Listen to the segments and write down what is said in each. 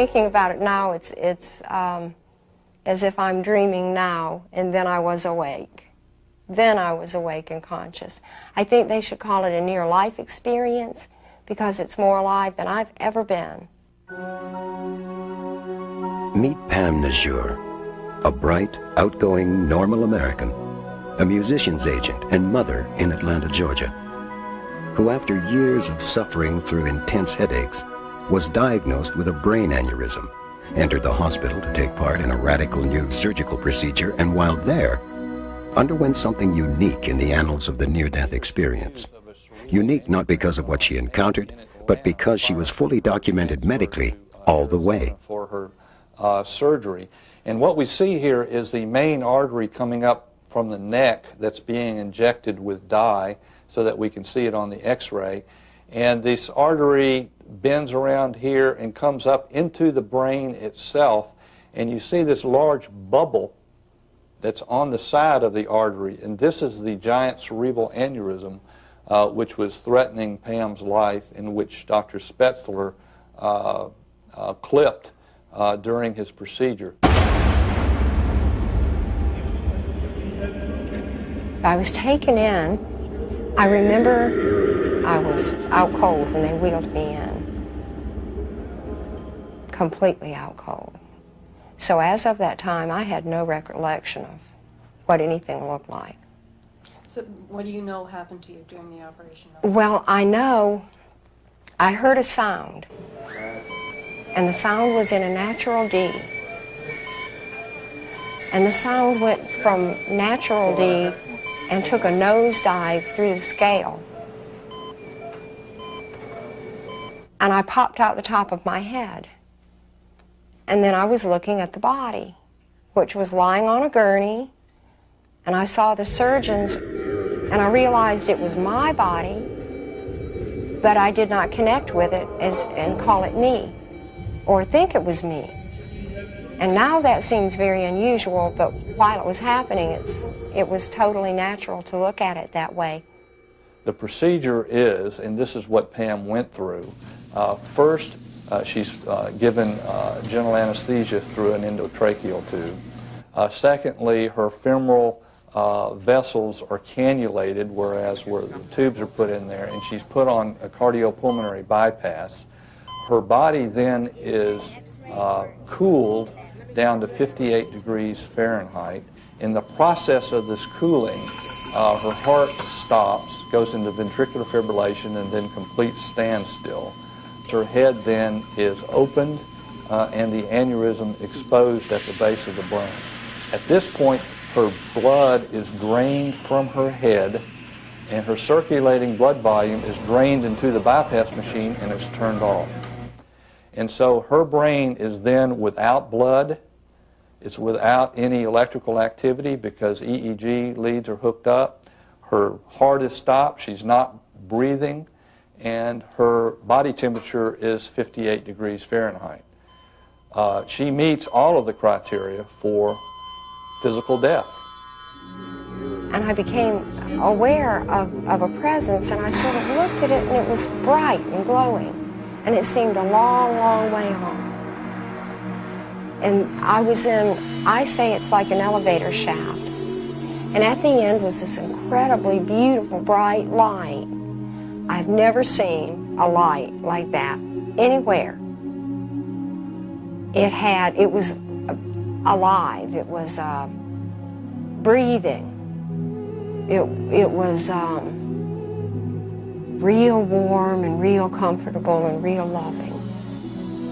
thinking about it now, it's as if I'm dreaming now, and then I was awake. Then I was awake and conscious. I think they should call it a near-life experience because it's more alive than I've ever been. Meet Pam Najur, a bright, outgoing, normal American, a musician's agent and mother in Atlanta, Georgia, who after years of suffering through intense headaches was diagnosed with a brain aneurysm, entered the hospital to take part in a radical new surgical procedure, and while there, underwent something unique in the annals of the near-death experience. Unique not because of what she encountered, but because she was fully documented medically all the way. For her surgery. And what we see here is the main artery coming up from the neck that's being injected with dye so that we can see it on the x-ray. And this artery bends around here and comes up into the brain itself. And you see this large bubble that's on the side of the artery. And this is the giant cerebral aneurysm which was threatening Pam's life, in which Dr. Spetzler clipped during his procedure. I was taken in. I remember I was out cold when they wheeled me in. Completely out cold. So as of that time, I had no recollection of what anything looked like. So what do you know happened to you during the operation? Well, I know I heard a sound, and the sound was in a natural D. And the sound went from natural D and took a nosedive through the scale. And I popped out the top of my head. And then I was looking at the body, which was lying on a gurney, and I saw the surgeons, and I realized it was my body, but I did not connect with it and call it me, or think it was me. And now that seems very unusual, but while it was happening, it was totally natural to look at it that way. The procedure is, and this is what Pam went through, first she's given general anesthesia through an endotracheal tube. Secondly, her femoral vessels are cannulated, whereas where the tubes are put in there, and she's put on a cardiopulmonary bypass. Her body then is cooled down to 58 degrees Fahrenheit. In the process of this cooling, her heart stops, goes into ventricular fibrillation, and then complete standstill. Her head then is opened and the aneurysm exposed at the base of the brain. At this point, her blood is drained from her head, and her circulating blood volume is drained into the bypass machine and is turned off. And so her brain is then without blood. It's without any electrical activity because EEG leads are hooked up. Her heart is stopped. She's not breathing. And her body temperature is 58 degrees Fahrenheit. She meets all of the criteria for physical death. And I became aware of a presence, and I sort of looked at it, and it was bright and glowing, and it seemed a long, long way off. And I was in, I say it's like an elevator shaft, and at the end was this incredibly beautiful, bright light. I've never seen a light like that anywhere. It was alive. It was breathing. It was real warm and real comfortable and real loving.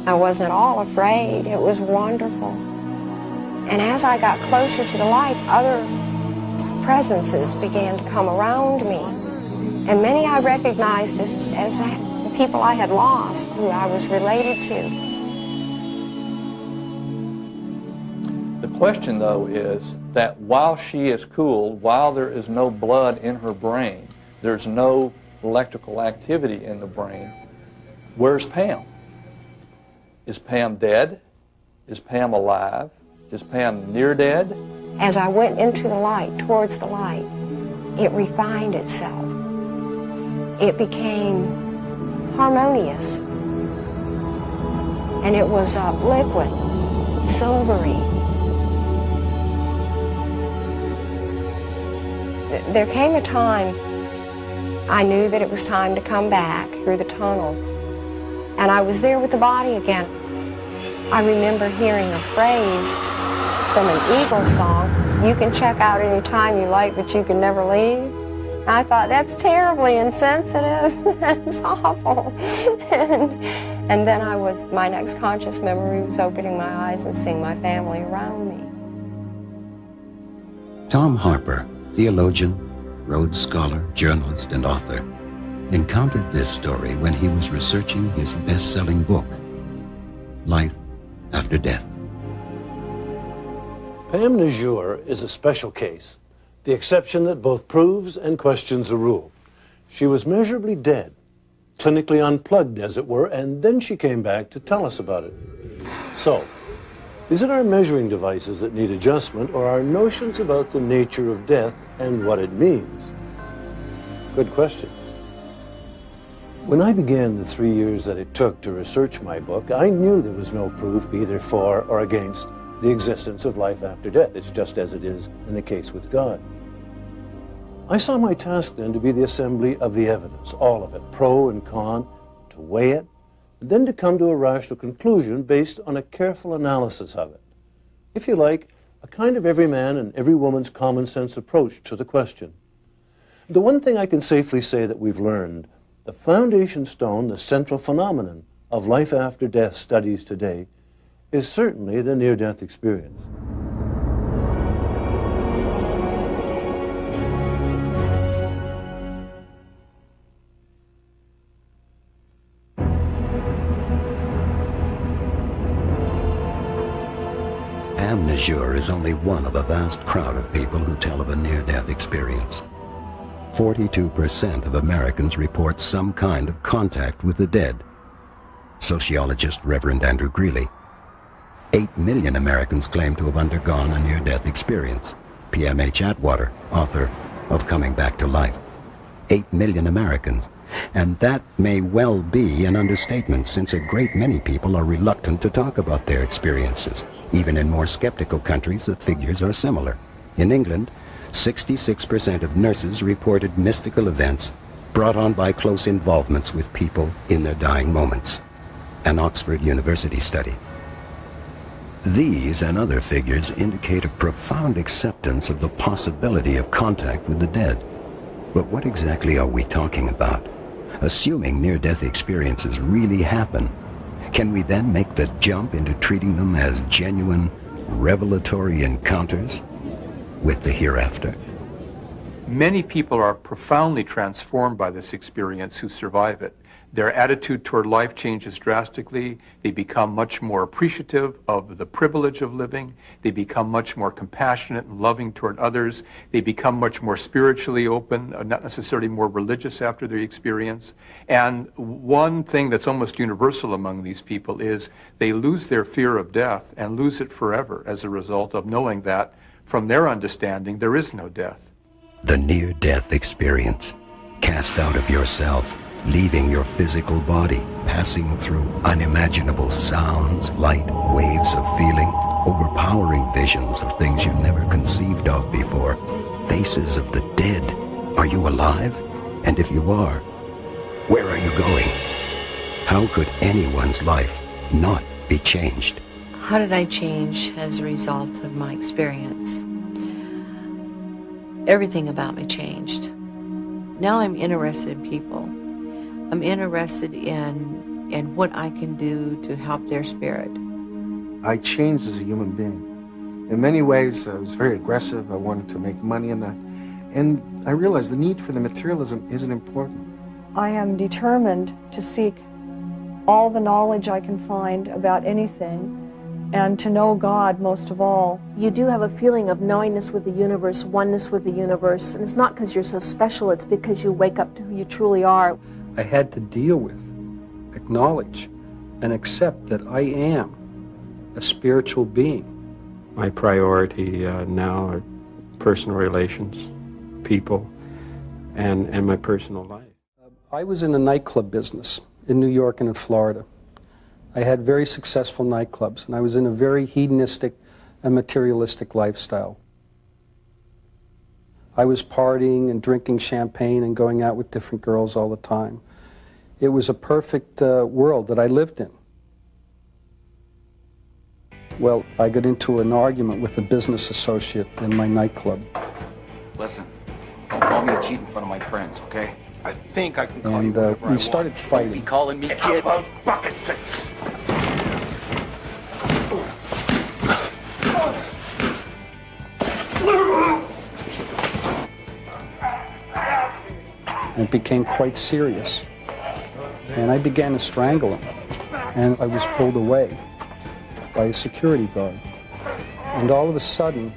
I wasn't at all afraid. It was wonderful. And as I got closer to the light, other presences began to come around me. And many I recognized as the people I had lost, who I was related to. The question, though, is that while she is cooled, while there is no blood in her brain, there's no electrical activity in the brain, where's Pam? Is Pam dead? Is Pam alive? Is Pam near dead? As I went into the light, towards the light, it refined itself. It became harmonious. and it was liquid, silvery. There came a time I knew that it was time to come back through the tunnel, and I was there with the body again. I remember hearing a phrase from an Eagles song, "You can check out any time you like, but you can never leave." And I thought, that's terribly insensitive. That's awful. And then my next conscious memory was opening my eyes and seeing my family around me. Tom Harper, theologian, Rhodes Scholar, journalist, and author, encountered this story when he was researching his best-selling book, Life After Death. Pam Najur is a special case, the exception that both proves and questions the rule. She was measurably dead, clinically unplugged, as it were, and then she came back to tell us about it. So, is it our measuring devices that need adjustment, or our notions about the nature of death and what it means? Good question. When I began the 3 years that it took to research my book, I knew there was no proof either for or against the existence of life after death. It's just as it is in the case with God. I saw my task then to be the assembly of the evidence, all of it, pro and con, to weigh it, and then to come to a rational conclusion based on a careful analysis of it. If you like, a kind of every man and every woman's common sense approach to the question. The one thing I can safely say that we've learned, the foundation stone, the central phenomenon of life after death studies today, is certainly the near-death experience. Pam Najur is only one of a vast crowd of people who tell of a near-death experience. 42% of Americans report some kind of contact with the dead. Sociologist Reverend Andrew Greeley. 8 million Americans claim to have undergone a near-death experience. P.M.H. Atwater, author of Coming Back to Life. 8 million Americans. And that may well be an understatement, since a great many people are reluctant to talk about their experiences. Even in more skeptical countries, the figures are similar. In England, 66% of nurses reported mystical events brought on by close involvements with people in their dying moments. An Oxford University study. These and other figures indicate a profound acceptance of the possibility of contact with the dead. But what exactly are we talking about? Assuming near-death experiences really happen, can we then make the jump into treating them as genuine, revelatory encounters with the hereafter? Many people are profoundly transformed by this experience who survive it. Their attitude toward life changes drastically. They become much more appreciative of the privilege of living. They become much more compassionate and loving toward others. They become much more spiritually open, not necessarily more religious after their experience. And one thing that's almost universal among these people is they lose their fear of death and lose it forever as a result of knowing that, from their understanding, there is no death. The near-death experience. Cast out of yourself, leaving your physical body, passing through unimaginable sounds, light, waves of feeling, overpowering visions of things you never conceived of before, faces of the dead. Are you alive? And if you are, where are you going? How could anyone's life not be changed? How did I change as a result of my experience? Everything about me changed. Now I'm interested in people. I'm interested in what I can do to help their spirit. I changed as a human being. In many ways, I was very aggressive. I wanted to make money and I realized the need for the materialism isn't important. I am determined to seek all the knowledge I can find about anything, and to know God most of all. You do have a feeling of knowingness with the universe, oneness with the universe, and it's not because you're so special, it's because you wake up to who you truly are. I had to deal with, acknowledge, and accept that I am a spiritual being. My priority now are personal relations, people, and my personal life. I was in the nightclub business in New York and in Florida. I had very successful nightclubs, and I was in a very hedonistic and materialistic lifestyle. I was partying and drinking champagne and going out with different girls all the time. It was a perfect world that I lived in. Well, I got into an argument with a business associate in my nightclub. Listen, don't call me a cheat in front of my friends, okay? I think I can call And you we started fighting. Don't be calling me How kid. about bucket fix? And it became quite serious. And I began to strangle him. And I was pulled away by a security guard. And all of a sudden,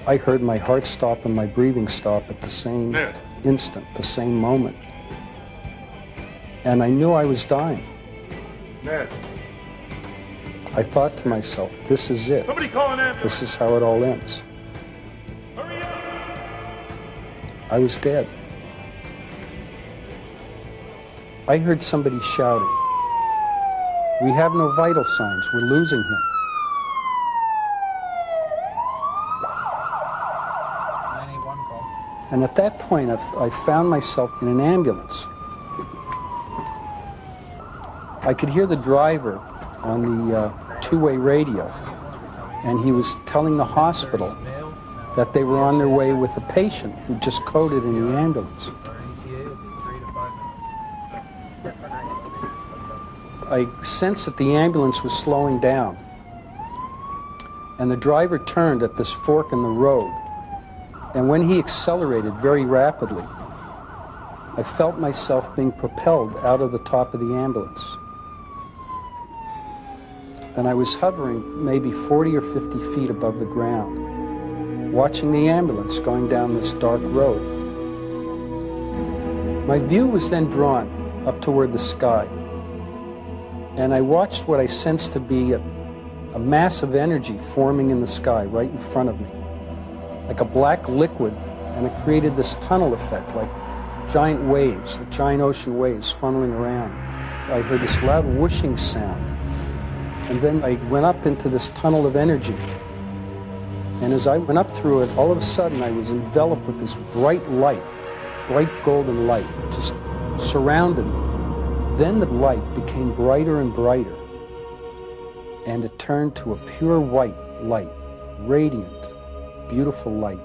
I heard my heart stop and my breathing stop at the same instant, the same moment. And I knew I was dying. Ned. I thought to myself, this is it. Somebody call an ambulance. This is how it all ends. Hurry up. I was dead. I heard somebody shouting, "We have no vital signs. We're losing him." And at that point, I found myself in an ambulance. I could hear the driver on the two-way radio, and he was telling the hospital that they were on their way with a patient who just coded in the ambulance. I sensed that the ambulance was slowing down, and the driver turned at this fork in the road, and when he accelerated very rapidly, I felt myself being propelled out of the top of the ambulance. And I was hovering maybe 40 or 50 feet above the ground, watching the ambulance going down this dark road. My view was then drawn up toward the sky, and I watched what I sensed to be a massive energy forming in the sky right in front of me, like a black liquid, and it created this tunnel effect, like giant waves, like giant ocean waves funneling around. I heard this loud whooshing sound, and then I went up into this tunnel of energy. And as I went up through it, all of a sudden I was enveloped with this bright light, bright golden light, just surrounded me. Then the light became brighter and brighter, and it turned to a pure white light, radiant, beautiful light.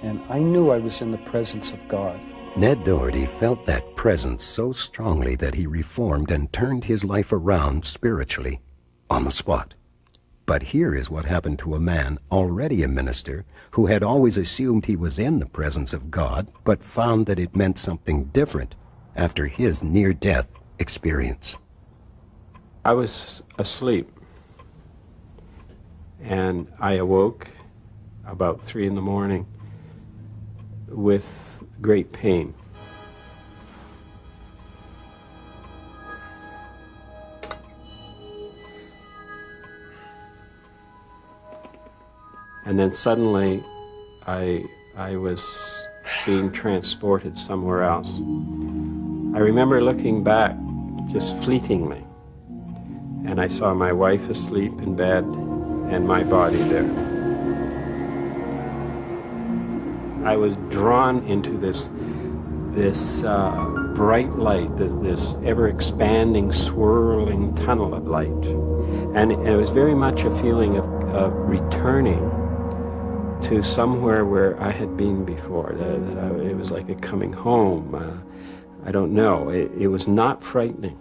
And I knew I was in the presence of God. Ned Doherty felt that presence so strongly that he reformed and turned his life around spiritually on the spot. But here is what happened to a man already a minister who had always assumed he was in the presence of God, but found that it meant something different after his near-death experience. I was asleep, and I awoke about 3 in the morning with great pain. And then suddenly I was being transported somewhere else. I remember looking back just fleetingly, and I saw my wife asleep in bed and my body there. I was drawn into this bright light, this ever-expanding, swirling tunnel of light. And it was very much a feeling of returning to somewhere where I had been before. It was like a coming home. I don't know. It was not frightening.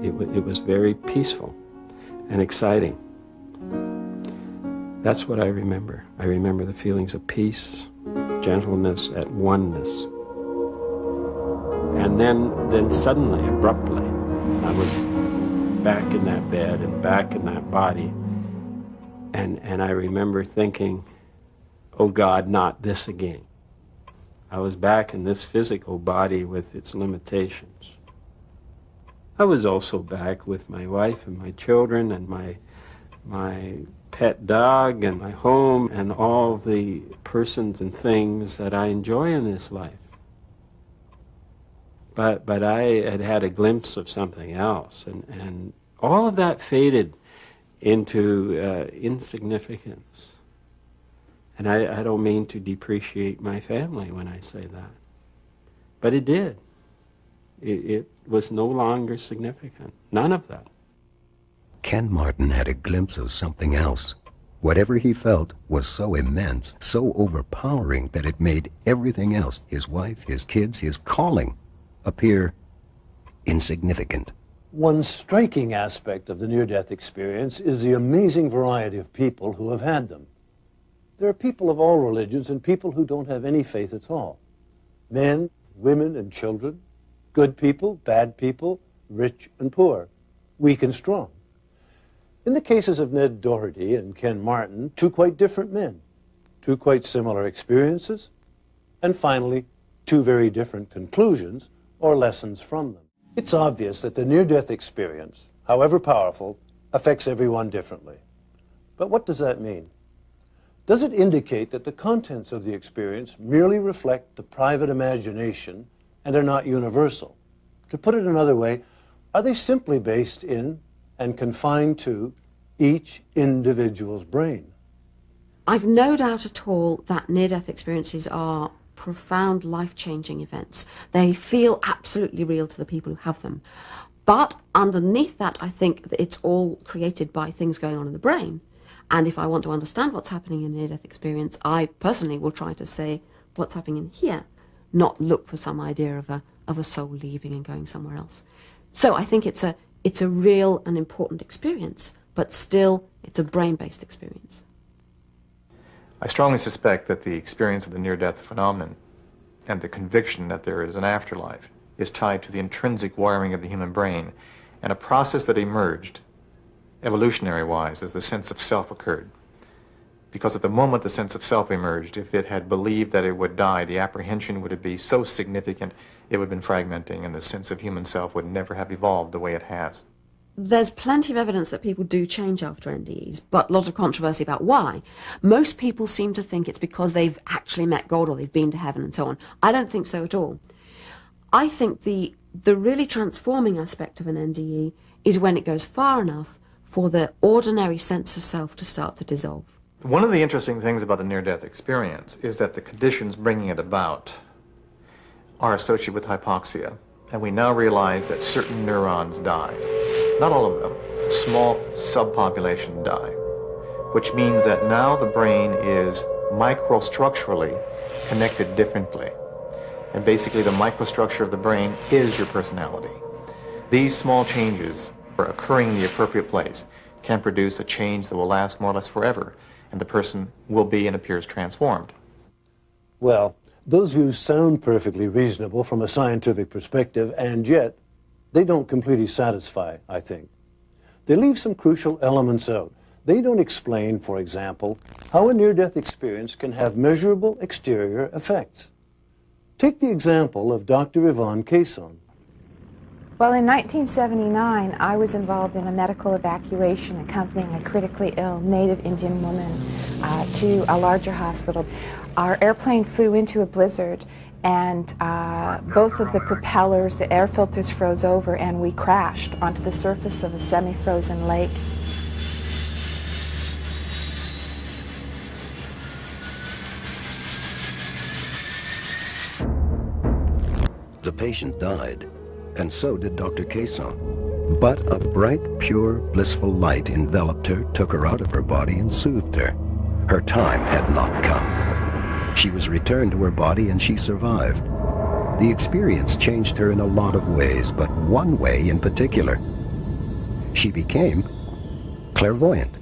It was very peaceful and exciting. That's what I remember. I remember the feelings of peace, gentleness, at oneness. And then suddenly, abruptly, I was back in that bed and back in that body. And I remember thinking, oh God, not this again. I was back in this physical body with its limitations. I was also back with my wife and my children and my pet dog and my home and all the persons and things that I enjoy in this life. but I had had a glimpse of something else, and all of that faded into insignificance. And I don't mean to depreciate my family when I say that, but it did. It was no longer significant. None of that. Ken Martin had a glimpse of something else. Whatever he felt was so immense, so overpowering that it made everything else, his wife, his kids, his calling, appear insignificant. One striking aspect of the near-death experience is the amazing variety of people who have had them. There are people of all religions and people who don't have any faith at all. Men, women, and children, good people, bad people, rich and poor, weak and strong. In the cases of Ned Doherty and Ken Martin, two quite different men, two quite similar experiences, and finally, two very different conclusions or lessons from them. It's obvious that the near-death experience, however powerful, affects everyone differently. But what does that mean? Does it indicate that the contents of the experience merely reflect the private imagination and are not universal? To put it another way, are they simply based in and confined to each individual's brain? I've no doubt at all that near-death experiences are profound life-changing events. They feel absolutely real to the people who have them. But underneath that, I think that it's all created by things going on in the brain. And if I want to understand what's happening in a near-death experience, I personally will try to say what's happening in here, not look for some idea of a soul leaving and going somewhere else. So I think it's a real and important experience, but still it's a brain-based experience. I strongly suspect that the experience of the near-death phenomenon and the conviction that there is an afterlife is tied to the intrinsic wiring of the human brain and a process that emerged evolutionary-wise as the sense of self occurred. Because at the moment the sense of self emerged, if it had believed that it would die, the apprehension would be so significant it would have been fragmenting, and the sense of human self would never have evolved the way it has. There's plenty of evidence that people do change after NDEs, but a lot of controversy about why. Most people seem to think it's because they've actually met God or they've been to heaven and so on. I don't think so at all. I think the really transforming aspect of an NDE is when it goes far enough for the ordinary sense of self to start to dissolve. One of the interesting things about the near-death experience is that the conditions bringing it about are associated with hypoxia, and we now realize that certain neurons die. Not all of them. A small subpopulation die, which means that now the brain is microstructurally connected differently. And basically the microstructure of the brain is your personality. These small changes are occurring in the appropriate place can produce a change that will last more or less forever, and the person will be and appears transformed. Well, those views sound perfectly reasonable from a scientific perspective, and yet they don't completely satisfy, I think. They leave some crucial elements out. They don't explain, for example, how a near-death experience can have measurable exterior effects. Take the example of Dr. Yvonne Cason. Well, in 1979, I was involved in a medical evacuation accompanying a critically ill native Indian woman to a larger hospital. Our airplane flew into a blizzard, and both of the propellers, the air filters froze over, and we crashed onto the surface of a semi-frozen lake. The patient died, and so did Dr. Cason. But a bright, pure, blissful light enveloped her, took her out of her body, and soothed her. Her time had not come. She was returned to her body, and she survived. The experience changed her in a lot of ways, but one way in particular. She became clairvoyant.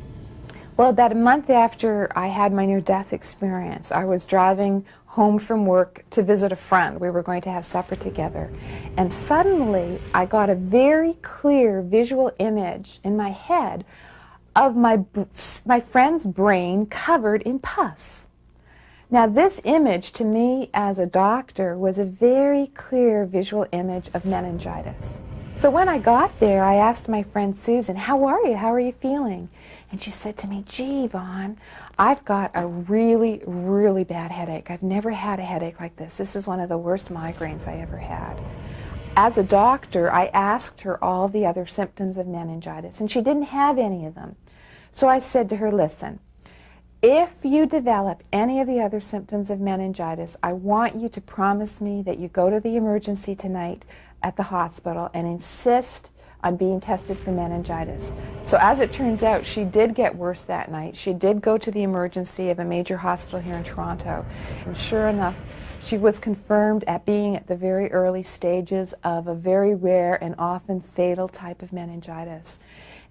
Well, about a month after I had my near-death experience, I was driving home from work to visit a friend. We were going to have supper together. And suddenly, I got a very clear visual image in my head of my friend's brain covered in pus. Now, this image, to me, as a doctor, was a very clear visual image of meningitis. So when I got there, I asked my friend Susan, "How are you? How are you feeling?" And she said to me, "Gee, Yvonne, I've got a really, really bad headache. I've never had a headache like this. This is one of the worst migraines I ever had. as a doctor, I asked her all the other symptoms of meningitis, and she didn't have any of them. So I said to her, listen, if you develop any of the other symptoms of meningitis, I want you to promise me that you go to the emergency tonight at the hospital and insist on being tested for meningitis. So as it turns out, she did get worse that night. She did go to the emergency of a major hospital here in Toronto. And sure enough, she was confirmed at being at the very early stages of a very rare and often fatal type of meningitis.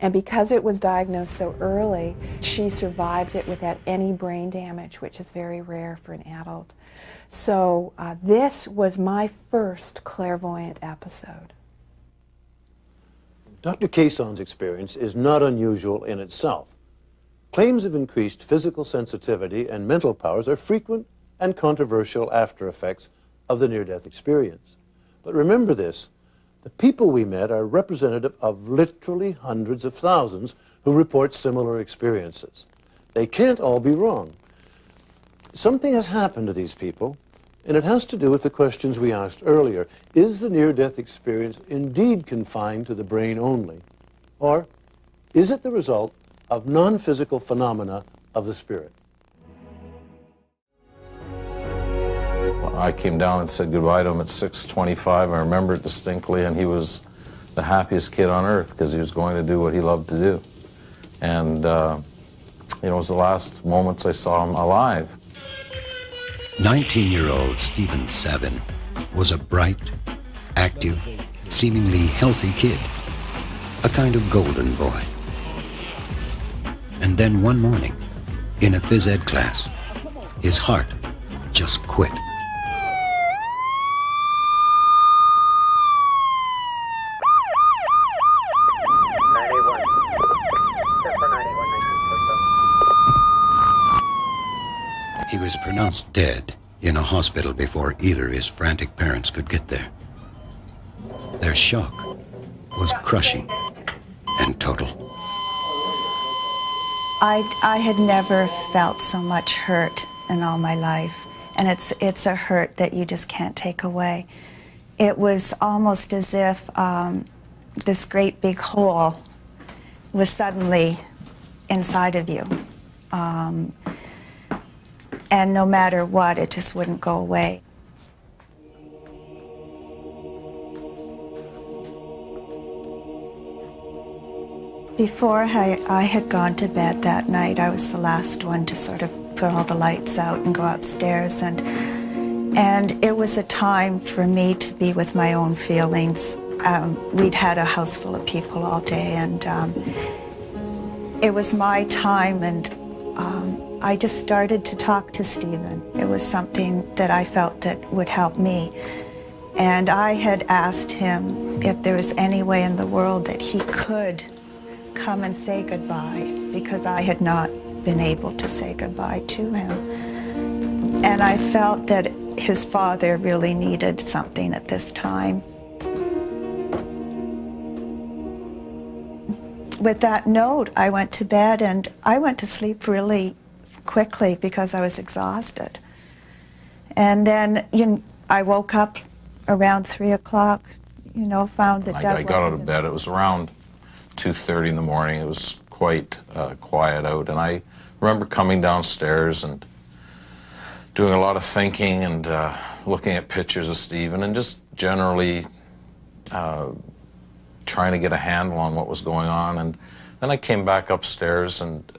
And because it was diagnosed so early, she survived it without any brain damage, which is very rare for an adult. So this was my first clairvoyant episode. Dr. Caisson's experience is not unusual in itself. Claims of increased physical sensitivity and mental powers are frequent and controversial after effects of the near-death experience. But remember this, the people we met are representative of literally hundreds of thousands who report similar experiences. They can't all be wrong. Something has happened to these people, and it has to do with the questions we asked earlier. Is the near-death experience indeed confined to the brain only? Or is it the result of non-physical phenomena of the spirit? I came down and said goodbye to him at 6:25. I remember it distinctly, and he was the happiest kid on earth because he was going to do what he loved to do. And, you know, it was the last moments I saw him alive. 19-year-old Stephen Savin was a bright, active, seemingly healthy kid, a kind of golden boy. And then one morning, in a phys ed class, his heart just quit. He was pronounced dead in a hospital before either his frantic parents could get there. Their shock was crushing and total. I had never felt so much hurt in all my life, and it's a hurt that you just can't take away. It was almost as if this great big hole was suddenly inside of you. And no matter what, it just wouldn't go away. Before I had gone to bed that night, I was the last one to sort of put all the lights out and go upstairs. And it was a time for me to be with my own feelings. We'd had a house full of people all day, and it was my time, and I just started to talk to Stephen. It was something that I felt that would help me. And I had asked him if there was any way in the world that he could come and say goodbye, because I had not been able to say goodbye to him. And I felt that his father really needed something at this time. With that note, I went to bed, and I went to sleep really quickly because I was exhausted. And then I woke up around 3 o'clock, found that Doug I got out of bed. It was around 2:30 in the morning. It was quite quiet out, and I remember coming downstairs and doing a lot of thinking and looking at pictures of Stephen and just generally trying to get a handle on what was going on. And then I came back upstairs, and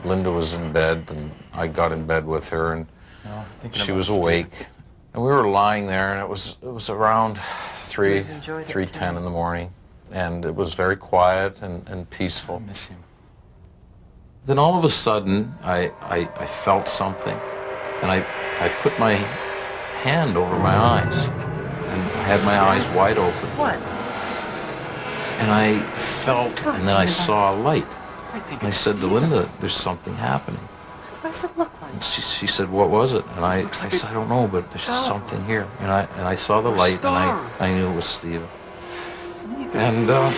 Linda was in bed, and I got in bed with her, and she was awake. And we were lying there, and it was around 3:10 in the morning, and it was very quiet and peaceful. I miss him. Then all of a sudden, I felt something, and I put my hand over my eyes, and I had my eyes wide open. What? And I felt, and then I saw a light. And I said to Linda, there's something happening. What does it look like? And she said, what was it? And I said, I don't know, but there's something here. And I saw the light, and I knew it was Stephen. And I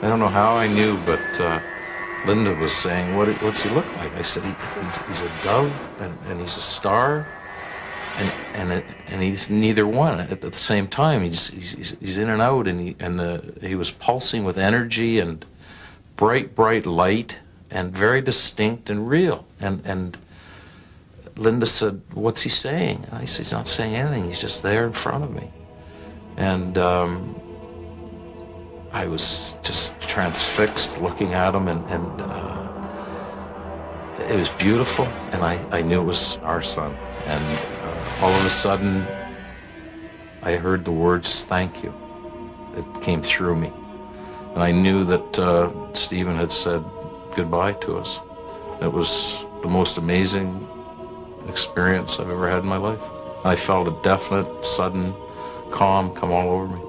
don't know how I knew, but Linda was saying, what's he look like? I said, he's a dove, and he's a star. and he's neither one at the same time. He's in and out, and he was pulsing with energy and bright light and very distinct and real. And Linda said, "What's he saying?" And I said, "He's not saying anything. He's just there in front of me." And I was just transfixed looking at him, and it was beautiful, and I knew it was our son. And all of a sudden, I heard the words, "Thank you." It came through me. And I knew that Stephen had said goodbye to us. It was the most amazing experience I've ever had in my life. I felt a definite, sudden calm come all over me.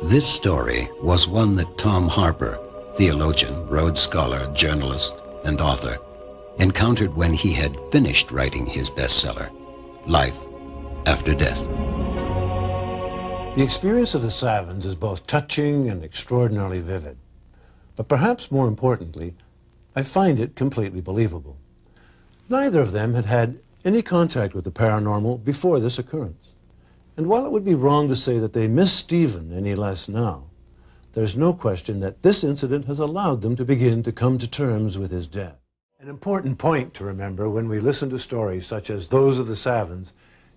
This story was one that Tom Harper, theologian, Rhodes Scholar, journalist, and author, encountered when he had finished writing his bestseller, Life After Death. The experience of the Savins is both touching and extraordinarily vivid. But perhaps more importantly, I find it completely believable. Neither of them had had any contact with the paranormal before this occurrence. And while it would be wrong to say that they miss Stephen any less now, there's no question that this incident has allowed them to begin to come to terms with his death. An important point to remember when we listen to stories such as those of the Savins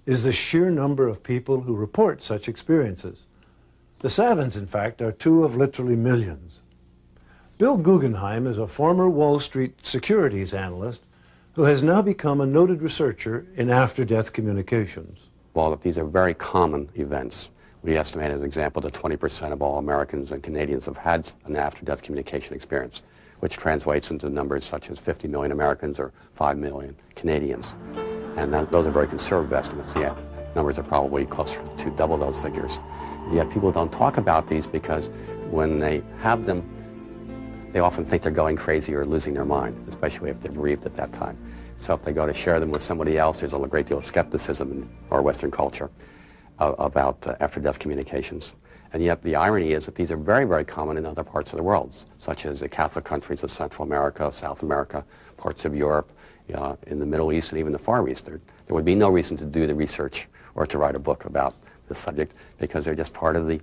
is the sheer number of people who report such experiences. The Savins, in fact, are two of literally millions. Bill Guggenheim is a former Wall Street securities analyst who has now become a noted researcher in after-death communications. Well, these are very common events. We estimate, as an example, that 20% of all Americans and Canadians have had an after-death communication experience, which translates into numbers such as 50 million Americans or 5 million Canadians. And those are very conservative estimates. Yet numbers are probably closer to double those figures. Yet people don't talk about these because when they have them, they often think they're going crazy or losing their mind, especially if they're bereaved at that time. So if they go to share them with somebody else, there's a great deal of skepticism in our Western culture about after-death communications. And yet the irony is that these are very, very common in other parts of the world, such as the Catholic countries of Central America, South America, parts of Europe, in the Middle East, and even the Far East. There would be no reason to do the research or to write a book about this subject because they're just part of the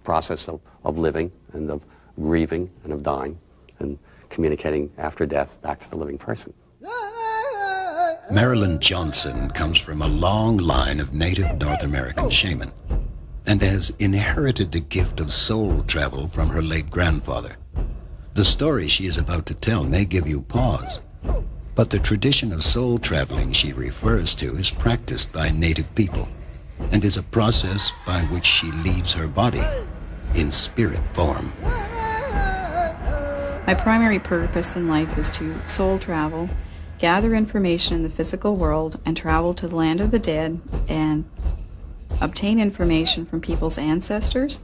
process of living and of grieving and of dying and communicating after death back to the living person. Marilyn Johnson comes from a long line of native North American shaman and has inherited the gift of soul travel from her late grandfather. The story she is about to tell may give you pause, but the tradition of soul traveling she refers to is practiced by native people and is a process by which she leaves her body in spirit form. My primary purpose in life is to soul travel, gather information in the physical world, and travel to the land of the dead and obtain information from people's ancestors,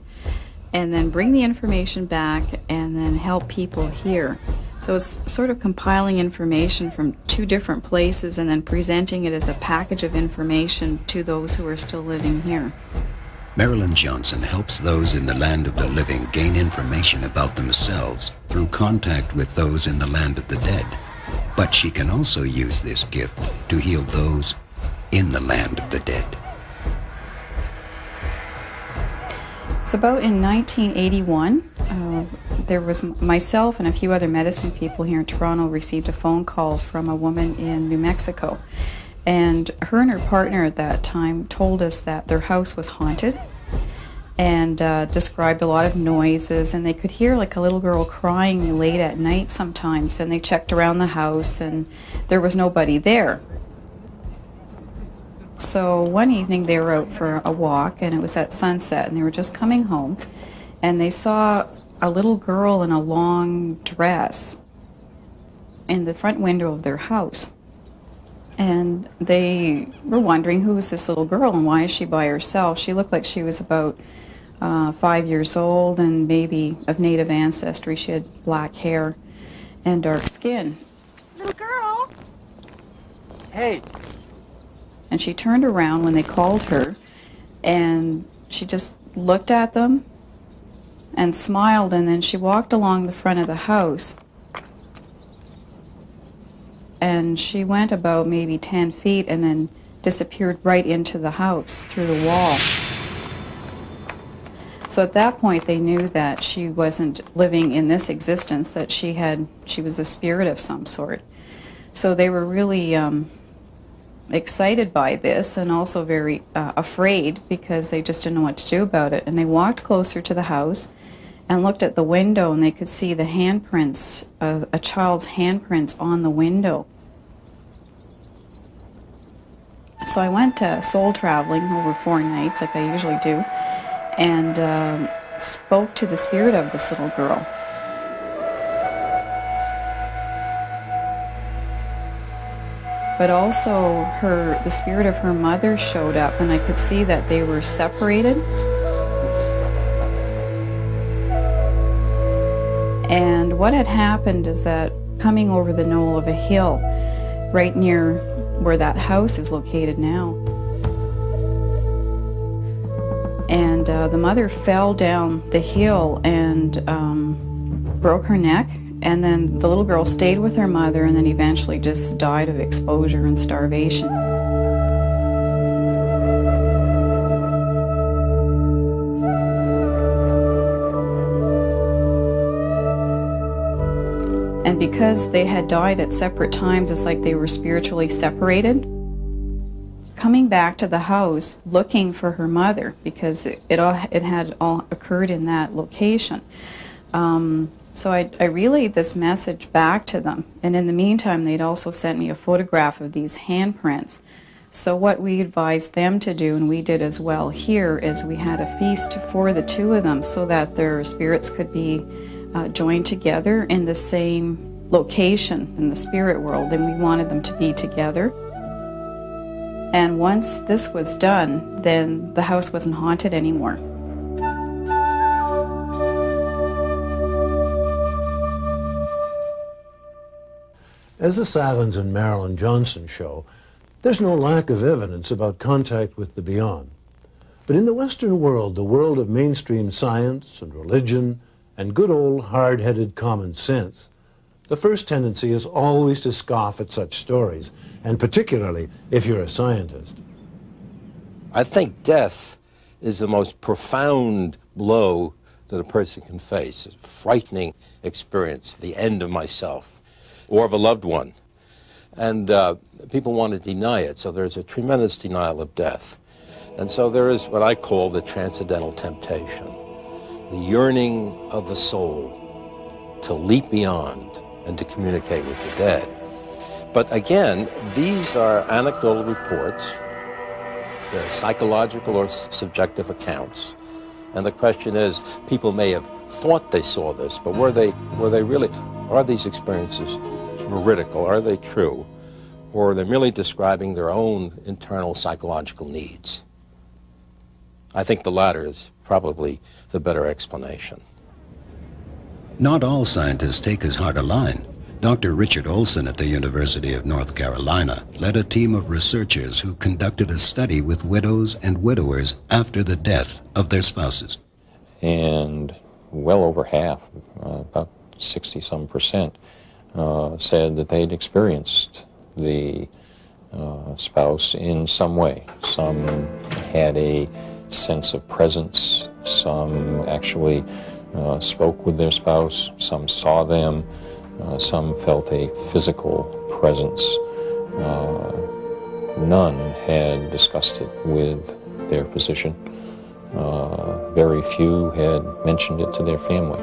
and then bring the information back and then help people here. So it's sort of compiling information from two different places and then presenting it as a package of information to those who are still living here. Marilyn Johnson helps those in the land of the living gain information about themselves through contact with those in the land of the dead. But she can also use this gift to heal those in the land of the dead. It's about in 1981, there was myself and a few other medicine people here in Toronto received a phone call from a woman in New Mexico. And her partner at that time told us that their house was haunted and described a lot of noises, and they could hear like a little girl crying late at night sometimes, and they checked around the house and there was nobody there. So one evening they were out for a walk and it was at sunset and they were just coming home and they saw a little girl in a long dress in the front window of their house. And they were wondering, who is this little girl and why is she by herself? She looked like she was about 5 years old and maybe of native ancestry. She had black hair and dark skin. Little girl! Hey! And she turned around when they called her and she just looked at them and smiled, and then she walked along the front of the house. And she went about maybe 10 feet and then disappeared right into the house through the wall. So at that point they knew that she wasn't living in this existence, that she was a spirit of some sort. So they were really excited by this and also very afraid because they just didn't know what to do about it. And they walked closer to the house and looked at the window, and they could see the handprints, a child's handprints on the window. So I went soul traveling over 4 nights, like I usually do, and spoke to the spirit of this little girl. But also the spirit of her mother showed up, and I could see that they were separated. And what had happened is that coming over the knoll of a hill, right near where that house is located now, and the mother fell down the hill and broke her neck, and then the little girl stayed with her mother and then eventually just died of exposure and starvation. And because they had died at separate times, it's like they were spiritually separated. Coming back to the house, looking for her mother, because it had all occurred in that location. So I relayed this message back to them, and in the meantime they'd also sent me a photograph of these handprints. So what we advised them to do, and we did as well here, is we had a feast for the two of them so that their spirits could be joined together in the same location in the spirit world, and we wanted them to be together. And once this was done, then the house wasn't haunted anymore. As the Savins and Marilyn Johnson show, there's no lack of evidence about contact with the beyond. But in the Western world, the world of mainstream science and religion and good old hard-headed common sense, the first tendency is always to scoff at such stories, and particularly if you're a scientist. I think death is the most profound blow that a person can face. It's a frightening experience, the end of myself or of a loved one. And people want to deny it, so there's a tremendous denial of death. And so there is what I call the transcendental temptation, the yearning of the soul to leap beyond and to communicate with the dead. But again, these are anecdotal reports. They're psychological or subjective accounts. And the question is, people may have thought they saw this, but were they really, are these experiences veridical? Are they true? Or are they merely describing their own internal psychological needs? I think the latter is probably the better explanation. Not all scientists take his heart a line. Dr. Richard Olson at the University of North Carolina led a team of researchers who conducted a study with widows and widowers after the death of their spouses. And well over half, about 60-some%, said that they'd experienced the spouse in some way. Some had a sense of presence, some actually spoke with their spouse, some saw them, some felt a physical presence. None had discussed it with their physician. Very few had mentioned it to their family.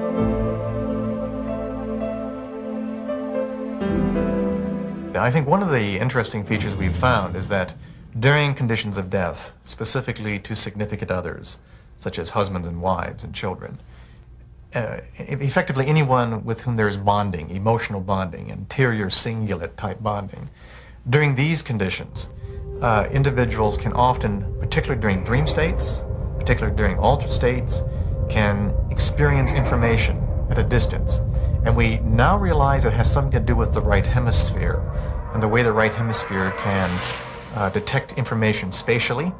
I think one of the interesting features we've found is that during conditions of death, specifically to significant others, such as husbands and wives and children, effectively anyone with whom there is bonding, emotional bonding, interior cingulate type bonding, during these conditions, individuals can often, particularly during dream states, particularly during altered states, can experience information at a distance. And we now realize it has something to do with the right hemisphere and the way the right hemisphere can detect information spatially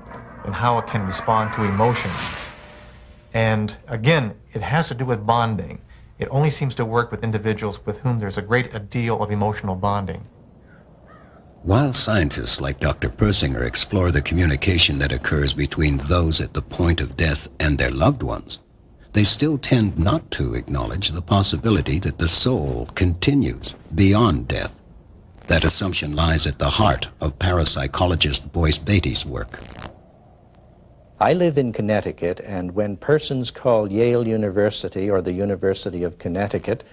and how it can respond to emotions. And again, it has to do with bonding. It only seems to work with individuals with whom there's a great deal of emotional bonding. While scientists like Dr. Persinger explore the communication that occurs between those at the point of death and their loved ones, they still tend not to acknowledge the possibility that the soul continues beyond death. That assumption lies at the heart of parapsychologist Boyce Beatty's work. I live in Connecticut, and when persons call Yale University or the University of Connecticut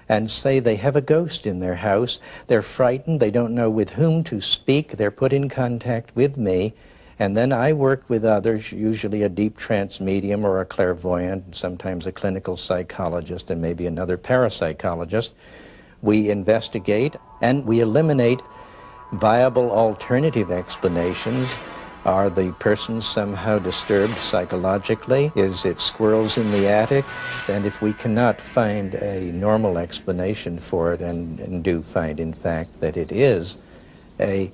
and say they have a ghost in their house, they're frightened, they don't know with whom to speak, they're put in contact with me, and then I work with others, usually a deep trance medium or a clairvoyant, sometimes a clinical psychologist and maybe another parapsychologist. We investigate and we eliminate viable alternative explanations. Are the persons somehow disturbed psychologically? Is it squirrels in the attic? And if we cannot find a normal explanation for it, and do find, in fact, that it is a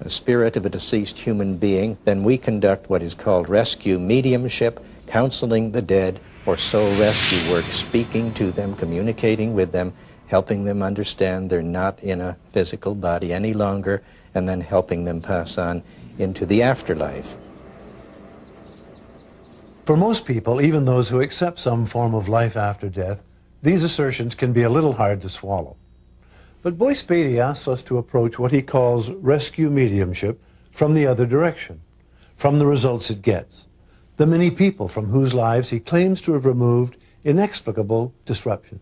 spirit of a deceased human being, then we conduct what is called rescue mediumship, counseling the dead, or soul rescue work, speaking to them, communicating with them, helping them understand they're not in a physical body any longer, and then helping them pass on into the afterlife. For most people, even those who accept some form of life after death, these assertions can be a little hard to swallow. But Boyce Beatty asks us to approach what he calls rescue mediumship from the other direction, from the results it gets, the many people from whose lives he claims to have removed inexplicable disruptions.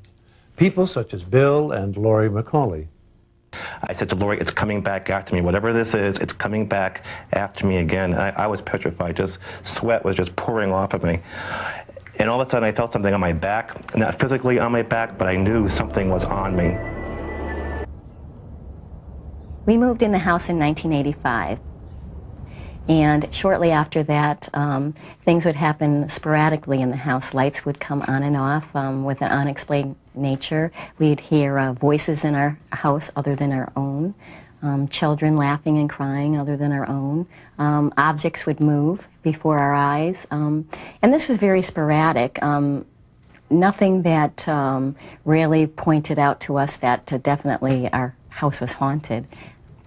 People such as Bill and Laurie McCauley. I said to Laurie, it's coming back after me. Whatever this is, it's coming back after me again. And I was petrified. Just sweat was just pouring off of me. And all of a sudden I felt something on my back. Not physically on my back, but I knew something was on me. We moved in the house in 1985. And shortly after that, things would happen sporadically in the house. Lights would come on and off with an unexplained nature. We'd hear voices in our house other than our own, children laughing and crying other than our own. Objects would move before our eyes. And this was very sporadic. Nothing that really pointed out to us that definitely our house was haunted.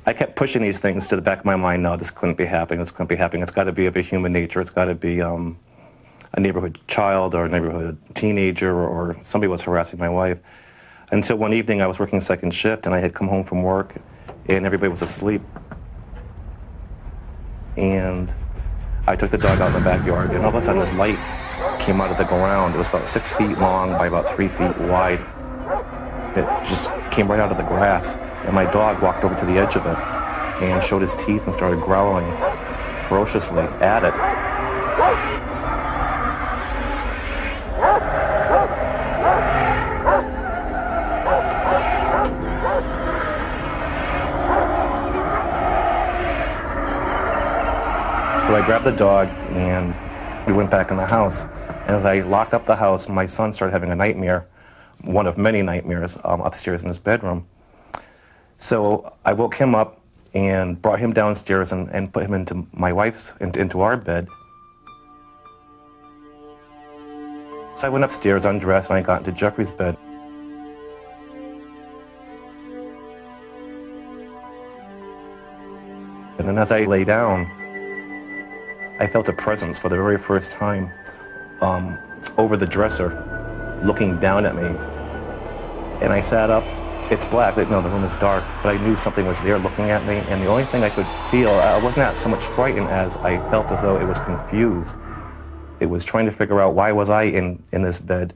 I kept pushing these things to the back of my mind. No, this couldn't be happening. This couldn't be happening. It's got to be of a human nature. It's got to be a neighborhood child or a neighborhood teenager, or somebody was harassing my wife. Until one evening I was working second shift and I had come home from work and everybody was asleep. And I took the dog out in the backyard and all of a sudden this light came out of the ground. It was about 6 feet long by about 3 feet wide. It just came right out of the grass. And my dog walked over to the edge of it and showed his teeth and started growling ferociously at it. So I grabbed the dog and we went back in the house. And as I locked up the house, my son started having a nightmare, one of many nightmares, upstairs in his bedroom. So I woke him up and brought him downstairs and put him into my wife's, into our bed. So I went upstairs, undressed, and I got into Jeffrey's bed. And then as I lay down, I felt a presence for the very first time over the dresser, looking down at me. And I sat up. It's black, no, the room is dark, but I knew something was there looking at me, and the only thing I could feel, I was not so much frightened as I felt as though it was confused. It was trying to figure out why was I in this bed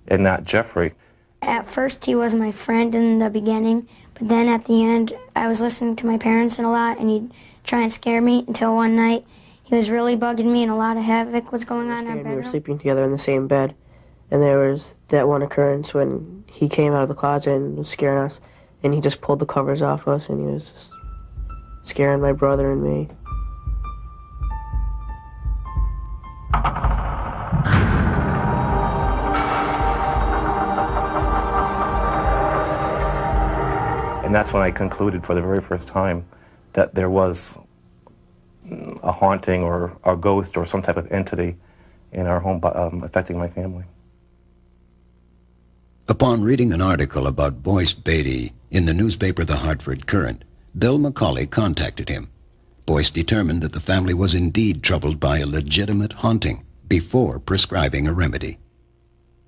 and not Jeffrey. At first he was my friend in the beginning, but then at the end I was listening to my parents a lot and he'd try and scare me until one night he was really bugging me and a lot of havoc was going on in our bedroom. We were sleeping together in the same bed. And there was that one occurrence when he came out of the closet and was scaring us, and he just pulled the covers off us, and he was just scaring my brother and me. And that's when I concluded for the very first time that there was a haunting or a ghost or some type of entity in our home affecting my family. Upon reading an article about Boyce Beatty in the newspaper The Hartford Courant, Bill Macaulay contacted him. Boyce determined that the family was indeed troubled by a legitimate haunting before prescribing a remedy.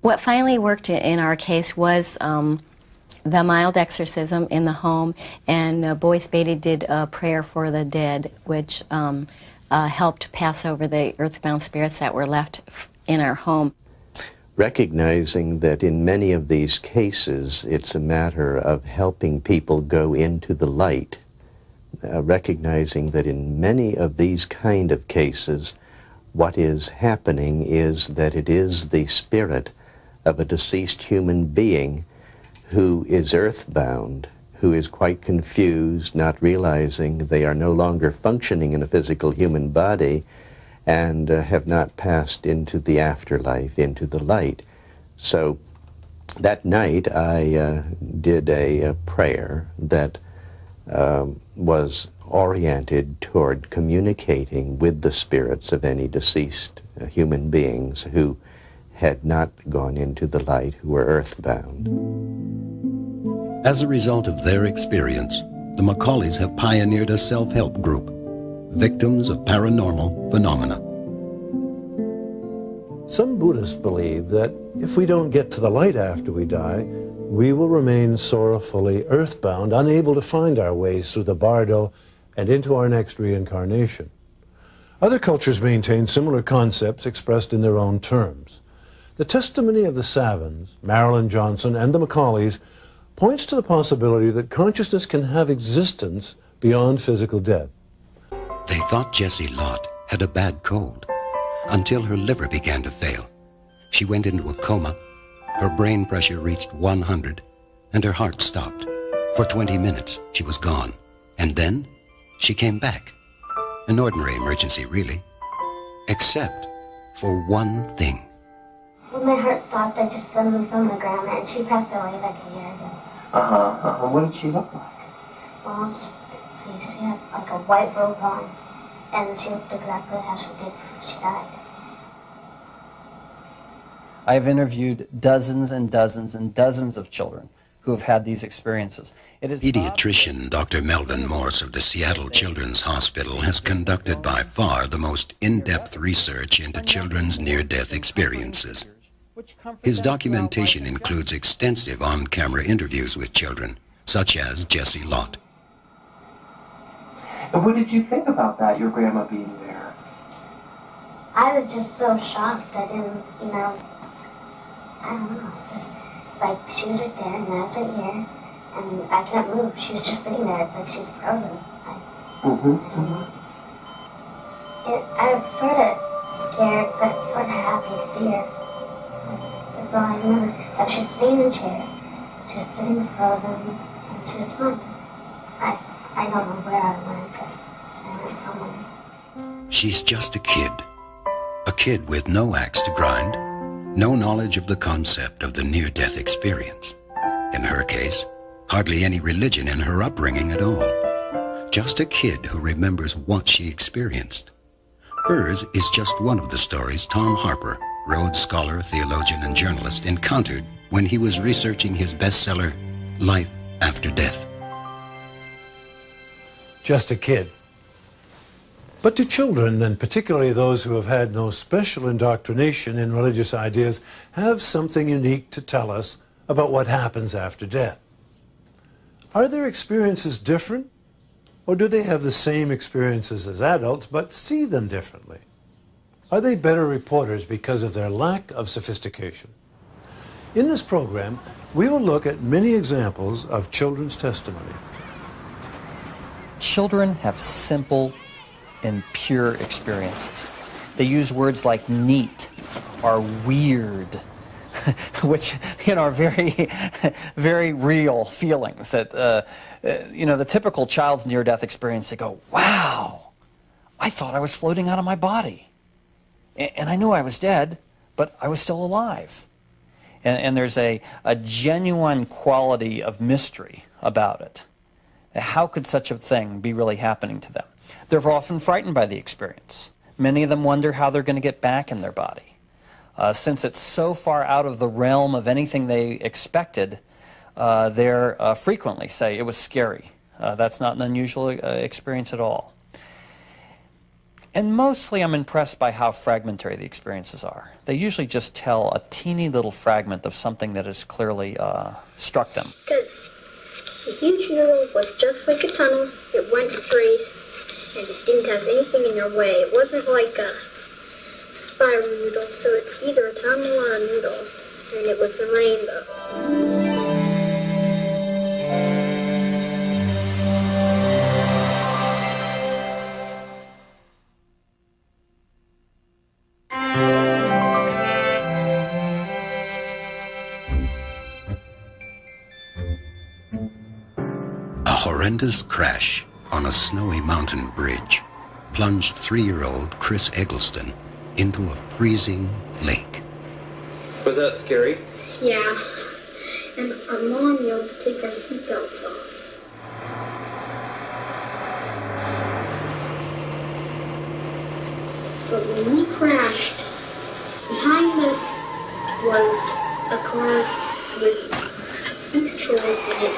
What finally worked in our case was the mild exorcism in the home, and Boyce Beatty did a prayer for the dead, which helped pass over the earthbound spirits that were left in our home. Recognizing that in many of these cases it's a matter of helping people go into the light, recognizing that in many of these kind of cases what is happening is that it is the spirit of a deceased human being who is earthbound, who is quite confused, not realizing they are no longer functioning in a physical human body and have not passed into the afterlife, into the light. So that night I did a prayer that was oriented toward communicating with the spirits of any deceased human beings who had not gone into the light, who were earthbound. As a result of their experience, the Macaulays have pioneered a self-help group, Victims of Paranormal Phenomena. Some Buddhists believe that if we don't get to the light after we die, we will remain sorrowfully earthbound, unable to find our ways through the bardo and into our next reincarnation. Other cultures maintain similar concepts expressed in their own terms. The testimony of the Savins, Marilyn Johnson, and the Macaulays points to the possibility that consciousness can have existence beyond physical death. They thought Jessie Lott had a bad cold until her liver began to fail. She went into a coma, her brain pressure reached 100, and her heart stopped. For 20 minutes, she was gone. And then she came back. An ordinary emergency, really. Except for one thing. When my heart stopped, I just suddenly saw my grandma, and she passed away like a year ago. What did she look like? Well, she had like a white robe on, and she looked exactly how she did before she died. I've interviewed dozens and dozens and dozens of children who have had these experiences. Pediatrician Dr. Melvin Morse of the Seattle Children's Hospital has conducted by far the most in-depth research into children's near-death experiences. His documentation includes extensive on-camera interviews with children, such as Jessie Lott. And what did you think about that, your grandma being there? I was just so shocked. I didn't, I don't know. Just like she was right there, and I was right here, and I can't move. She was just sitting there. It's like she was frozen. I was sort of scared, but sort of happy to see her. That's all I remember. Like she was sitting in a chair. She was sitting frozen, and she was fine. I don't know where I went, but I went somewhere. She's just a kid with no axe to grind, no knowledge of the concept of the near-death experience. In her case, hardly any religion in her upbringing at all. Just a kid who remembers what she experienced. Hers is just one of the stories Tom Harper, Rhodes Scholar, theologian, and journalist, encountered when he was researching his bestseller, Life After Death. Just a kid. But to children, and particularly those who have had no special indoctrination in religious ideas, have something unique to tell us about what happens after death. Are their experiences different? Or do they have the same experiences as adults, but see them differently? Are they better reporters because of their lack of sophistication? In this program, we will look at many examples of children's testimony. Children have simple and pure experiences. They use words like neat or weird, which are very, very real feelings. That the typical child's near-death experience, they go, "Wow, I thought I was floating out of my body, and I knew I was dead, but I was still alive." And there's a genuine quality of mystery about it. How could such a thing be really happening to them? They're often frightened by the experience. Many of them wonder how they're going to get back in their body. Since it's so far out of the realm of anything they expected, they frequently say it was scary That's not an unusual experience at all. And mostly I'm impressed by how fragmentary the experiences are. They usually just tell a teeny little fragment of something that has clearly struck them. Because the huge noodle was just like a tunnel. It went straight, and it didn't have anything in your way. It wasn't like a spiral noodle, so it's either a tunnel or a noodle, and it was a rainbow. A horrendous crash on a snowy mountain bridge plunged 3-year-old Chris Eggleston into a freezing lake. Was that scary? Yeah, and our mom yelled to take our seatbelts off. But when we crashed, behind us was a car with 6 children in it.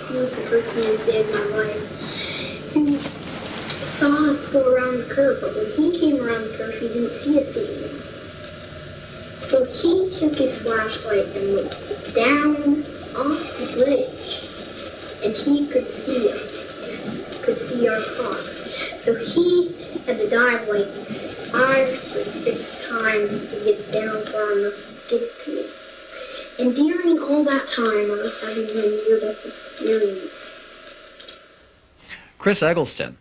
He was the first man to save my life. He saw us go around the curve, but when he came around the curve, he didn't see us anymore. So he took his flashlight and looked down off the bridge, and he could see us, could see our car. So he had to dive like 5 or 6 times to get down far enough to get to me. And during all that time, I was having a near-death experience. Chris Eggleston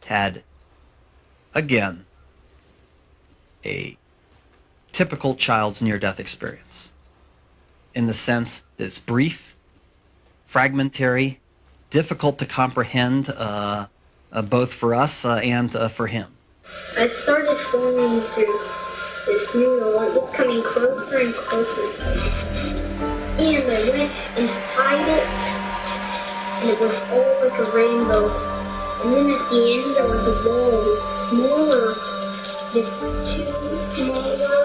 had, again, a typical child's near-death experience, in the sense that it's brief, fragmentary, difficult to comprehend, both for us and for him. I started falling through this noodle. It was coming closer and closer. And I went inside it, and it was all like a rainbow. And then at the end there was a wall with smaller, just 2 smaller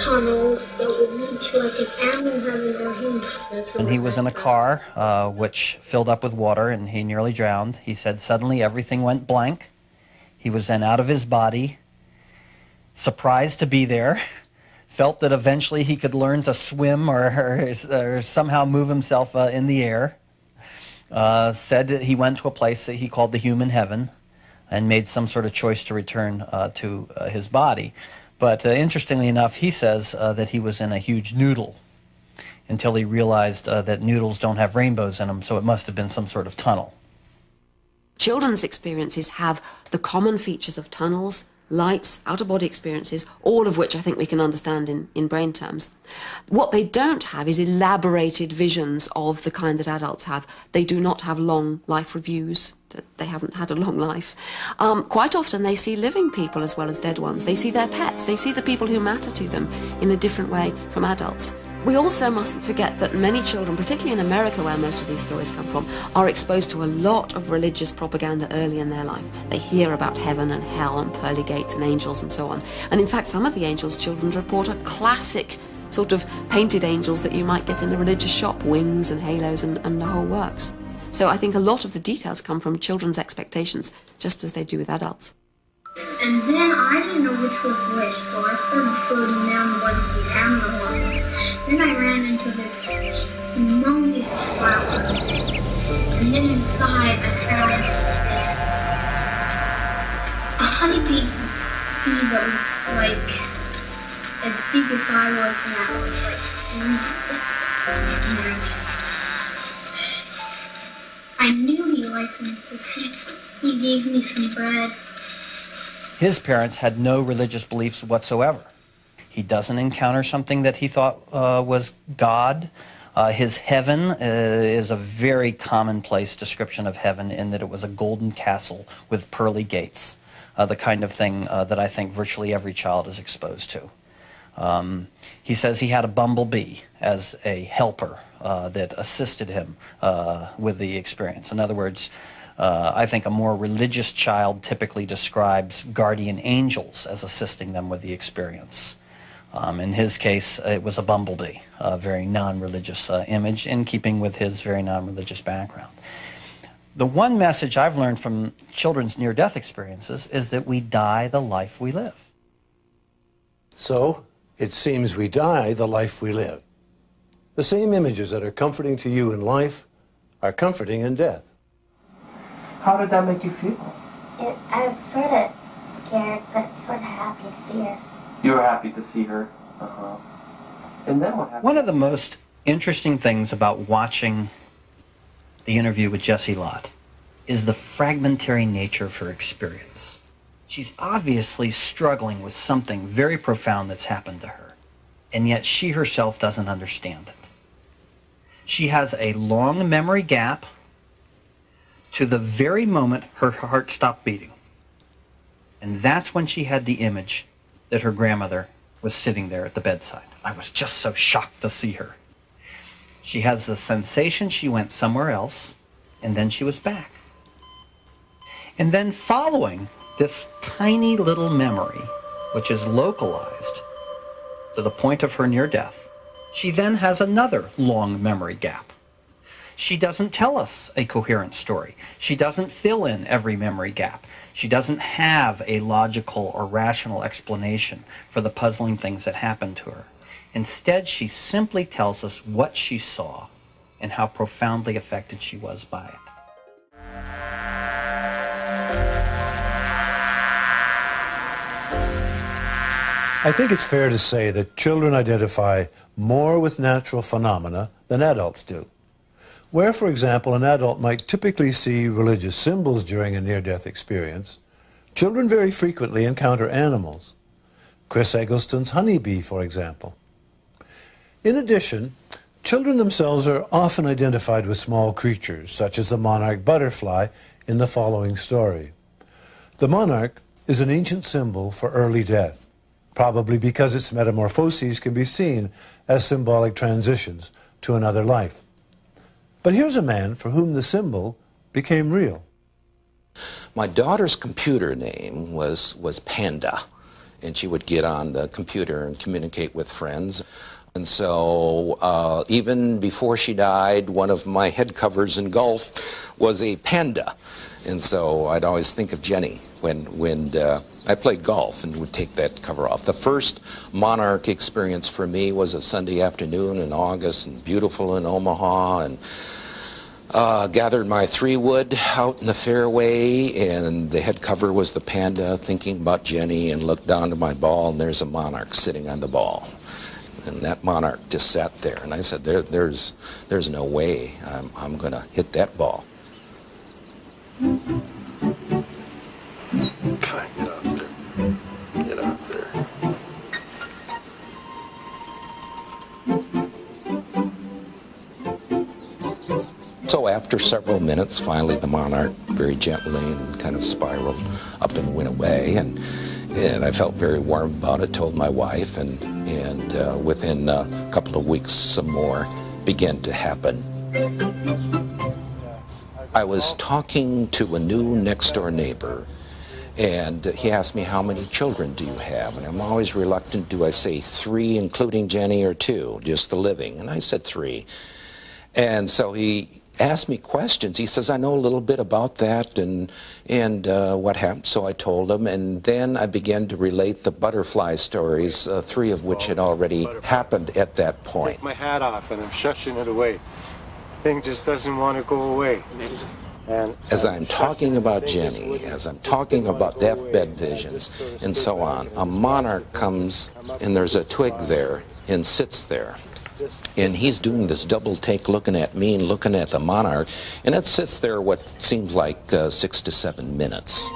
tunnels that would lead to like an animal heaven or human heaven. And he was in a car which filled up with water, and he nearly drowned. He said suddenly everything went blank. He was then out of his body, surprised to be there, felt that eventually he could learn to swim or somehow move himself in the air. Said that he went to a place that he called the human heaven and made some sort of choice to return to his body. But interestingly enough, he says that he was in a huge noodle until he realized that noodles don't have rainbows in them, so it must have been some sort of tunnel. Children's experiences have the common features of tunnels, lights, out-of-body experiences, all of which I think we can understand in brain terms. What they don't have is elaborated visions of the kind that adults have. They do not have long life reviews. They haven't had a long life. Quite often they see living people as well as dead ones. They see their pets. They see the people who matter to them in a different way from adults. We also mustn't forget that many children, particularly in America where most of these stories come from, are exposed to a lot of religious propaganda early in their life. They hear about heaven and hell and pearly gates and angels and so on. And in fact, some of the angels children report are classic sort of painted angels that you might get in a religious shop, wings and halos and the whole works. So I think a lot of the details come from children's expectations, just as they do with adults. And then I didn't know which was which, so I started floating down towards the animal. Then I ran into this humongous flower. And then inside I found a honeybee that was like as big as I was now. Like, I knew he liked me because he gave me some bread. His parents had no religious beliefs whatsoever. He doesn't encounter something that he thought was God. His heaven is a very commonplace description of heaven in that it was a golden castle with pearly gates, the kind of thing that I think virtually every child is exposed to. He says he had a bumblebee as a helper that assisted him with the experience. In other words, I think a more religious child typically describes guardian angels as assisting them with the experience. In his case, it was a bumblebee, a very non-religious image in keeping with his very non-religious background. The one message I've learned from children's near-death experiences is that we die the life we live. So, it seems we die the life we live. The same images that are comforting to you in life are comforting in death. How did that make you feel? I was sort of scared, but sort of happy to see her. You were happy to see her. And then what happened? One of the most interesting things about watching the interview with Jessie Lott is the fragmentary nature of her experience. She's obviously struggling with something very profound that's happened to her, and yet she herself doesn't understand it. She has a long memory gap to the very moment her heart stopped beating. And that's when she had the image that her grandmother was sitting there at the bedside. I was just so shocked to see her. She has the sensation she went somewhere else, and then she was back. And then following this tiny little memory, which is localized to the point of her near death, she then has another long memory gap. She doesn't tell us a coherent story. She doesn't fill in every memory gap. She doesn't have a logical or rational explanation for the puzzling things that happened to her. Instead, she simply tells us what she saw and how profoundly affected she was by it. I think it's fair to say that children identify more with natural phenomena than adults do. Where, for example, an adult might typically see religious symbols during a near-death experience, children very frequently encounter animals. Chris Eggleston's honeybee, for example. In addition, children themselves are often identified with small creatures, such as the monarch butterfly in the following story. The monarch is an ancient symbol for early death, probably because its metamorphoses can be seen as symbolic transitions to another life. But here's a man for whom the symbol became real. My daughter's computer name was Panda, and she would get on the computer and communicate with friends. And so even before she died, one of my head covers in golf was a panda. And so I'd always think of Jenny when I played golf and would take that cover off. The first monarch experience for me was a Sunday afternoon in August, and beautiful in Omaha, and gathered my 3-wood out in the fairway, and the head cover was the panda, thinking about Jenny, and looked down to my ball, and there's a monarch sitting on the ball. And that monarch just sat there, and I said, there's no way I'm going to hit that ball. Fine, get out there. Get out there. So after several minutes, finally the monarch very gently and kind of spiraled up and went away, and I felt very warm about it, told my wife, and within a couple of weeks some more began to happen. I was talking to a new next-door neighbor, and he asked me, how many children do you have? And I'm always reluctant, do I say 3, including Jenny, or 2, just the living? And I said 3. And so he asked me questions. He says, I know a little bit about that and what happened. So I told him, and then I began to relate the butterfly stories, 3 of which had already happened at that point. Take my hat off and I'm shushing it away. Thing just doesn't want to go away. And as I'm talking about Jenny, as I'm talking about deathbed visions and so on, a monarch comes and there's a twig there and sits there. And he's doing this double take, looking at me and looking at the monarch, and it sits there what seems like 6 to 7 minutes.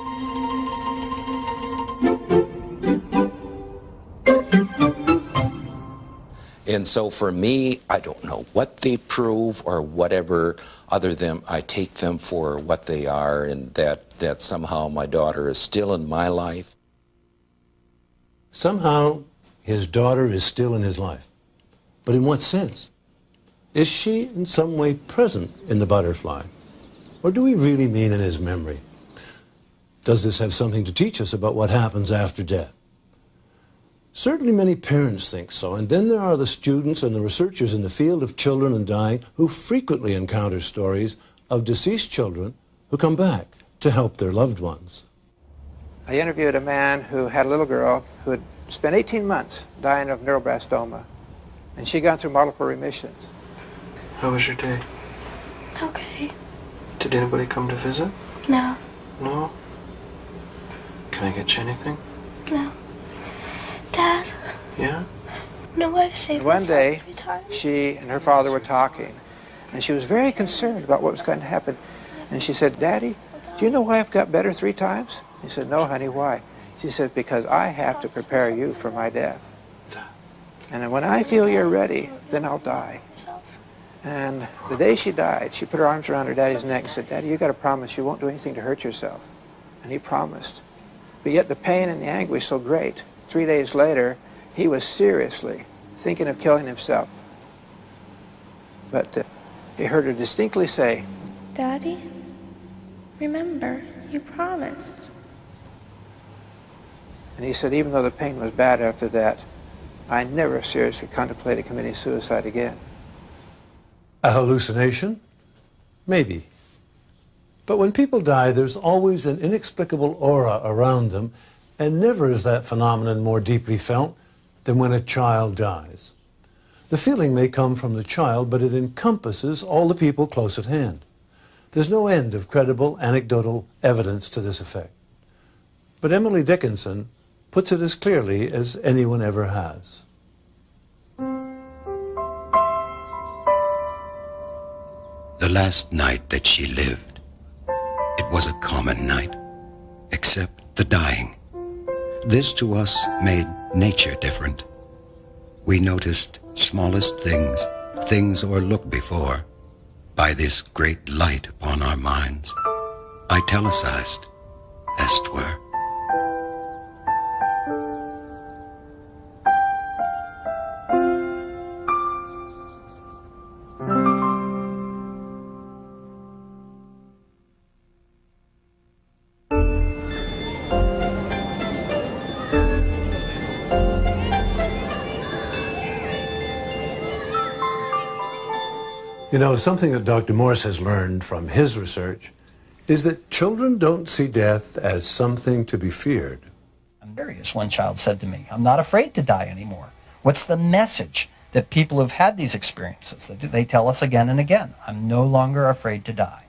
And so for me, I don't know what they prove or whatever, other than I take them for what they are, and that somehow my daughter is still in my life. Somehow, his daughter is still in his life. But in what sense? Is she in some way present in the butterfly? Or do we really mean in his memory? Does this have something to teach us about what happens after death? Certainly many parents think so, and then there are the students and the researchers in the field of children and dying who frequently encounter stories of deceased children who come back to help their loved ones. I interviewed a man who had a little girl who had spent 18 months dying of neuroblastoma, and she got through multiple remissions. How was your day? Okay. Did anybody come to visit? No. No? Can I get you anything? No. Dad? Yeah? No, I've saved One myself day, 3 times. she and her father were talking, and she was very concerned about what was going to happen. And she said, Daddy, do you know why I've got better 3 times? He said, no, honey, why? She said, because I have to prepare you for my death. And when I feel you're ready, then I'll die. And the day she died, she put her arms around her daddy's neck and said, Daddy, you got to promise you won't do anything to hurt yourself. And he promised. But yet the pain and the anguish so great. 3 days later, he was seriously thinking of killing himself. But he heard her distinctly say, Daddy, remember, you promised. and he said, even though the pain was bad after that, I never seriously contemplated committing suicide again. A hallucination? Maybe. But when people die, there's always an inexplicable aura around them, and never is that phenomenon more deeply felt than when a child dies. The feeling may come from the child, but it encompasses all the people close at hand. There's no end of credible anecdotal evidence to this effect. But Emily Dickinson puts it as clearly as anyone ever has. The last night that she lived, it was a common night, except the dying. This to us made nature different. We noticed smallest things, things o'erlooked before, by this great light upon our minds, italicized, as 'twere. You know, something that Dr. Morse has learned from his research is that children don't see death as something to be feared. I'm curious, one child said to me, I'm not afraid to die anymore. What's the message that people who've had these experiences, that they tell us again and again? I'm no longer afraid to die.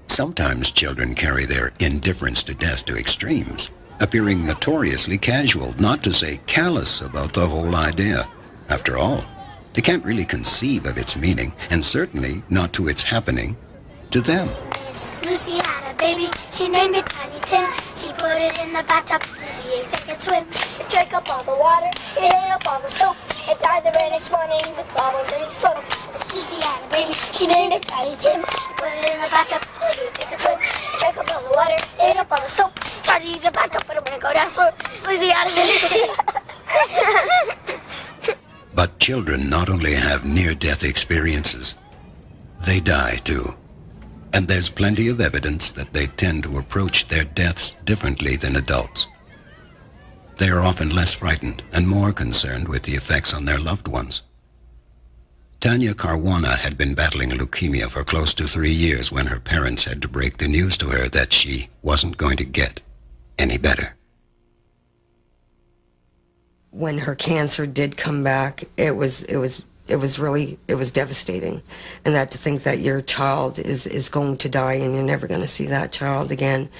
Sometimes children carry their indifference to death to extremes, appearing notoriously casual, not to say callous about the whole idea. After all, they can't really conceive of its meaning, and certainly not to its happening to them. Miss Lucy had a baby, she named it Tiny Tim. She put it in the bathtub to see if it could swim. It drank up all the water, it ate up all the soap. It died the very next morning with bubbles in its throat. Miss Lucy had a baby, she named it Tiny Tim. She put it in the bathtub to see if it could swim. It drank up all the water, it ate up all the soap. Tried to use the bathtub, but it wouldn't go down, so Miss Lucy had a baby. But children not only have near-death experiences, they die too. And there's plenty of evidence that they tend to approach their deaths differently than adults. They are often less frightened and more concerned with the effects on their loved ones. Tanya Caruana had been battling leukemia for close to 3 years when her parents had to break the news to her that she wasn't going to get any better. When her cancer did come back, it was devastating. And that to think that your child is going to die and you're never going to see that child again.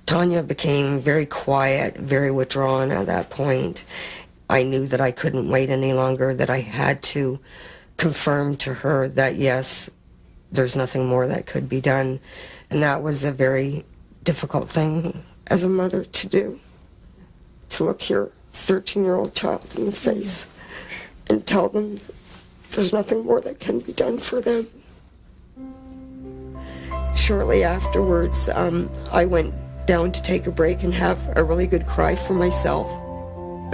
Tanya became very quiet, very withdrawn at that point. I knew that I couldn't wait any longer, that I had to confirm to her that yes, there's nothing more that could be done. And that was a very difficult thing as a mother to do, to look your 13-year-old child in the face and tell them that there's nothing more that can be done for them. Shortly afterwards, I went down to take a break and have a really good cry for myself.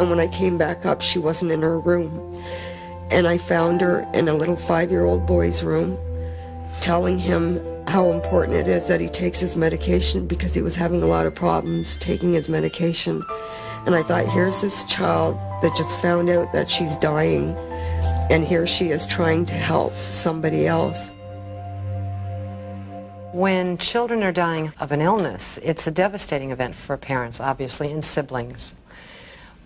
And when I came back up, she wasn't in her room. And I found her in a little 5-year-old boy's room, telling him how important it is that he takes his medication, because he was having a lot of problems taking his medication. And I thought, here's this child that just found out that she's dying, and here she is trying to help somebody else. When children are dying of an illness, it's a devastating event for parents, obviously, and siblings.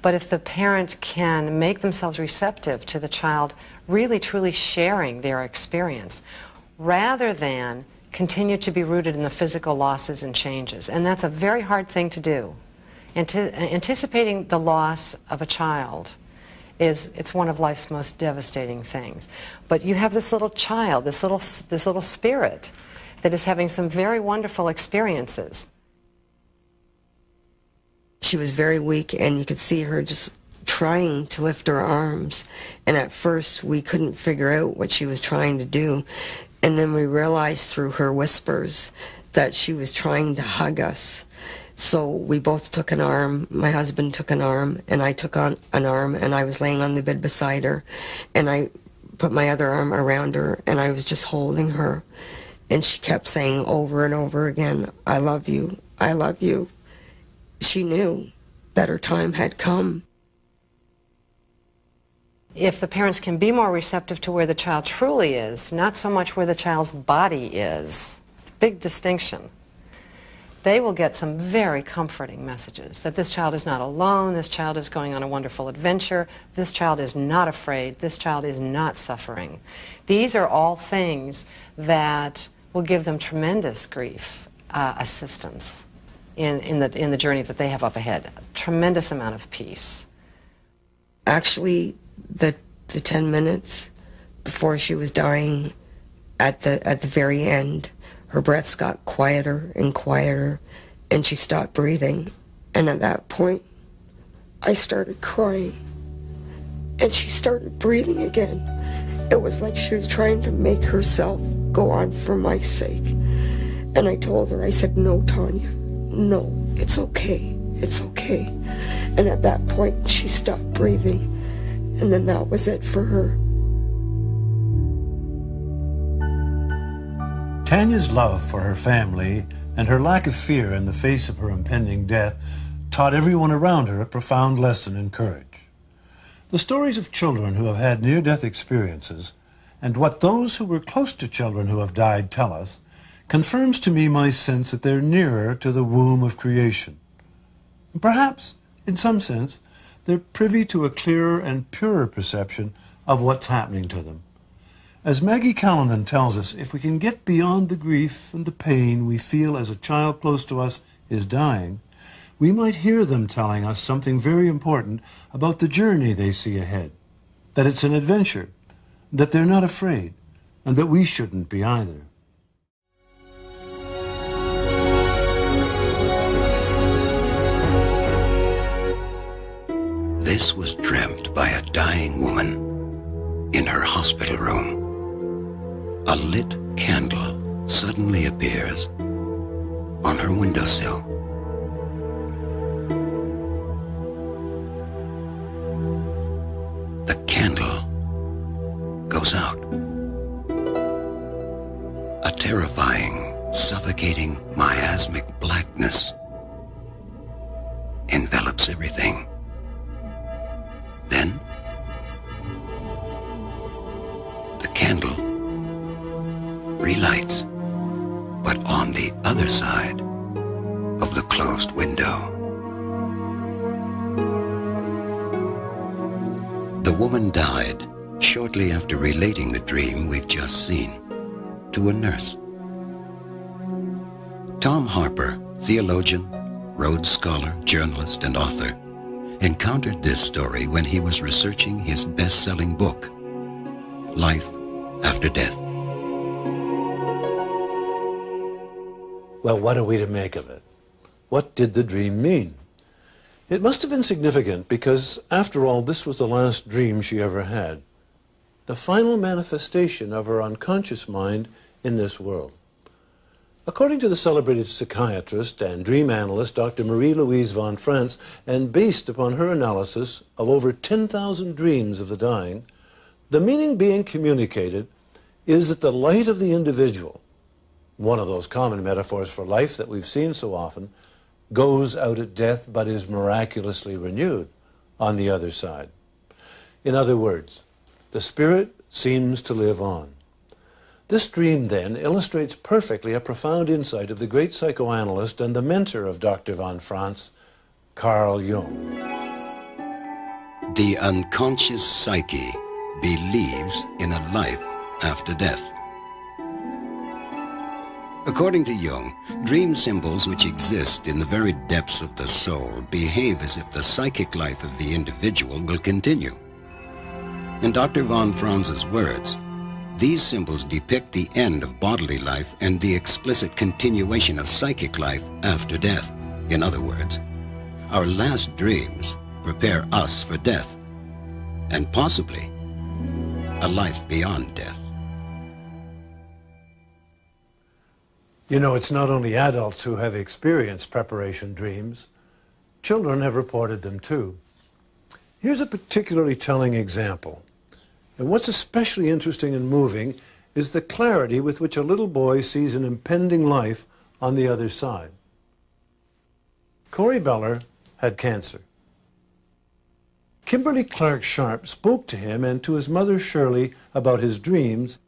But if the parent can make themselves receptive to the child really truly sharing their experience, rather than continue to be rooted in the physical losses and changes, and that's a very hard thing to do. Anticipating the loss of a child it's one of life's most devastating things. But you have this little child, this little spirit that is having some very wonderful experiences. She was very weak, and you could see her just trying to lift her arms. And at first, we couldn't figure out what she was trying to do. And then we realized through her whispers that she was trying to hug us. So we both took an arm. My husband took an arm, and I took on an arm, and I was laying on the bed beside her. And I put my other arm around her, and I was just holding her. And she kept saying over and over again, "I love you, I love you." She knew that her time had come. If the parents can be more receptive to where the child truly is, not so much where the child's body is, it's a big distinction, they will get some very comforting messages that this child is not alone, this child is going on a wonderful adventure, this child is not afraid, this child is not suffering. These are all things that will give them tremendous grief assistance in the journey that they have up ahead. A tremendous amount of peace. Actually, the 10 minutes before she was dying, at the very end, her breaths got quieter and quieter, and she stopped breathing. And at that point, I started crying, and she started breathing again. It was like she was trying to make herself go on for my sake. And I told her, I said, "No, Tanya, no, it's okay, it's okay." And at that point, she stopped breathing, and then that was it for her. Tanya's love for her family and her lack of fear in the face of her impending death taught everyone around her a profound lesson in courage. The stories of children who have had near-death experiences and what those who were close to children who have died tell us confirms to me my sense that they're nearer to the womb of creation. And perhaps, in some sense, they're privy to a clearer and purer perception of what's happening to them. As Maggie Callanan tells us, if we can get beyond the grief and the pain we feel as a child close to us is dying, we might hear them telling us something very important about the journey they see ahead, that it's an adventure, that they're not afraid, and that we shouldn't be either. This was dreamt by a dying woman in her hospital room. A lit candle suddenly appears on her windowsill. The candle goes out. A terrifying, suffocating, miasmic blackness envelops everything. Then, the candle relights, but on the other side of the closed window. The woman died shortly after relating the dream we've just seen to a nurse. Tom Harper, theologian, Rhodes Scholar, journalist, and author, encountered this story when he was researching his best-selling book, Life After Death. Well, what are we to make of it? What did the dream mean? It must have been significant because, after all, this was the last dream she ever had, the final manifestation of her unconscious mind in this world. According to the celebrated psychiatrist and dream analyst Dr. Marie-Louise von Franz, and based upon her analysis of over 10,000 dreams of the dying, the meaning being communicated is that the light of the individual, one of those common metaphors for life that we've seen so often, goes out at death but is miraculously renewed on the other side. In other words, the spirit seems to live on. This dream, then, illustrates perfectly a profound insight of the great psychoanalyst and the mentor of Dr. von Franz, Carl Jung. The unconscious psyche believes in a life after death. According to Jung, dream symbols which exist in the very depths of the soul behave as if the psychic life of the individual will continue. In Dr. von Franz's words, these symbols depict the end of bodily life and the explicit continuation of psychic life after death. In other words, our last dreams prepare us for death, and possibly a life beyond death. You know, it's not only adults who have experienced preparation dreams. Children have reported them too. Here's a particularly telling example. And what's especially interesting and moving is the clarity with which a little boy sees an impending life on the other side. Corey Beller had cancer. Kimberly Clark Sharp spoke to him and to his mother Shirley about his dreams,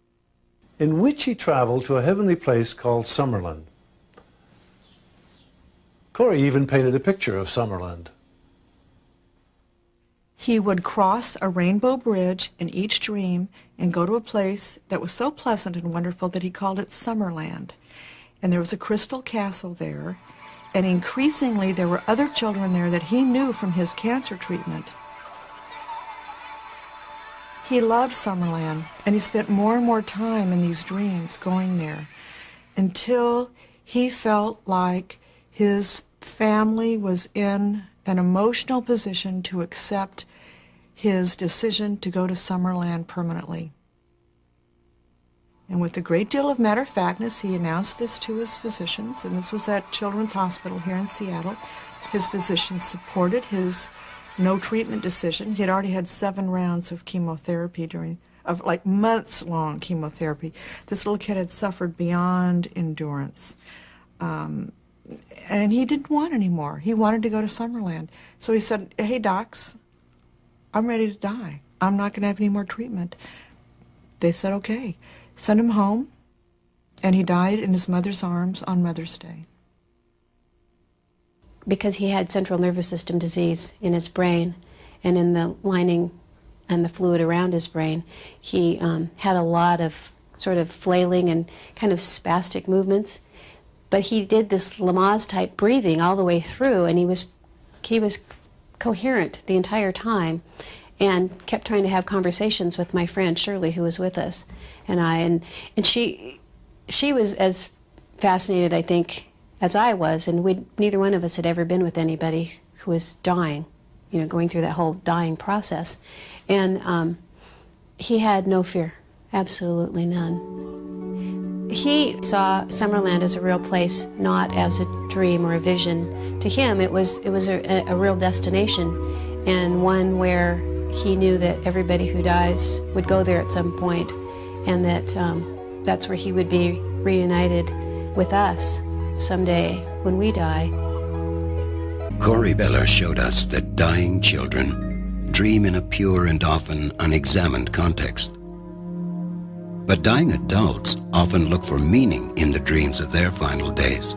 in which he traveled to a heavenly place called Summerland. Corey even painted a picture of Summerland. He would cross a rainbow bridge in each dream and go to a place that was so pleasant and wonderful that he called it Summerland. And there was a crystal castle there, and increasingly there were other children there that he knew from his cancer treatment. He loved Summerland, and he spent more and more time in these dreams going there until he felt like his family was in an emotional position to accept his decision to go to Summerland permanently. And with a great deal of matter-of-factness, he announced this to his physicians, and this was at Children's Hospital here in Seattle. His physicians supported his no-treatment decision. He had already had 7 rounds of chemotherapy of like months-long chemotherapy. This little kid had suffered beyond endurance. And he didn't want any more. He wanted to go to Summerland. So he said, hey, docs, I'm ready to die. I'm not going to have any more treatment. They said, okay. Sent him home, and he died in his mother's arms on Mother's Day. Because he had central nervous system disease in his brain and in the lining and the fluid around his brain, he had a lot of sort of flailing and kind of spastic movements. But he did this Lamaze-type breathing all the way through, and he was coherent the entire time and kept trying to have conversations with my friend Shirley, who was with us, and I. And she was as fascinated, I think, as I was, and neither one of us had ever been with anybody who was dying, you know, going through that whole dying process. And he had no fear, absolutely none. He saw Summerland as a real place, not as a dream or a vision. To him, it was a real destination, and one where he knew that everybody who dies would go there at some point, and that that's where he would be reunited with us someday when we die. Corey Beller showed us that dying children dream in a pure and often unexamined context. But dying adults often look for meaning in the dreams of their final days.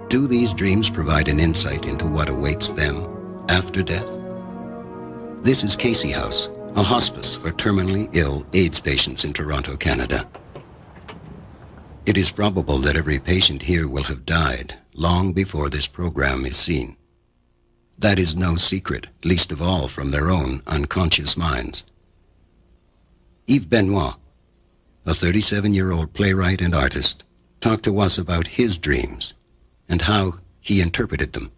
Do these dreams provide an insight into what awaits them after death? This is Casey House, a hospice for terminally ill AIDS patients in Toronto, Canada. It is probable that every patient here will have died long before this program is seen. That is no secret, least of all from their own unconscious minds. Yves Benoit, a 37-year-old playwright and artist, talked to us about his dreams and how he interpreted them.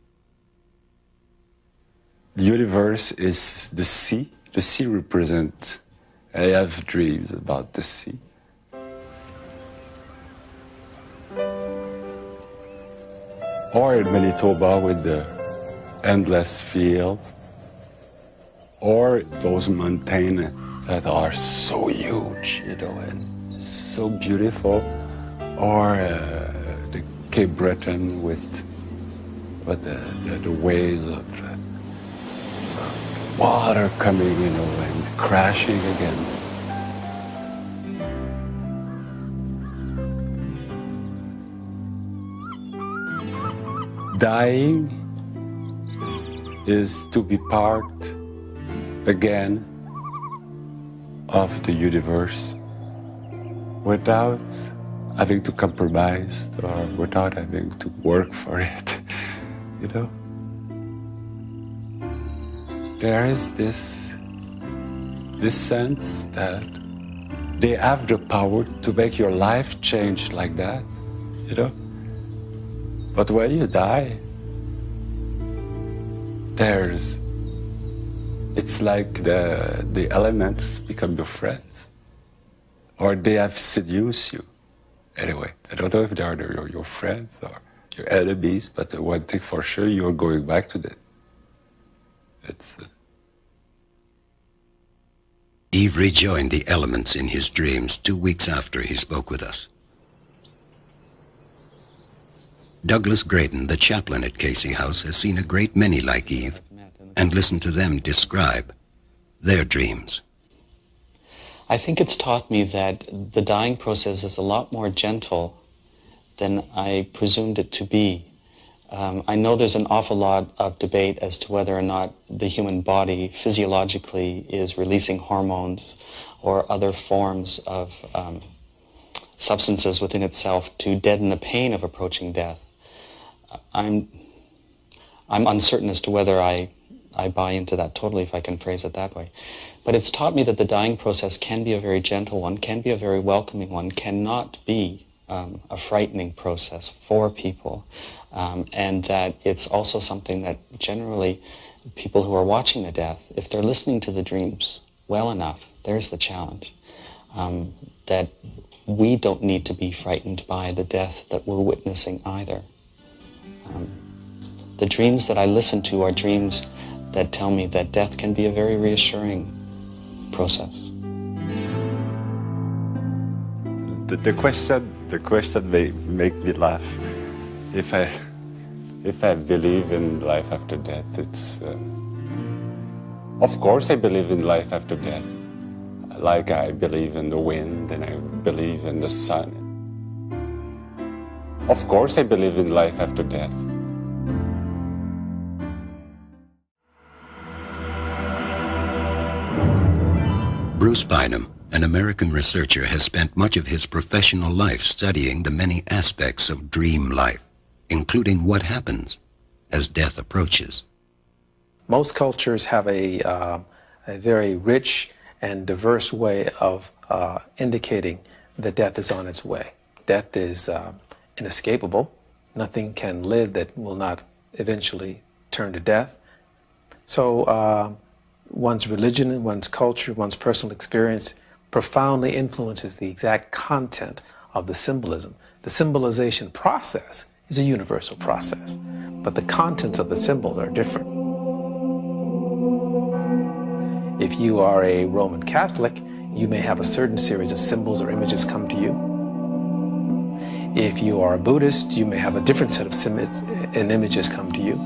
The universe is the sea. The sea represents, I have dreams about the sea. Or in Manitoba with the endless field. Or those mountains that are so huge, you know, and so beautiful, or the Cape Breton with the waves of water coming, and crashing against. Dying is to be part again of the universe without having to compromise or without having to work for it, There is this sense that they have the power to make your life change like that, But when you die, it's like the elements become your friends, or they have seduced you. Anyway, I don't know if they are your friends or your enemies, but one thing for sure, you're going back to that. Yves rejoined the elements in his dreams 2 weeks after he spoke with us. Douglas Grayton, the chaplain at Casey House, has seen a great many like Yves and listened to them describe their dreams. I think it's taught me that the dying process is a lot more gentle than I presumed it to be. I know there's an awful lot of debate as to whether or not the human body physiologically is releasing hormones or other forms of substances within itself to deaden the pain of approaching death. I'm uncertain as to whether I buy into that totally, if I can phrase it that way. But it's taught me that the dying process can be a very gentle one, can be a very welcoming one, cannot be a frightening process for people, and that it's also something that generally people who are watching the death, if they're listening to the dreams well enough, there's the challenge, that we don't need to be frightened by the death that we're witnessing either. The dreams that I listen to are dreams that tell me that death can be a very reassuring process. The question make me laugh. If I believe in life after death, it's of course I believe in life after death. Like I believe in the wind and I believe in the sun. Of course I believe in life after death. Bruce Bynum, an American researcher, has spent much of his professional life studying the many aspects of dream life, including what happens as death approaches. Most cultures have a very rich and diverse way of indicating that death is on its way. Death is inescapable. Nothing can live that will not eventually turn to death. So one's religion and one's culture, one's personal experience profoundly influences the exact content of the symbolism. The symbolization process is a universal process, but the contents of the symbols are different. If you are a Roman Catholic, you may have a certain series of symbols or images come to you. If you are a Buddhist, you may have a different set of images come to you.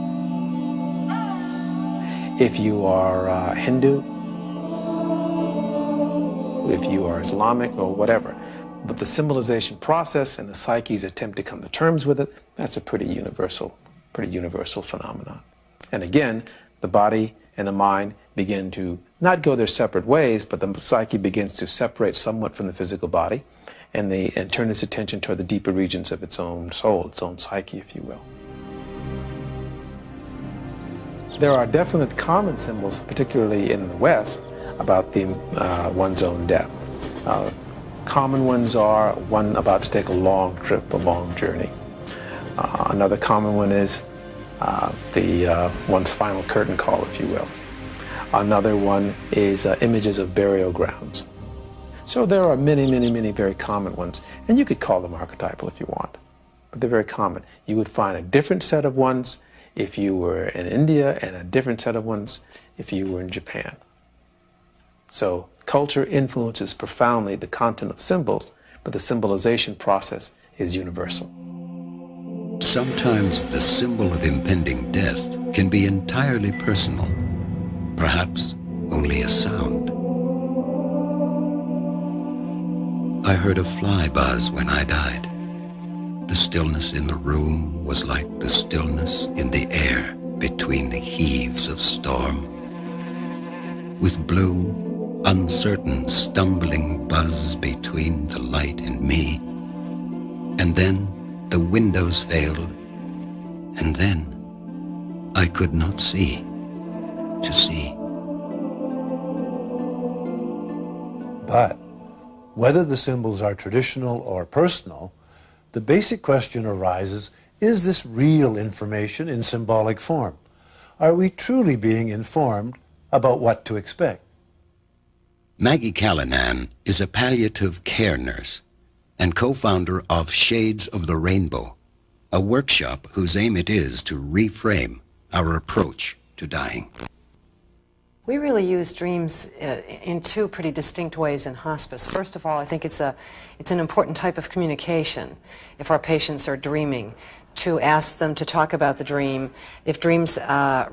If you are Hindu, if you are Islamic or whatever, but the symbolization process and the psyche's attempt to come to terms with it, that's a pretty universal phenomenon. And again, the body and the mind begin to not go their separate ways, but the psyche begins to separate somewhat from the physical body and turn its attention toward the deeper regions of its own soul, its own psyche, if you will. There are definite common symbols, particularly in the West, about one's own death. Common ones are one about to take a long trip, a long journey. Another common one is one's final curtain call, if you will. Another one is images of burial grounds. So there are many, many, many very common ones, and you could call them archetypal if you want, but they're very common. You would find a different set of ones if you were in India and a different set of ones if you were in Japan. So culture influences profoundly the content of symbols, but the symbolization process is universal. Sometimes the symbol of impending death can be entirely personal, perhaps only a sound. I heard a fly buzz when I died. The stillness in the room was like the stillness in the air between the heaves of storm. With blue, uncertain, stumbling buzz between the light and me. And then the windows failed, and then I could not see to see. But whether the symbols are traditional or personal, the basic question arises, is this real information in symbolic form? Are we truly being informed about what to expect? Maggie Callanan is a palliative care nurse and co-founder of Shades of the Rainbow, a workshop whose aim it is to reframe our approach to dying. We really use dreams in two pretty distinct ways in hospice. First of all, I think it's an important type of communication if our patients are dreaming, to ask them to talk about the dream. If dreams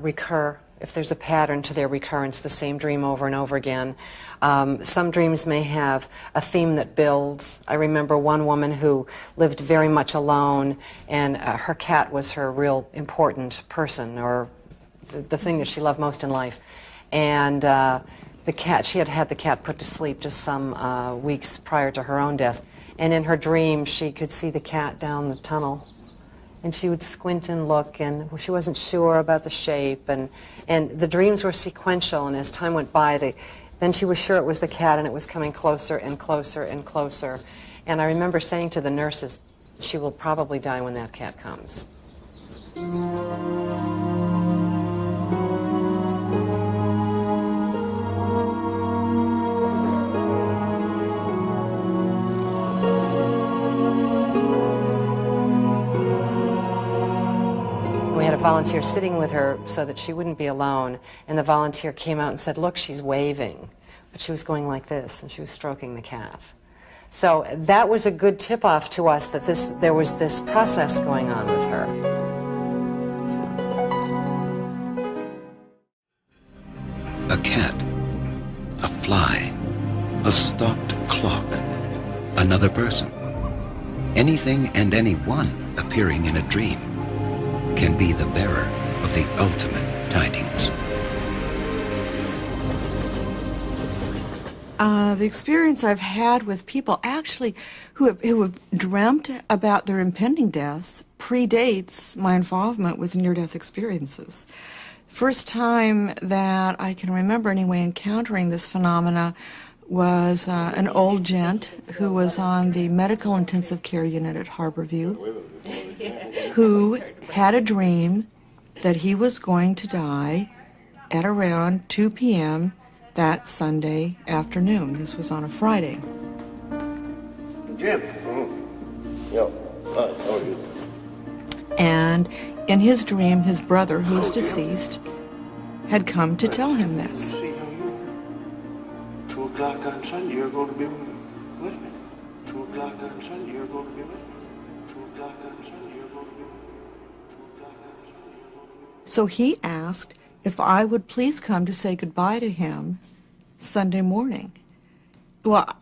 recur, if there's a pattern to their recurrence, the same dream over and over again. Some dreams may have a theme that builds. I remember one woman who lived very much alone, and her cat was her real important person, or the thing that she loved most in life. And the cat, she had had the cat put to sleep just some weeks prior to her own death. And in her dream, she could see the cat down the tunnel. And she would squint and look, and she wasn't sure about the shape. And the dreams were sequential, and as time went by, then she was sure it was the cat, and it was coming closer and closer and closer. And I remember saying to the nurses, she will probably die when that cat comes. Volunteer sitting with her so that she wouldn't be alone, and the volunteer came out and said, look, she's waving, but she was going like this, and she was stroking the cat. So that was a good tip-off to us that there was this process going on with her. A cat, a fly, a stopped clock, another person. Anything and anyone appearing in a dream can be the bearer of the ultimate tidings. The experience I've had with people actually who have dreamt about their impending deaths predates my involvement with near-death experiences. First time that I can remember anyway encountering this phenomena was an old gent who was on the medical intensive care unit at Harborview, who had a dream that he was going to die at around 2 p.m. that Sunday afternoon. This was on a Friday. Jim. Yo. Hi, how are you? And in his dream, his brother, who was deceased, had come to tell him this. 2 o'clock on Sunday, you're going to be with me. 2 o'clock on Sunday, you're going to be with me. 2 o'clock on Sunday, you're going to be with me. 2 o'clock on Sunday, you're going to be with me. So he asked if I would please come to say goodbye to him Sunday morning. Well,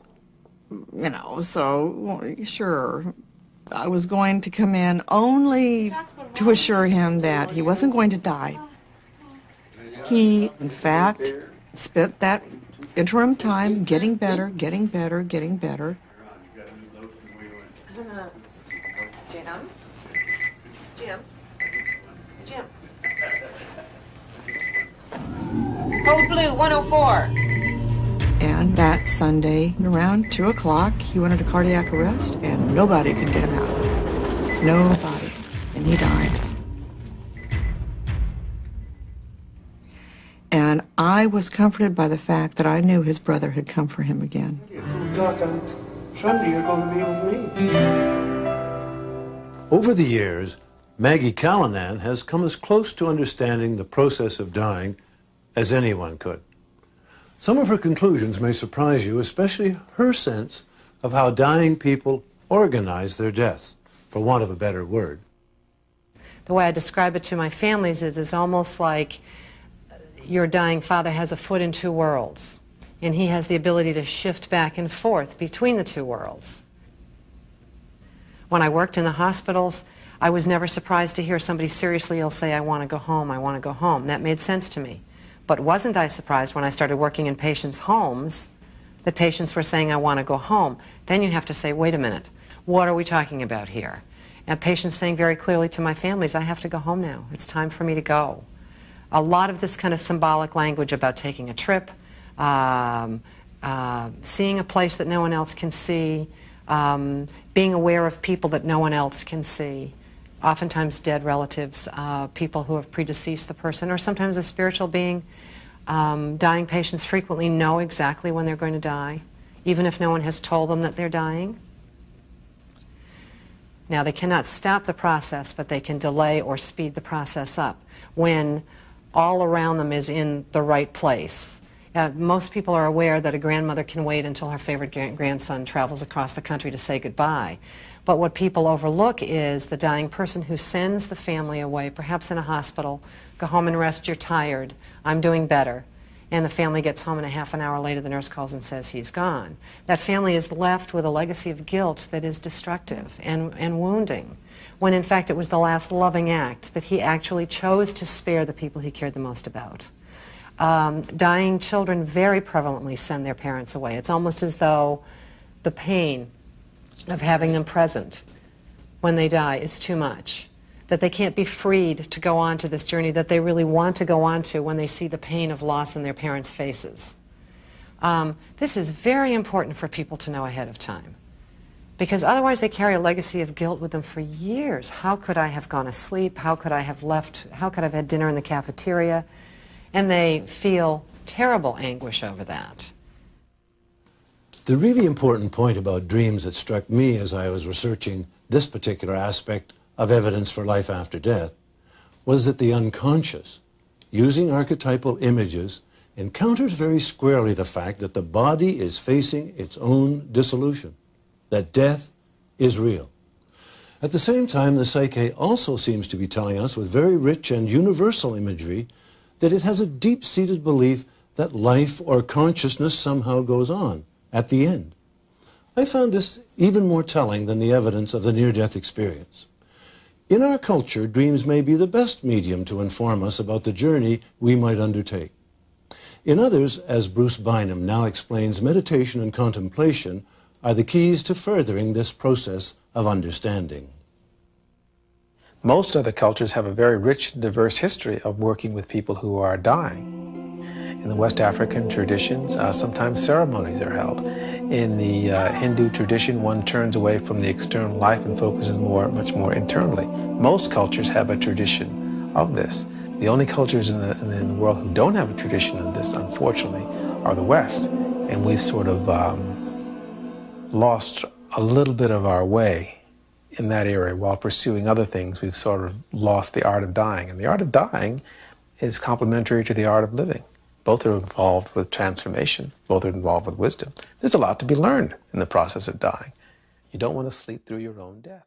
you know, so sure, I was going to come in only to assure him that he wasn't going to die. He, in fact, spent that interim time getting better, getting better, getting better. Jim. Code Blue 104. And that Sunday, around 2 o'clock, he went into cardiac arrest, and nobody could get him out. Nobody. And he died. And I was comforted by the fact that I knew his brother had come for him again. 2 o'clock on Sunday, you're going to be with me. Over the years, Maggie Callanan has come as close to understanding the process of dying as anyone could. Some of her conclusions may surprise you, especially her sense of how dying people organize their deaths, for want of a better word. The way I describe it to my families is it's almost like your dying father has a foot in two worlds, and he has the ability to shift back and forth between the two worlds. When I worked in the hospitals, I was never surprised to hear somebody seriously ill say, "I want to go home, I want to go home." That made sense to me. But wasn't I surprised when I started working in patients' homes that patients were saying, "I want to go home"? Then you have to say, wait a minute, what are we talking about here? And patients saying very clearly to my families, "I have to go home now. It's time for me to go." A lot of this kind of symbolic language about taking a trip, seeing a place that no one else can see, being aware of people that no one else can see, oftentimes dead relatives, people who have predeceased the person, or sometimes a spiritual being. Dying patients frequently know exactly when they're going to die, even if no one has told them that they're dying. Now, they cannot stop the process, but they can delay or speed the process up when all around them is in the right place. Most people are aware that a grandmother can wait until her favorite grandson travels across the country to say goodbye. But what people overlook is the dying person who sends the family away, perhaps in a hospital, "Go home and rest, you're tired, I'm doing better." And the family gets home, and a half an hour later the nurse calls and says he's gone. That family is left with a legacy of guilt that is destructive and wounding, when in fact it was the last loving act that he actually chose to spare the people he cared the most about. Dying children very prevalently send their parents away. It's almost as though the pain of having them present when they die is too much, that they can't be freed to go on to this journey that they really want to go on to when they see the pain of loss in their parents' faces. This is very important for people to know ahead of time, because otherwise they carry a legacy of guilt with them for years. How could I have gone to sleep? How could I have left? How could I have had dinner in the cafeteria? And they feel terrible anguish over that. The really important point about dreams that struck me as I was researching this particular aspect of evidence for life after death was that the unconscious, using archetypal images, encounters very squarely the fact that the body is facing its own dissolution, that death is real. At the same time, the psyche also seems to be telling us with very rich and universal imagery that it has a deep-seated belief that life or consciousness somehow goes on at the end. I found this even more telling than the evidence of the near-death experience. In our culture, dreams may be the best medium to inform us about the journey we might undertake. In others, as Bruce Bynum now explains, meditation and contemplation are the keys to furthering this process of understanding. Most other cultures have a very rich, diverse history of working with people who are dying. In the West African traditions, sometimes ceremonies are held. In the Hindu tradition, one turns away from the external life and focuses much more internally. Most cultures have a tradition of this. The only cultures in the world who don't have a tradition of this, unfortunately, are the West. And we've sort of lost a little bit of our way in that area. While pursuing other things, we've sort of lost the art of dying. And the art of dying is complementary to the art of living. Both are involved with transformation. Both are involved with wisdom. There's a lot to be learned in the process of dying. You don't want to sleep through your own death.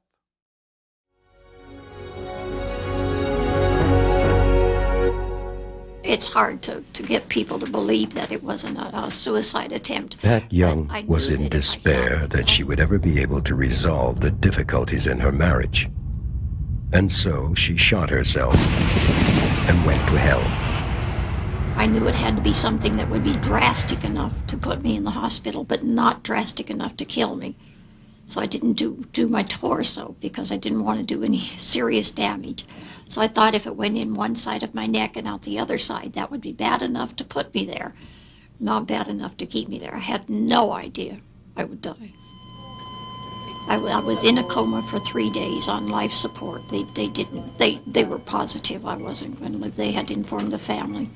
It's hard to get people to believe that it wasn't a suicide attempt. Pat Young was in despair that she would ever be able to resolve the difficulties in her marriage. And so she shot herself and went to hell. I knew it had to be something that would be drastic enough to put me in the hospital, but not drastic enough to kill me. So I didn't do my torso because I didn't want to do any serious damage. So I thought if it went in one side of my neck and out the other side, that would be bad enough to put me there, not bad enough to keep me there. I had no idea I would die. I was in a coma for 3 days on life support. They were positive I wasn't going to live. They had informed the family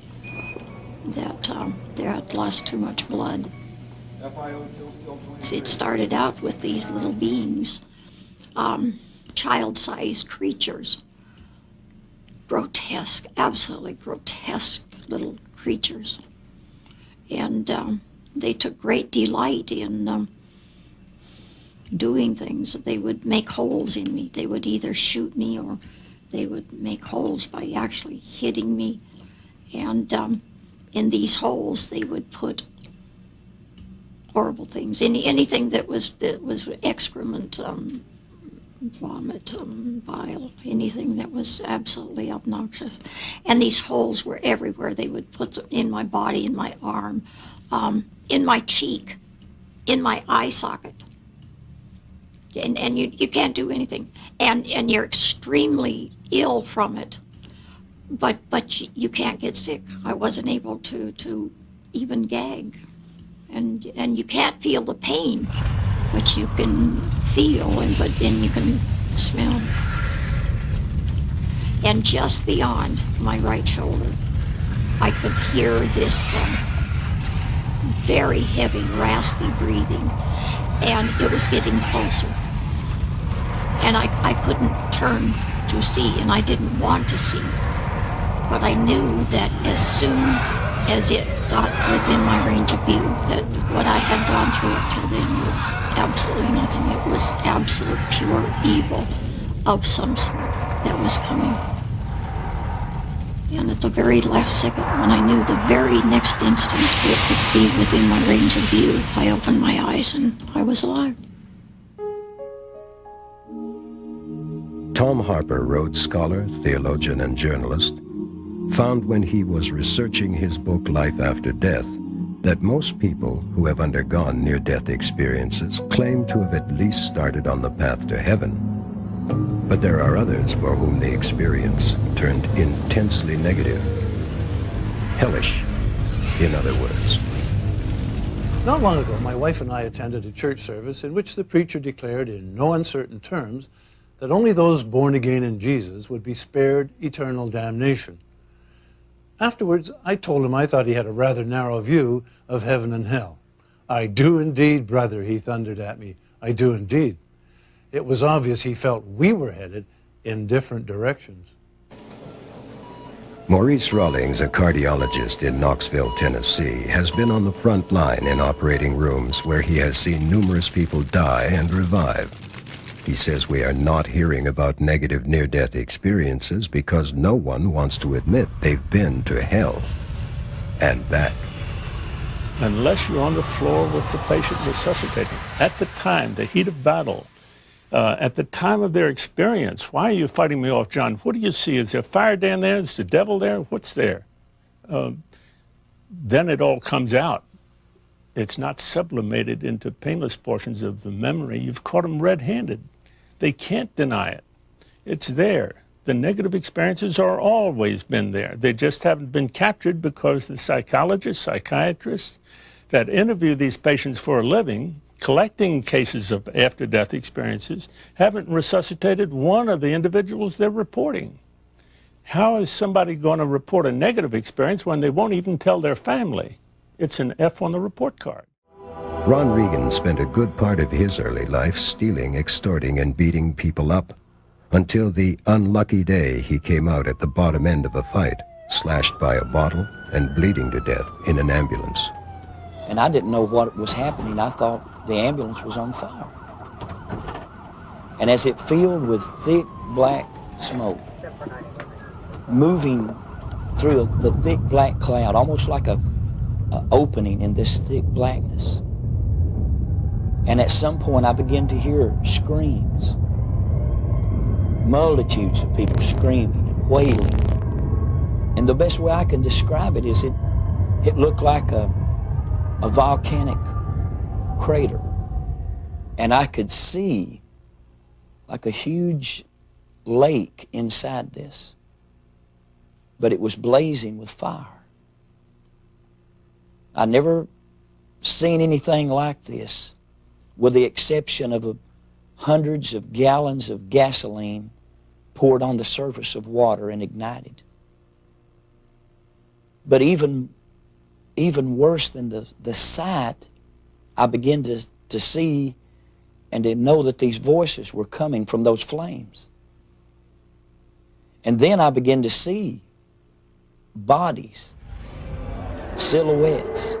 that they had lost too much blood. It started out with these little beings, child-sized creatures, grotesque, absolutely grotesque little creatures. And they took great delight in doing things. They would make holes in me. They would either shoot me or they would make holes by actually hitting me. And in these holes, they would put horrible things. Anything that was excrement, vomit, bile, anything that was absolutely obnoxious. And these holes were everywhere. They would put them in my body, in my arm, in my cheek, in my eye socket. And you can't do anything. And you're extremely ill from it. But you can't get sick. I wasn't able to even gag. And you can't feel the pain, but you can feel and you can smell. And just beyond my right shoulder, I could hear this very heavy, raspy breathing, and it was getting closer. And I couldn't turn to see, and I didn't want to see. But I knew that as soon as it got within my range of view, that what I had gone through up till then was absolutely nothing. It was absolute pure evil of some sort that was coming. And at the very last second, when I knew the very next instant it would be within my range of view, I opened my eyes and I was alive. Tom Harper, Rhodes Scholar, theologian, and journalist, found when he was researching his book Life After Death that most people who have undergone near-death experiences claim to have at least started on the path to heaven. But there are others for whom the experience turned intensely negative. Hellish, in other words. Not long ago, my wife and I attended a church service in which the preacher declared in no uncertain terms that only those born again in Jesus would be spared eternal damnation. Afterwards, I told him I thought he had a rather narrow view of heaven and hell. "I do indeed, brother," he thundered at me. "I do indeed." It was obvious he felt we were headed in different directions. Maurice Rawlings, a cardiologist in Knoxville, Tennessee, has been on the front line in operating rooms where he has seen numerous people die and revive. He says we are not hearing about negative near-death experiences because no one wants to admit they've been to hell and back. Unless you're on the floor with the patient resuscitating, at the time, the heat of battle, at the time of their experience, why are you fighting me off, John? What do you see? Is there fire down there? Is the devil there? What's there? Then it all comes out. It's not sublimated into painless portions of the memory. You've caught them red-handed. They can't deny it. It's there. The negative experiences are always been there. They just haven't been captured because the psychologists, psychiatrists that interview these patients for a living, collecting cases of after-death experiences, haven't resuscitated one of the individuals they're reporting. How is somebody going to report a negative experience when they won't even tell their family? It's an F on the report card. Ron Regan spent a good part of his early life stealing, extorting, and beating people up, until the unlucky day he came out at the bottom end of a fight, slashed by a bottle and bleeding to death in an ambulance. And I didn't know what was happening. I thought the ambulance was on fire. And as it filled with thick black smoke, moving through the thick black cloud, almost like a opening in this thick blackness. And at some point I began to hear screams. Multitudes of people screaming and wailing. And the best way I can describe it is it looked like a volcanic crater. And I could see like a huge lake inside this. But it was blazing with fire. I'd never seen anything like this, with the exception of hundreds of gallons of gasoline poured on the surface of water and ignited. But even worse than the sight, I began to see and to know that these voices were coming from those flames. And then I began to see bodies, silhouettes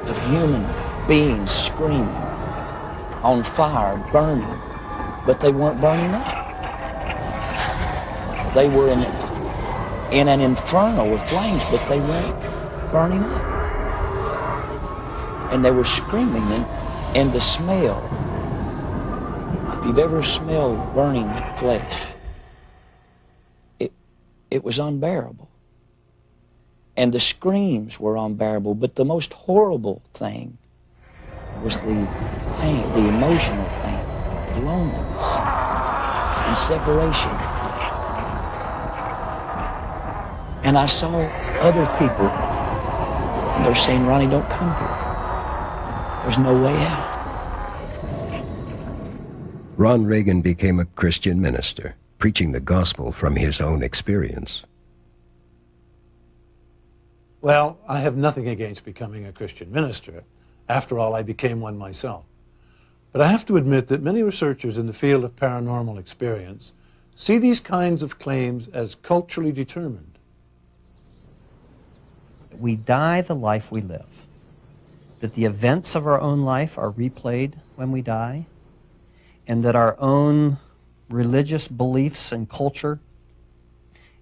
of human beings screaming. on fire, burning, but they weren't burning up. They were in an inferno with flames, but they weren't burning up. And they were screaming, and the smell, if you've ever smelled burning flesh, it was unbearable. And the screams were unbearable, but the most horrible thing was the pain, the emotional pain of loneliness and separation. And I saw other people, and they're saying, Ronnie, don't come here. There's no way out. Ron Reagan became a Christian minister, preaching the gospel from his own experience. Well, I have nothing against becoming a Christian minister. After all, I became one myself. But I have to admit that many researchers in the field of paranormal experience see these kinds of claims as culturally determined. We die the life we live. That the events of our own life are replayed when we die, and that our own religious beliefs and culture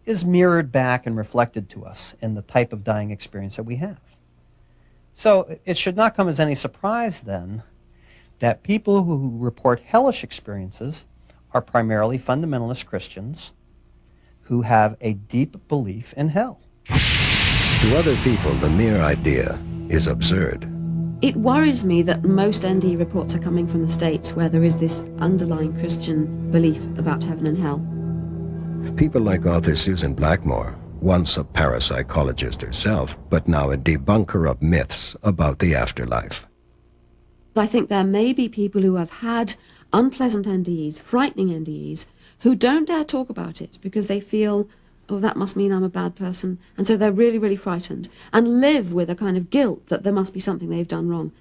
is mirrored back and reflected to us in the type of dying experience that we have. So it should not come as any surprise then that people who report hellish experiences are primarily fundamentalist Christians who have a deep belief in hell. To other people, the mere idea is absurd. It worries me that most NDE reports are coming from the States where there is this underlying Christian belief about heaven and hell. People like author Susan Blackmore, once a parapsychologist herself, but now a debunker of myths about the afterlife. I think there may be people who have had unpleasant NDEs, frightening NDEs, who don't dare talk about it because they feel, oh, that must mean I'm a bad person. And so they're really, really frightened and live with a kind of guilt that there must be something they've done wrong.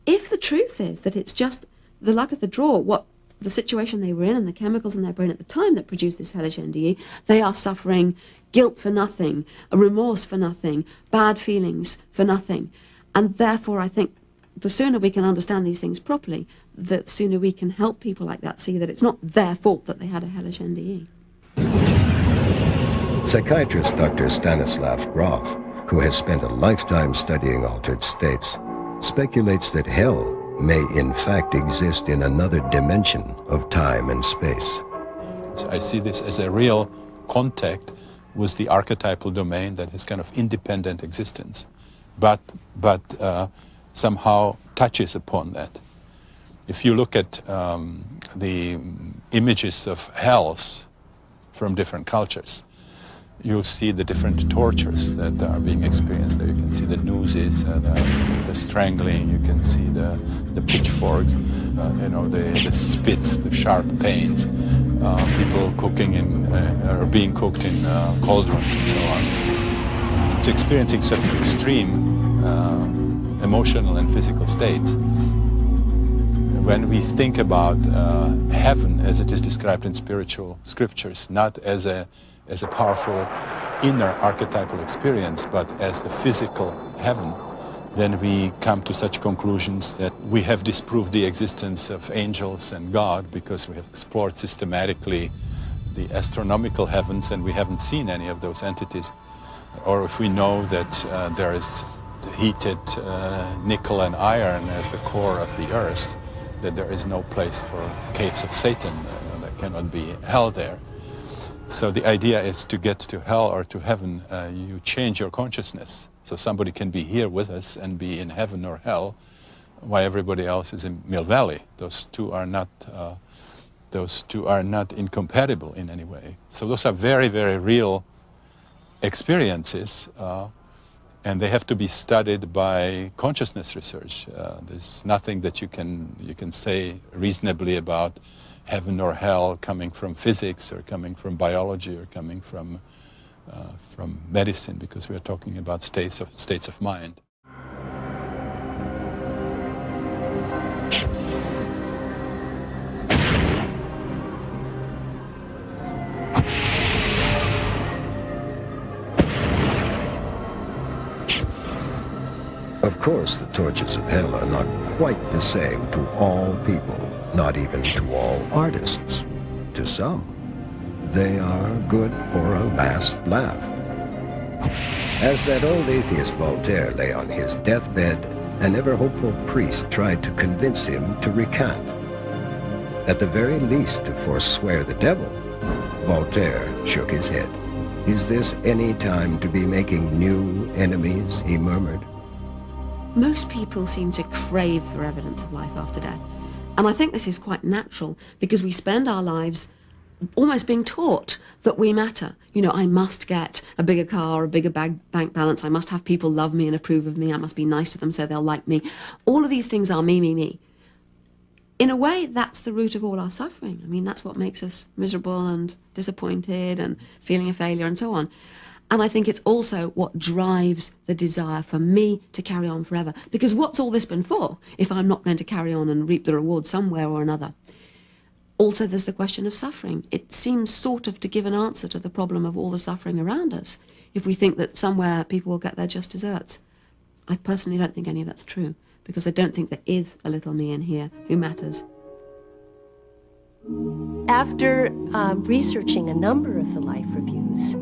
If the truth is that it's just the luck of the draw, what the situation they were in and the chemicals in their brain at the time that produced this hellish NDE, they are suffering guilt for nothing, a remorse for nothing, bad feelings for nothing. And therefore, I think the sooner we can understand these things properly, the sooner we can help people like that see that it's not their fault that they had a hellish NDE. Psychiatrist Dr. Stanislav Grof, who has spent a lifetime studying altered states, speculates that hell may in fact exist in another dimension of time and space. So I see this as a real contact with the archetypal domain that is kind of independent existence, but somehow touches upon that. If you look at the images of hells from different cultures, you'll see the different tortures that are being experienced there. You can see the nooses, the strangling, you can see the pitchforks, the spits, the sharp pains, people cooking or being cooked in cauldrons and so on. So experiencing such extreme emotional and physical states. When we think about heaven as it is described in spiritual scriptures, not as a powerful inner archetypal experience, but as the physical heaven, then we come to such conclusions that we have disproved the existence of angels and God because we have explored systematically the astronomical heavens and we haven't seen any of those entities. Or if we know that there is heated nickel and iron as the core of the earth, that there is no place for caves of Satan, there cannot be hell there. So the idea is to get to hell or to heaven, you change your consciousness. So somebody can be here with us and be in heaven or hell, while everybody else is in Mill Valley. Those two are not incompatible in any way. So those are very, very real experiences, and they have to be studied by consciousness research. There's nothing that you can say reasonably about heaven or hell coming from physics or coming from biology or coming from medicine, because we are talking about states of mind. Of course, the tortures of hell are not quite the same to all people, not even to all artists. To some, they are good for a last laugh. As that old atheist Voltaire lay on his deathbed, an ever-hopeful priest tried to convince him to recant. At the very least, to forswear the devil. Voltaire shook his head. "Is this any time to be making new enemies?" he murmured. Most people seem to crave for evidence of life after death. And I think this is quite natural because we spend our lives almost being taught that we matter. You know, I must get a bigger car, a bigger bank balance. I must have people love me and approve of me. I must be nice to them so they'll like me. All of these things are me, me, me. In a way, that's the root of all our suffering. I mean, that's what makes us miserable and disappointed and feeling a failure and so on. And I think it's also what drives the desire for me to carry on forever. Because what's all this been for if I'm not going to carry on and reap the reward somewhere or another? Also, there's the question of suffering. It seems sort of to give an answer to the problem of all the suffering around us, if we think that somewhere people will get their just desserts. I personally don't think any of that's true, because I don't think there is a little me in here who matters. After researching a number of the life reviews,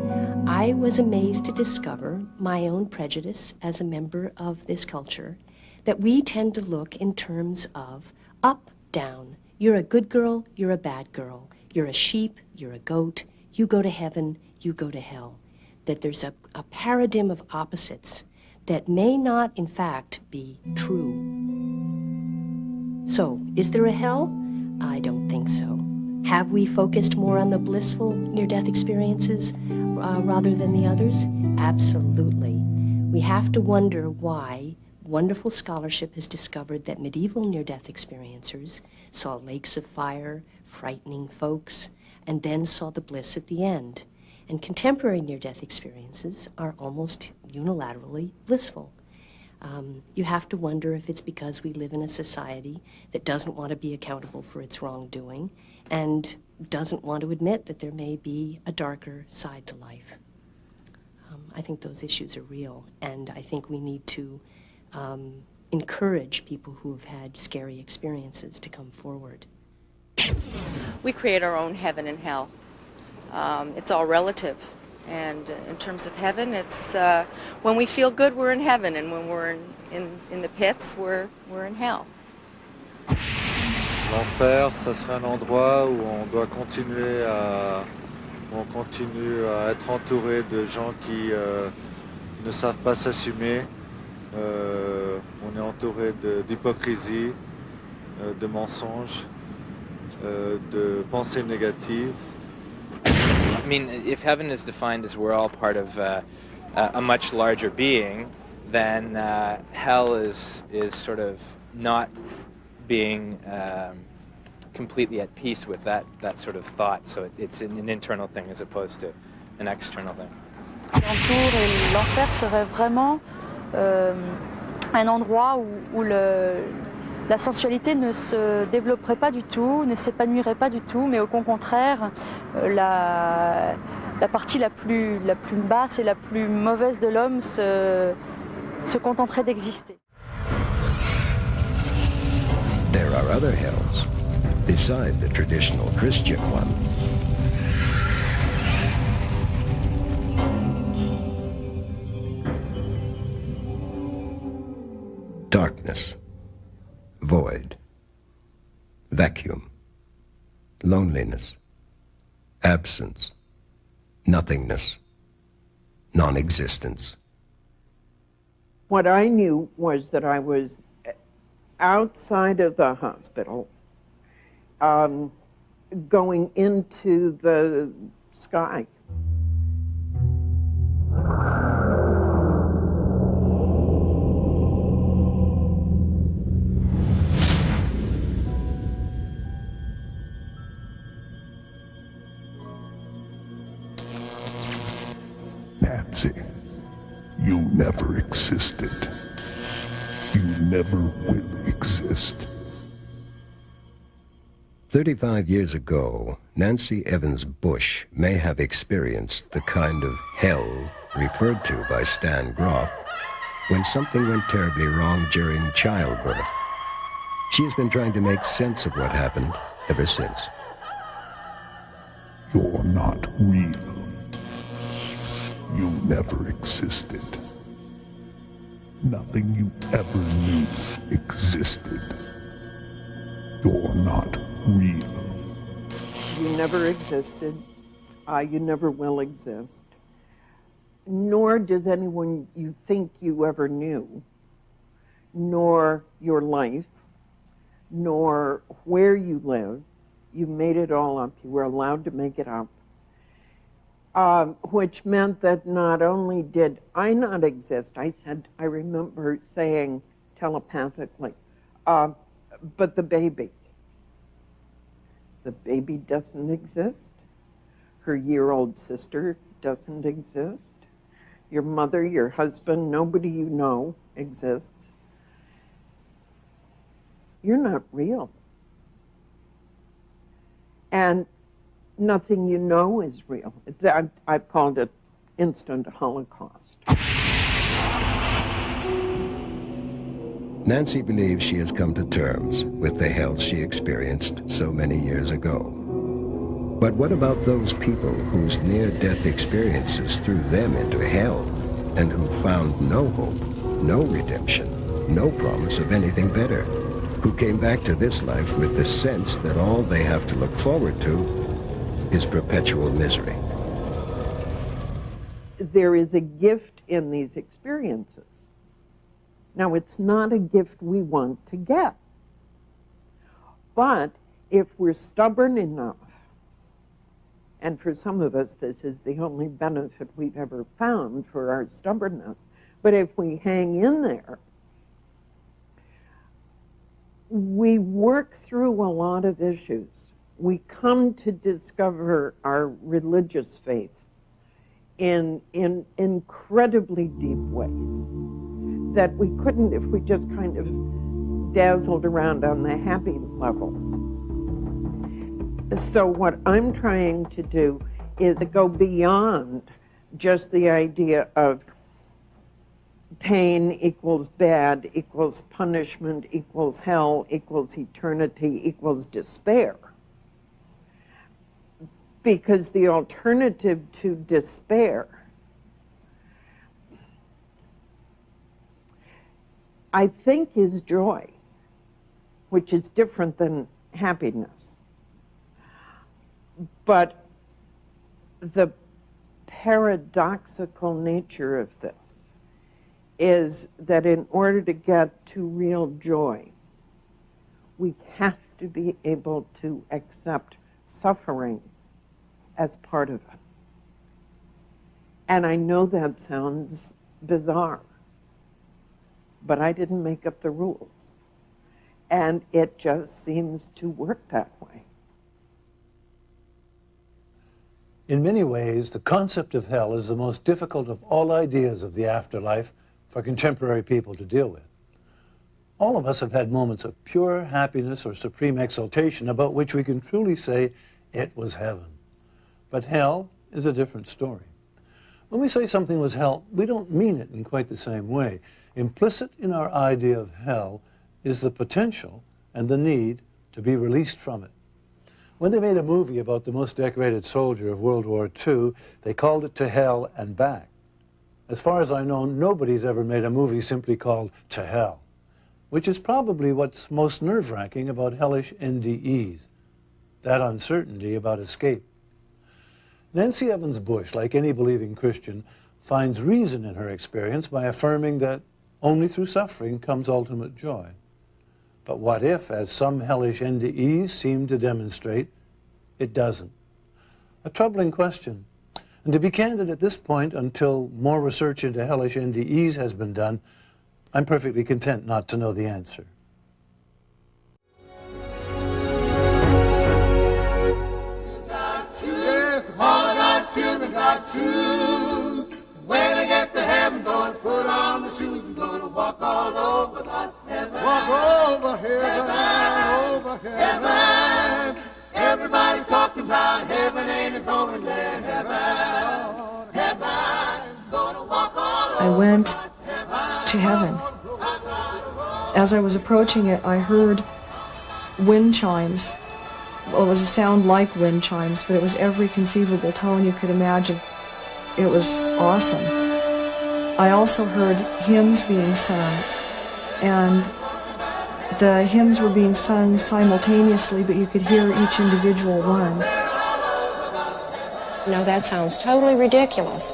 I was amazed to discover my own prejudice as a member of this culture, that we tend to look in terms of up, down. You're a good girl, you're a bad girl. You're a sheep, you're a goat. You go to heaven, you go to hell. That there's a paradigm of opposites that may not, in fact, be true. So, is there a hell? I don't think so. Have we focused more on the blissful near-death experiences rather than the others? Absolutely. We have to wonder why wonderful scholarship has discovered that medieval near-death experiencers saw lakes of fire, frightening folks, and then saw the bliss at the end. And contemporary near-death experiences are almost unilaterally blissful. You have to wonder if it's because we live in a society that doesn't want to be accountable for its wrongdoing and doesn't want to admit that there may be a darker side to life. I think those issues are real, and I think we need to encourage people who have had scary experiences to come forward. We create our own heaven and hell. It's all relative. And in terms of heaven, it's when we feel good, we're in heaven, and when we're in the pits, we're in hell. L'enfer, ça serait un endroit où on doit continuer on continue à être entouré de gens qui ne savent pas s'assumer. On est entouré d'hypocrisie, de mensonges, de pensées négatives. I mean, if heaven is defined as we're all part of a much larger being, then hell is sort of not being completely at peace with that sort of thought. So it's an internal thing as opposed to an external thing. L'entour et l'enfer serait vraiment un endroit où la sensualité ne se développerait pas du tout, ne s'épanouirait pas du tout, mais au contraire, la partie la plus basse et la plus mauvaise de l'homme se contenterait d'exister. There are other hells, beside the traditional Christian one. Darkness, void, vacuum, loneliness, absence, nothingness, non-existence. What I knew was that I was outside of the hospital, going into the sky. Patsy, you never existed. You never will exist. 35 years ago, Nancy Evans Bush may have experienced the kind of hell referred to by Stan Groff when something went terribly wrong during childbirth. She has been trying to make sense of what happened ever since. You're not real. You never existed. Nothing you ever knew existed. You're not real. You never existed. You never will exist. Nor does anyone you think you ever knew, nor your life, nor where you live. You made it all up. You were allowed to make it up. Which meant that not only did I not exist, I remember saying telepathically, but the baby doesn't exist. Her year-old sister doesn't exist. Your mother, your husband, nobody you know exists. You're not real. And nothing you know is real. I've called it instant Holocaust. Nancy believes she has come to terms with the hell she experienced so many years ago. But what about those people whose near-death experiences threw them into hell and who found no hope, no redemption, no promise of anything better, who came back to this life with the sense that all they have to look forward to is perpetual misery? There is a gift in these experiences. Now, it's not a gift we want to get. But if we're stubborn enough, and for some of us this is the only benefit we've ever found for our stubbornness, but if we hang in there, we work through a lot of issues. We come to discover our religious faith in incredibly deep ways that we couldn't if we just kind of dazzled around on the happy level. So what I'm trying to do is to go beyond just the idea of pain equals bad, equals punishment, equals hell, equals eternity, equals despair. Because the alternative to despair, I think, is joy, which is different than happiness. But the paradoxical nature of this is that in order to get to real joy, we have to be able to accept suffering as part of it. And I know that sounds bizarre, but I didn't make up the rules. And it just seems to work that way. In many ways, the concept of hell is the most difficult of all ideas of the afterlife for contemporary people to deal with. All of us have had moments of pure happiness or supreme exaltation about which we can truly say it was heaven. But hell is a different story. When we say something was hell, we don't mean it in quite the same way. Implicit in our idea of hell is the potential and the need to be released from it. When they made a movie about the most decorated soldier of World War II, they called it To Hell and Back. As far as I know, nobody's ever made a movie simply called To Hell, which is probably what's most nerve-wracking about hellish NDEs, that uncertainty about escape. Nancy Evans Bush, like any believing Christian, finds reason in her experience by affirming that only through suffering comes ultimate joy. But what if, as some hellish NDEs seem to demonstrate, it doesn't? A troubling question. And to be candid at this point, until more research into hellish NDEs has been done, I'm perfectly content not to know the answer. Yes, all God's children got shoes. When I get to heaven, gonna put on the shoes and gonna walk all over God's heaven. Walk over heaven, over heaven. Everybody talking about heaven, ain't it going there? Heaven, heaven, gonna walk all over. I went to heaven. As I was approaching it, I heard wind chimes. Well, it was a sound like wind chimes, but it was every conceivable tone you could imagine. It was awesome. I also heard hymns being sung, and the hymns were being sung simultaneously, but you could hear each individual one. No, that sounds totally ridiculous,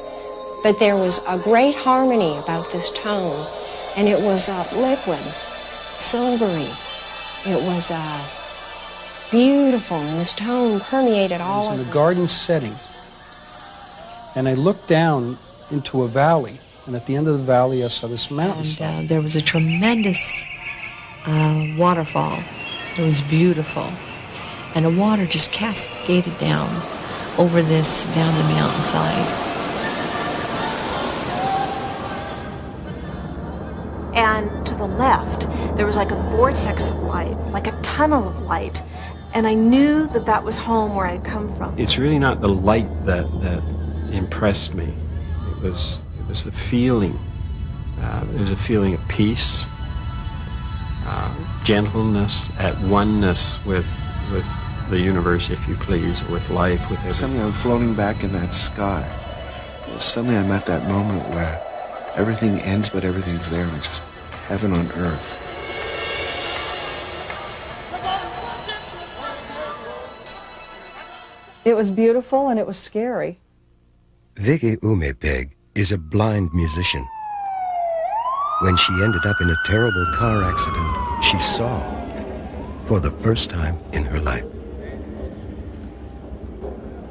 but there was a great harmony about this tone, and it was liquid, silvery. It was beautiful, and this tone permeated all I was of in a garden setting, and I looked down into a valley, and at the end of the valley I saw this mountainside. And there was a tremendous waterfall. It was beautiful, and the water just cascaded down over this, down the mountainside. And to the left, there was like a vortex of light, like a tunnel of light. And I knew that that was home where I'd come from. It's really not the light that impressed me. It was the feeling. It was a feeling of peace, gentleness, at oneness with the universe, if you please, with life, with everything. Suddenly I'm floating back in that sky. Suddenly I'm at that moment where everything ends, but everything's there, and it's just heaven on earth. It was beautiful and it was scary. Vicky Umepeg is a blind musician. When she ended up in a terrible car accident, she saw for the first time in her life.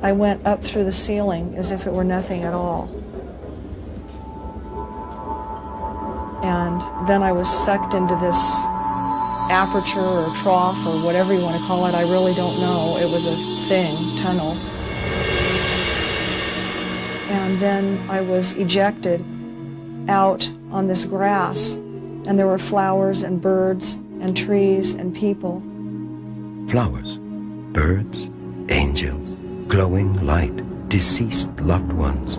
I went up through the ceiling as if it were nothing at all. And then I was sucked into this aperture or trough or whatever you want to call it. I really don't know. It was a thing, tunnel. And then I was ejected out on this grass, and there were flowers and birds and trees and people. Flowers, birds, angels, glowing light, deceased loved ones,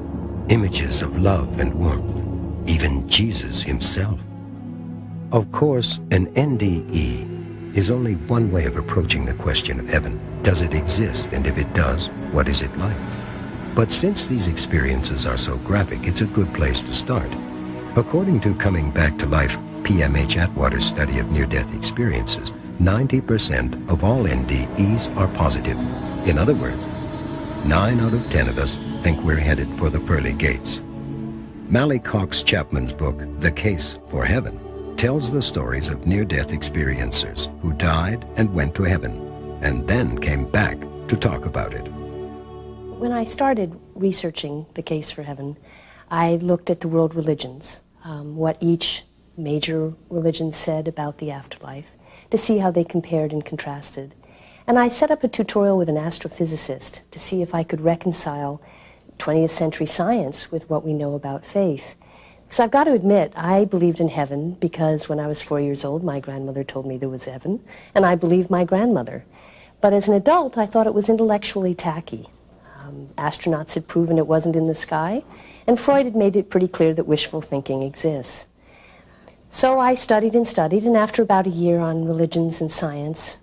images of love and warmth, even Jesus himself. Of course, an NDE is only one way of approaching the question of heaven. Does it exist? And if it does, what is it like? But since these experiences are so graphic, it's a good place to start. According to Coming Back to Life, PMH Atwater's study of near-death experiences, 90% of all NDEs are positive. In other words, 9 out of 10 of us think we're headed for the pearly gates. Mally Cox Chapman's book, The Case for Heaven, tells the stories of near-death experiencers who died and went to heaven, and then came back to talk about it. When I started researching The Case for Heaven, I looked at the world religions, what each major religion said about the afterlife, to see how they compared and contrasted. And I set up a tutorial with an astrophysicist to see if I could reconcile 20th century science with what we know about faith. So I've got to admit, I believed in heaven because when I was 4 years old, my grandmother told me there was heaven, and I believed my grandmother. But as an adult, I thought it was intellectually tacky. Astronauts had proven it wasn't in the sky, and Freud had made it pretty clear that wishful thinking exists. So I studied, and after about a year on religions and science,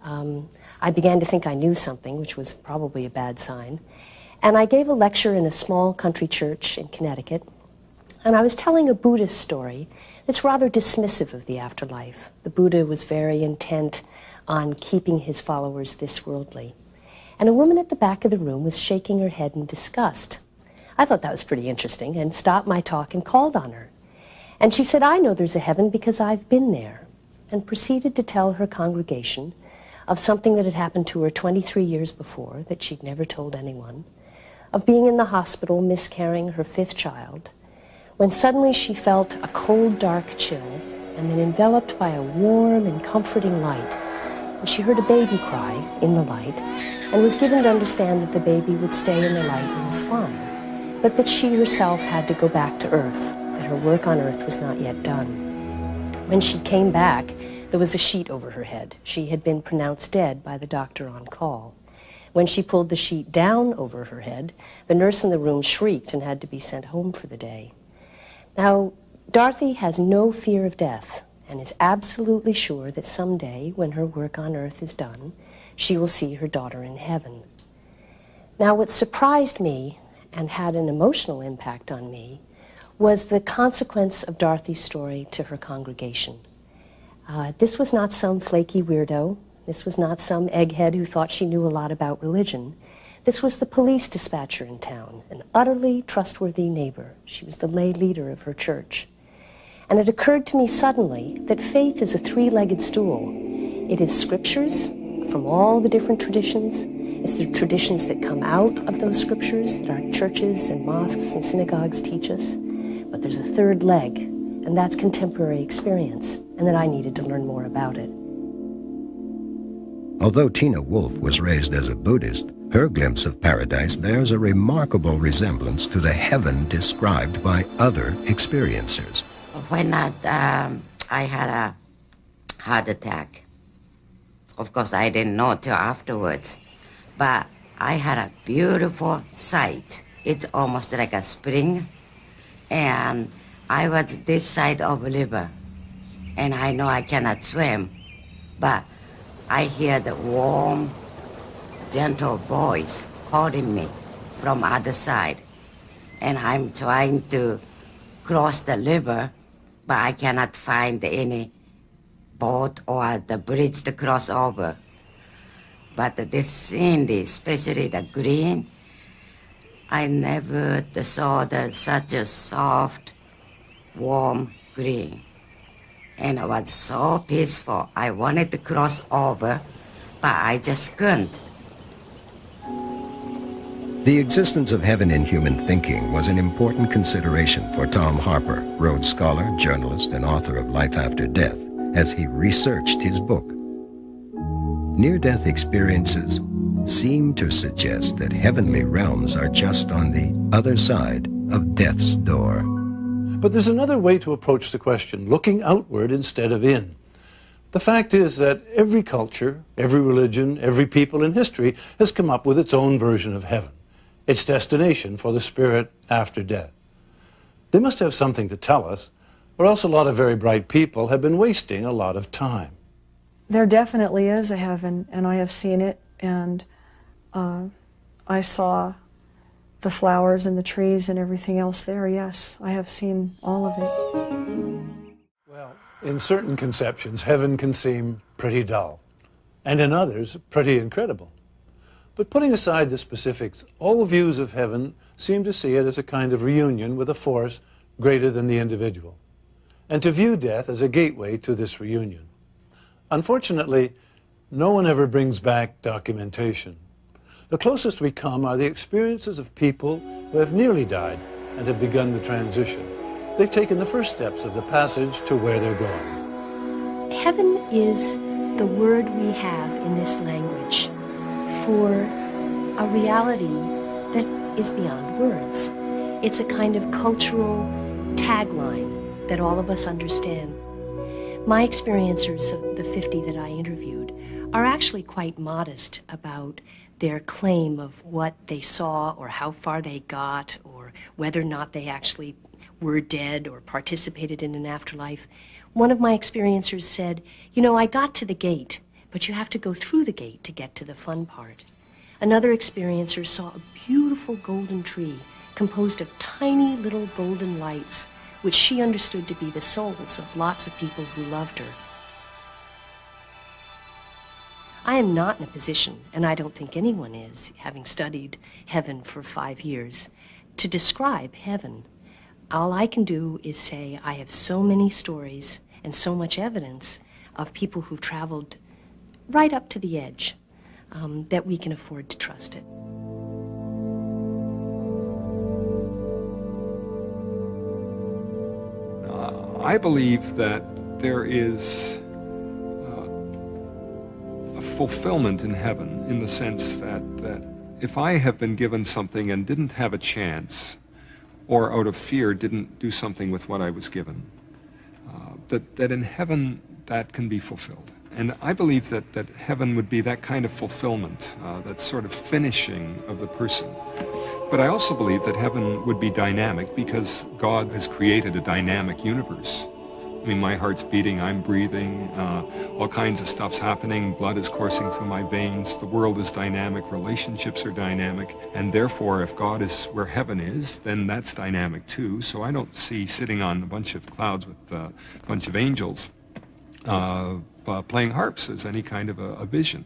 I began to think I knew something, which was probably a bad sign. And I gave a lecture in a small country church in Connecticut, and I was telling a Buddhist story that's rather dismissive of the afterlife. The Buddha was very intent on keeping his followers this worldly. And a woman at the back of the room was shaking her head in disgust. I thought that was pretty interesting and stopped my talk and called on her. And she said, I know there's a heaven because I've been there, and proceeded to tell her congregation of something that had happened to her 23 years before that she'd never told anyone, of being in the hospital miscarrying her 5th child, when suddenly she felt a cold, dark chill, and then enveloped by a warm and comforting light. And she heard a baby cry in the light, and was given to understand that the baby would stay in the light and was fine, but that she herself had to go back to Earth, that her work on Earth was not yet done. When she came back, there was a sheet over her head. She had been pronounced dead by the doctor on call. When she pulled the sheet down over her head, the nurse in the room shrieked and had to be sent home for the day. Now, Dorothy has no fear of death and is absolutely sure that someday, when her work on earth is done, she will see her daughter in heaven. Now, what surprised me and had an emotional impact on me was the consequence of Dorothy's story to her congregation. This was not some flaky weirdo. This was not some egghead who thought she knew a lot about religion. This was the police dispatcher in town, an utterly trustworthy neighbor. She was the lay leader of her church. And it occurred to me suddenly that faith is a three-legged stool. It is scriptures from all the different traditions. It's the traditions that come out of those scriptures that our churches and mosques and synagogues teach us. But there's a third leg, and that's contemporary experience, and that I needed to learn more about it. Although Tina Wolf was raised as a Buddhist, her glimpse of paradise bears a remarkable resemblance to the heaven described by other experiencers. When I had a heart attack, of course I didn't know till afterwards, but I had a beautiful sight. It's almost like a spring, and I was this side of the river, and I know I cannot swim, but I hear the warm, gentle voice calling me from other side, and I'm trying to cross the river, but I cannot find any boat or the bridge to cross over. But this scene, especially the green, I never saw such a soft, warm green. And it was so peaceful. I wanted to cross over, but I just couldn't. The existence of heaven in human thinking was an important consideration for Tom Harper, Rhodes Scholar, journalist, and author of Life After Death, as he researched his book. Near-death experiences seem to suggest that heavenly realms are just on the other side of death's door. But there's another way to approach the question, looking outward instead of in. The fact is that every culture, every religion, every people in history has come up with its own version of heaven, its destination for the spirit after death. They must have something to tell us, or else a lot of very bright people have been wasting a lot of time. There definitely is a heaven, and I have seen it, and I saw the flowers and the trees and everything else there. Yes, I have seen all of it. Well, in certain conceptions, heaven can seem pretty dull, and in others, pretty incredible. But putting aside the specifics, all views of heaven seem to see it as a kind of reunion with a force greater than the individual, and to view death as a gateway to this reunion. Unfortunately, no one ever brings back documentation. The closest we come are the experiences of people who have nearly died and have begun the transition. They've taken the first steps of the passage to where they're going. Heaven is the word we have in this language for a reality that is beyond words. It's a kind of cultural tagline that all of us understand. My experiencers, of the 50 that I interviewed, are actually quite modest about their claim of what they saw or how far they got or whether or not they actually were dead or participated in an afterlife. One of my experiencers said, "You know, I got to the gate, but you have to go through the gate to get to the fun part." Another experiencer saw a beautiful golden tree composed of tiny little golden lights, which she understood to be the souls of lots of people who loved her. I am not in a position, and I don't think anyone is, having studied heaven for 5 years, to describe heaven. All I can do is say I have so many stories and so much evidence of people who've traveled right up to the edge that we can afford to trust it. I believe that there is a fulfillment in heaven in the sense that if I have been given something and didn't have a chance, or out of fear didn't do something with what I was given, that in heaven that can be fulfilled. And I believe that heaven would be that kind of fulfillment, that sort of finishing of the person. But I also believe that heaven would be dynamic because God has created a dynamic universe. I mean, my heart's beating, I'm breathing, all kinds of stuff's happening, blood is coursing through my veins, the world is dynamic, relationships are dynamic, and therefore if God is where heaven is, then that's dynamic too. So I don't see sitting on a bunch of clouds with a bunch of angels playing harps as any kind of a vision.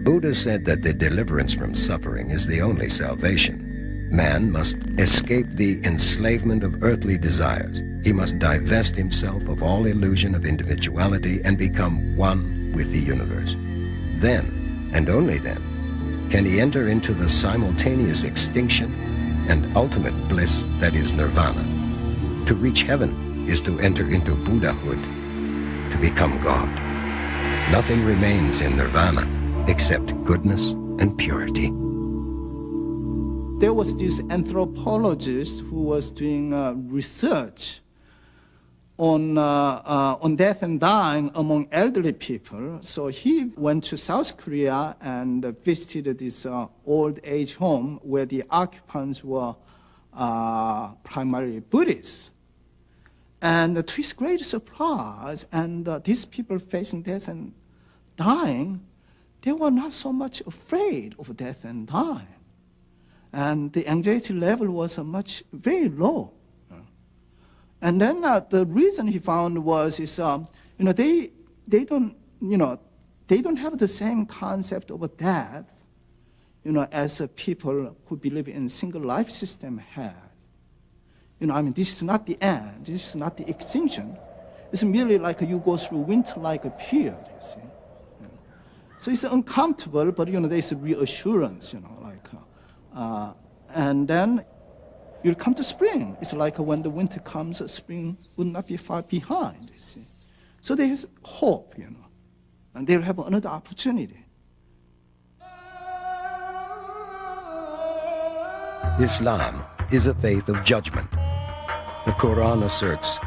Buddha said that the deliverance from suffering is the only salvation. Man must escape the enslavement of earthly desires. He must divest himself of all illusion of individuality and become one with the universe. Then, and only then, can he enter into the simultaneous extinction and ultimate bliss that is nirvana. To reach heaven is to enter into Buddhahood, to become God. Nothing remains in nirvana except goodness and purity. There was this anthropologist who was doing research on death and dying among elderly people. So he went to South Korea and visited this old age home where the occupants were primarily Buddhists. And to his great surprise, and these people facing death and dying, they were not so much afraid of death and dying. And the anxiety level was very low. And then the reason he found was they don't have the same concept of death, as people who believe in single life system have. This is not the end. This is not the extinction. It's merely like you go through winter-like a period. You see. So it's uncomfortable, but there's a reassurance. And then you'll come to spring. It's like when the winter comes, spring will not be far behind, you see. So there's hope, and they'll have another opportunity. Islam is a faith of judgment. The Quran asserts,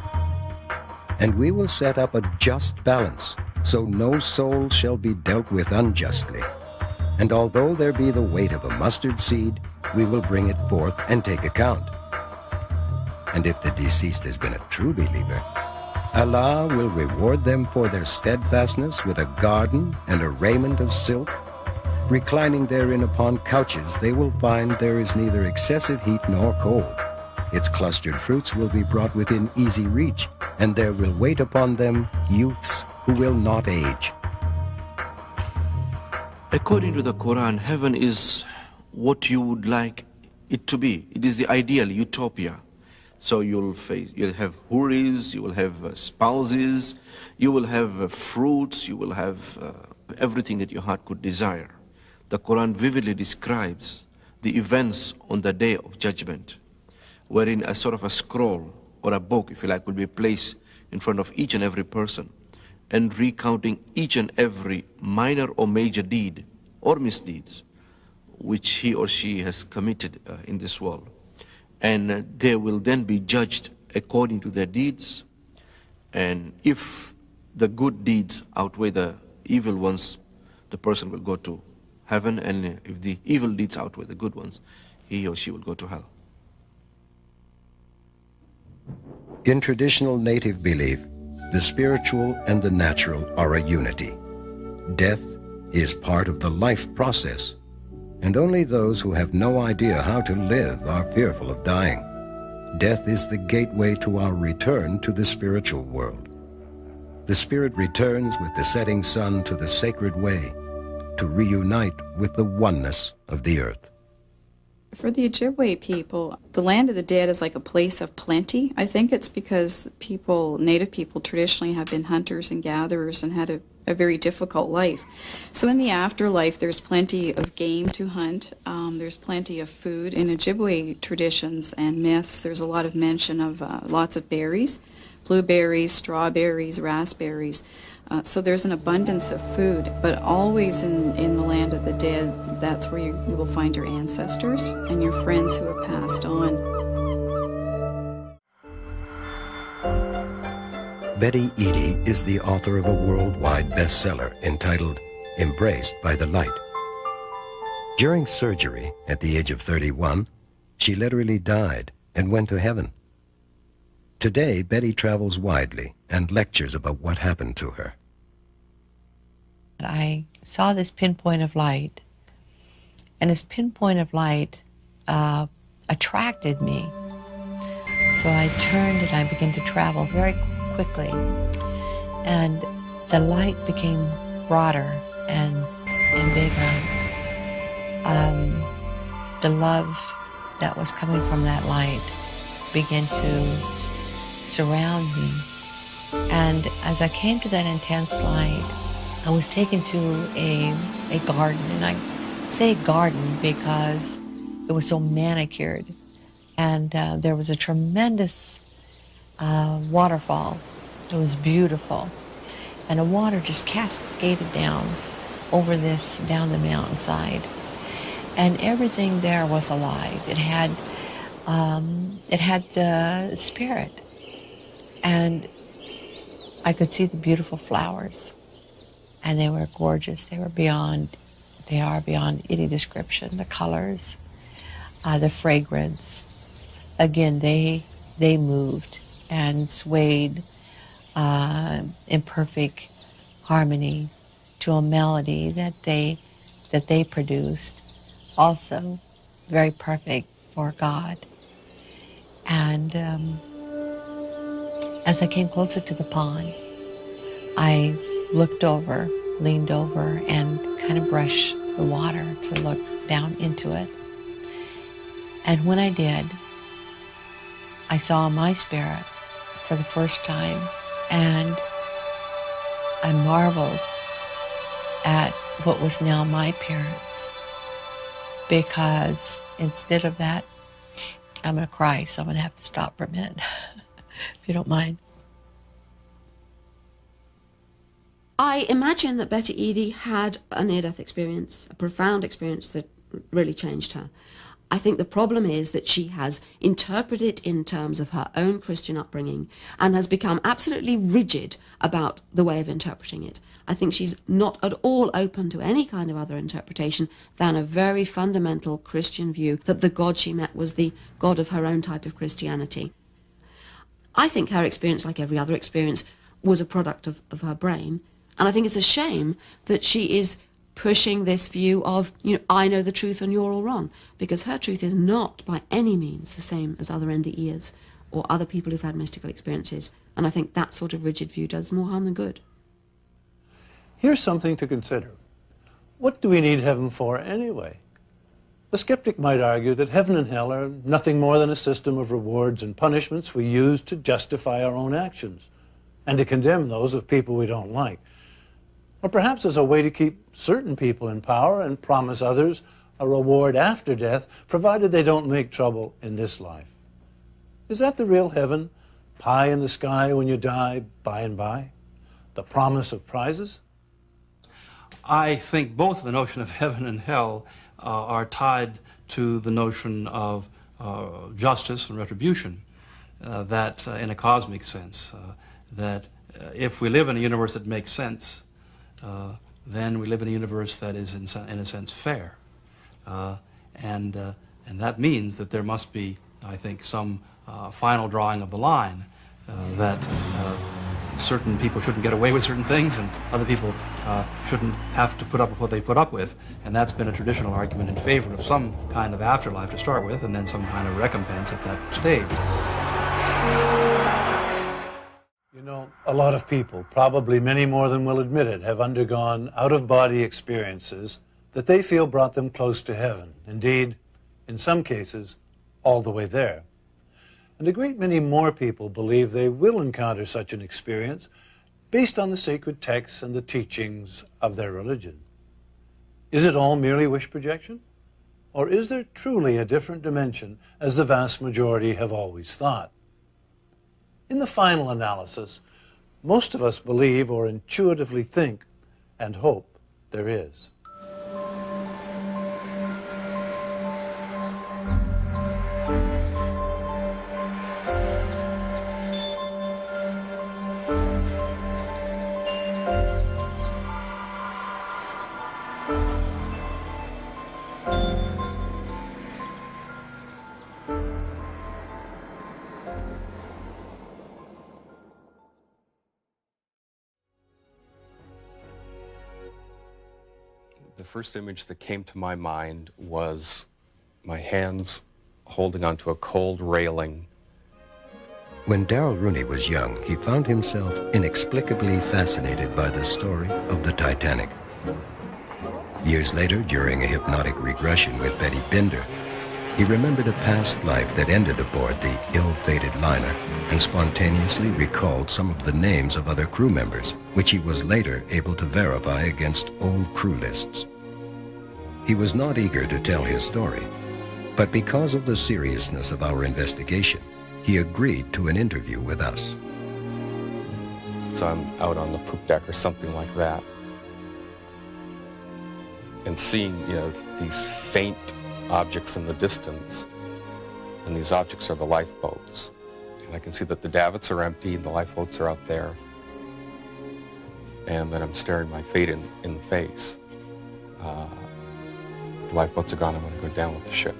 "And we will set up a just balance, so no soul shall be dealt with unjustly. And although there be the weight of a mustard seed, we will bring it forth and take account. And if the deceased has been a true believer, Allah will reward them for their steadfastness with a garden and a raiment of silk. Reclining therein upon couches, they will find there is neither excessive heat nor cold. Its clustered fruits will be brought within easy reach, and there will wait upon them youths who will not age." According to the Quran, heaven is what you would like it to be. It is the ideal utopia. So you'll have huris, you will have spouses, you will have fruits, you will have everything that your heart could desire. The Quran vividly describes the events on the day of judgment, wherein a sort of a scroll or a book, if you like, will be placed in front of each and every person, and recounting each and every minor or major deed or misdeeds which he or she has committed in this world. And they will then be judged according to their deeds. And if the good deeds outweigh the evil ones, the person will go to heaven. And if the evil deeds outweigh the good ones, he or she will go to hell. In traditional native belief, the spiritual and the natural are a unity. Death is part of the life process, and only those who have no idea how to live are fearful of dying. Death is the gateway to our return to the spiritual world. The spirit returns with the setting sun to the sacred way, to reunite with the oneness of the earth. For the Ojibwe people, the land of the dead is like a place of plenty. I think it's because native people traditionally have been hunters and gatherers and had a very difficult life. So in the afterlife, there's plenty of game to hunt. There's plenty of food. In Ojibwe traditions and myths, there's a lot of mention of lots of berries, blueberries, strawberries, raspberries. So there's an abundance of food, but always in the land of the dead, that's where you will find your ancestors and your friends who have passed on. Betty Eadie is the author of a worldwide bestseller entitled Embraced by the Light. During surgery, at the age of 31, she literally died and went to heaven. Today, Betty travels widely and lectures about what happened to her. I saw this pinpoint of light, and this pinpoint of light attracted me. So I turned and I began to travel very quickly, and the light became broader and bigger. The love that was coming from that light began to surround me. And as I came to that intense light, I was taken to a garden. And I say garden because it was so manicured. And there was a tremendous waterfall. It was beautiful. And the water just cascaded down over this, down the mountainside. And everything there was alive. It had spirit. And I could see the beautiful flowers. And they were gorgeous. They are beyond any description. The colors, the fragrance. Again, they moved and swayed in perfect harmony to a melody that they produced, also very perfect for God. And as I came closer to the pond, I looked over, leaned over, and kind of brushed the water to look down into it. And when I did, I saw my spirit for the first time, and I marveled at what was now my appearance, because instead of that, I'm going to cry, so I'm going to have to stop for a minute, if you don't mind. I imagine that Betty Eadie had a near-death experience, a profound experience that really changed her. I think the problem is that she has interpreted it in terms of her own Christian upbringing and has become absolutely rigid about the way of interpreting it. I think she's not at all open to any kind of other interpretation than a very fundamental Christian view that the God she met was the God of her own type of Christianity. I think her experience, like every other experience, was a product of her brain. And I think it's a shame that she is pushing this view of, I know the truth and you're all wrong, because her truth is not by any means the same as other NDEers or other people who've had mystical experiences. And I think that sort of rigid view does more harm than good. Here's something to consider. What do we need heaven for anyway? The skeptic might argue that heaven and hell are nothing more than a system of rewards and punishments we use to justify our own actions and to condemn those of people we don't like. Or perhaps as a way to keep certain people in power and promise others a reward after death, provided they don't make trouble in this life. Is that the real heaven? Pie in the sky when you die, by and by? The promise of prizes? I think both the notion of heaven and hell are tied to the notion of justice and retribution, that in a cosmic sense, that if we live in a universe that makes sense, then we live in a universe that is, in a sense, fair. And that means that there must be, I think, some final drawing of the line, that certain people shouldn't get away with certain things and other people shouldn't have to put up with what they put up with. And that's been a traditional argument in favor of some kind of afterlife to start with, and then some kind of recompense at that stage. You know, a lot of people, probably many more than will admit it, have undergone out-of-body experiences that they feel brought them close to heaven. Indeed, in some cases, all the way there. And a great many more people believe they will encounter such an experience based on the sacred texts and the teachings of their religion. Is it all merely wish projection? Or is there truly a different dimension, as the vast majority have always thought? In the final analysis, most of us believe or intuitively think and hope there is. first image that came to my mind was my hands holding onto a cold railing. When Darrell Rooney was young, he found himself inexplicably fascinated by the story of the Titanic. Years later, during a hypnotic regression with Betty Binder, he remembered a past life that ended aboard the ill-fated liner and spontaneously recalled some of the names of other crew members, which he was later able to verify against old crew lists. He was not eager to tell his story, but because of the seriousness of our investigation, he agreed to an interview with us. So I'm out on the poop deck or something like that, and seeing, these faint objects in the distance, and these objects are the lifeboats. And I can see that the davits are empty and the lifeboats are out there, and then I'm staring my fate in the face. The lifeboats are gone, I'm going to go down with the ship.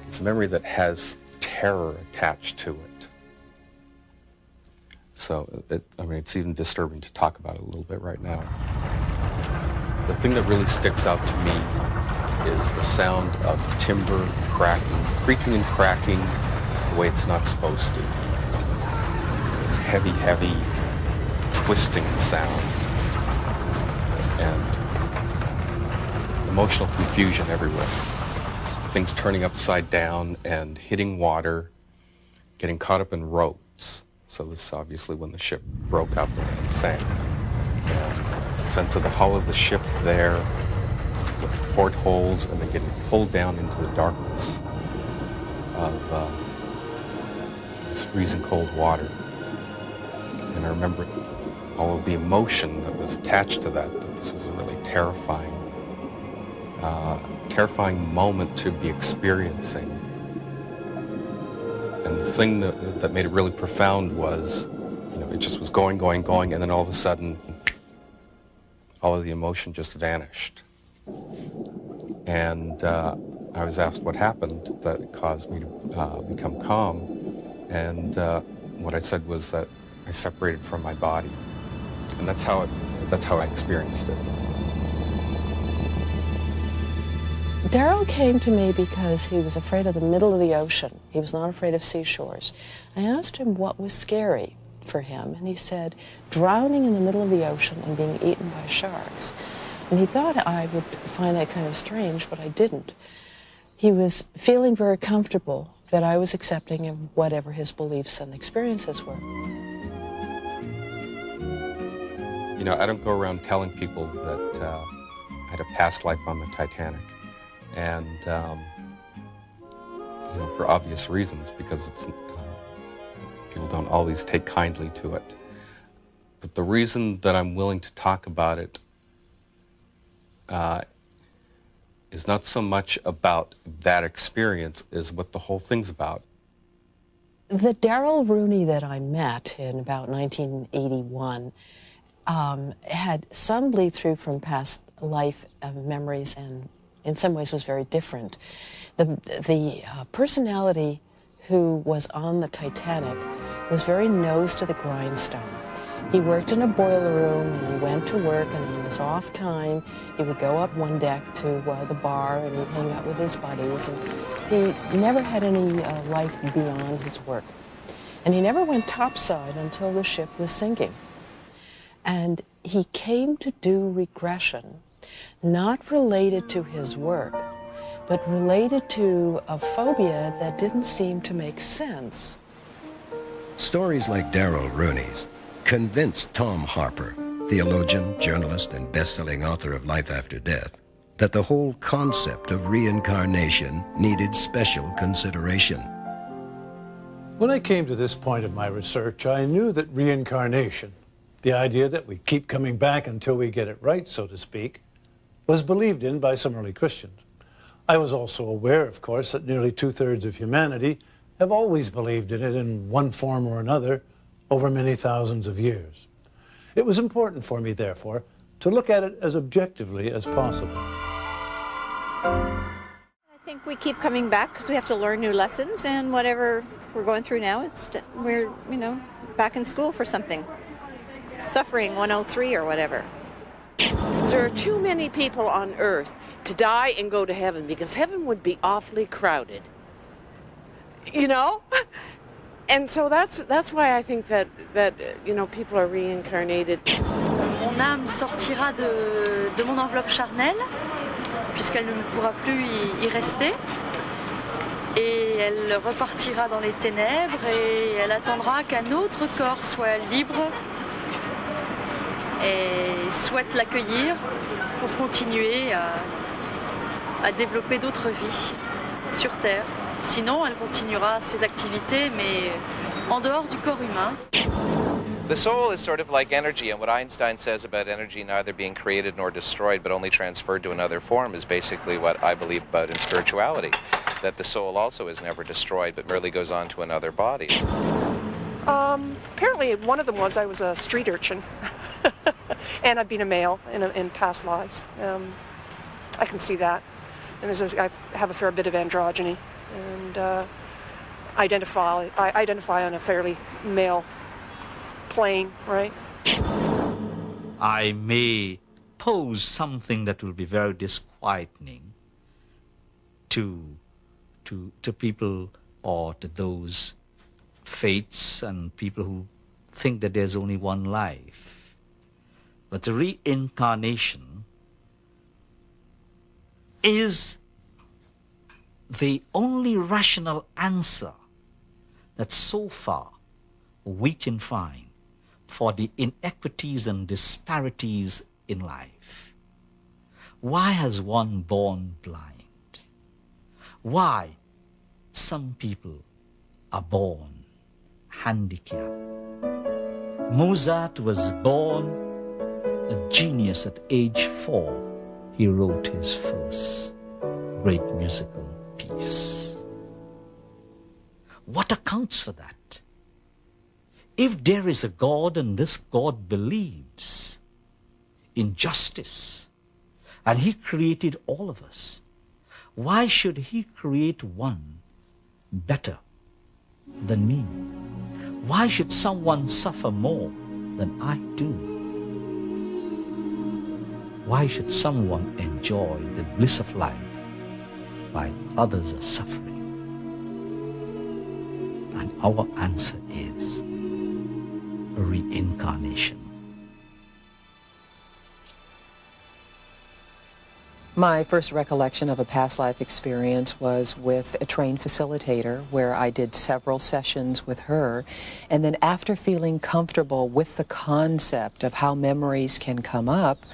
It's a memory that has terror attached to it. So, it's even disturbing to talk about it a little bit right now. The thing that really sticks out to me is the sound of timber cracking, creaking and cracking the way it's not supposed to. This heavy, heavy, twisting sound. And emotional confusion everywhere. Things turning upside down and hitting water, getting caught up in ropes. So this is obviously when the ship broke up and sank. And the sense of the hull of the ship there, with portholes, and then getting pulled down into the darkness of this freezing cold water. And I remember all of the emotion that was attached to that this was a really terrifying moment to be experiencing. And the thing that made it really profound was, it just was going, and then all of a sudden, all of the emotion just vanished. And I was asked what happened that caused me to become calm. And what I said was that I separated from my body. And that's how I experienced it. Darrell came to me because he was afraid of the middle of the ocean. He was not afraid of seashores. I asked him what was scary for him, and he said, drowning in the middle of the ocean and being eaten by sharks. And he thought I would find that kind of strange, but I didn't. He was feeling very comfortable that I was accepting of whatever his beliefs and experiences were. I don't go around telling people that I had a past life on the Titanic. And, for obvious reasons, because people don't always take kindly to it. But the reason that I'm willing to talk about it is not so much about that experience as what the whole thing's about. The Darrell Rooney that I met in about 1981 had some bleed through from past life memories, and in some ways was very different. The personality who was on the Titanic was very nose to the grindstone. He worked in a boiler room, and he went to work, and on his off time, he would go up one deck to the bar, and he'd hang out with his buddies, and he never had any life beyond his work. And he never went topside until the ship was sinking. And he came to do regression, not related to his work, but related to a phobia that didn't seem to make sense. Stories like Darrell Rooney's convinced Tom Harper, theologian, journalist, and best-selling author of Life After Death, that the whole concept of reincarnation needed special consideration. When I came to this point of my research, I knew that reincarnation, the idea that we keep coming back until we get it right, so to speak, was believed in by some early Christians. I was also aware, of course, that nearly 2/3 of humanity have always believed in it in one form or another over many thousands of years. It was important for me, therefore, to look at it as objectively as possible. I think we keep coming back because we have to learn new lessons, and whatever we're going through now, we're back in school for something. Suffering 103 or whatever. there are too many people on earth to die and go to heaven, because heaven would be awfully crowded. You know? And so that's why I think that you know, people are reincarnated. Mon âme sortira de mon enveloppe charnelle, puisqu'elle ne pourra plus y rester. Et elle repartira dans les ténèbres et elle attendra qu'un autre corps soit libre et souhaite l'accueillir pour continuer à développer d'autres vies sur Terre. Sinon, elle continuera ses activités, mais en dehors du corps humain. The soul is sort of like energy, and what Einstein says about energy neither being created nor destroyed, but only transferred to another form, is basically what I believe about in spirituality, that the soul also is never destroyed, but merely goes on to another body. Apparently, one of them was I was a street urchin, and I've been a male in past lives. I can see that, and I have a fair bit of androgyny, and I identify on a fairly male plane, right? I may pose something that will be very disquieting to people, or to those fates and people who think that there's only one life. But the reincarnation is the only rational answer that so far we can find for the inequities and disparities in life. Why has one born blind? Why some people are born handicapped? Mozart was born a genius at age 4. He wrote his first great musical piece. What accounts for that? If there is a God and this God believes in justice, and he created all of us, why should he create one better than me? Why should someone suffer more than I do? Why should someone enjoy the bliss of life while others are suffering? And our answer is reincarnation. My first recollection of a past life experience was with a trained facilitator where I did several sessions with her, and then after feeling comfortable with the concept of how memories can come up,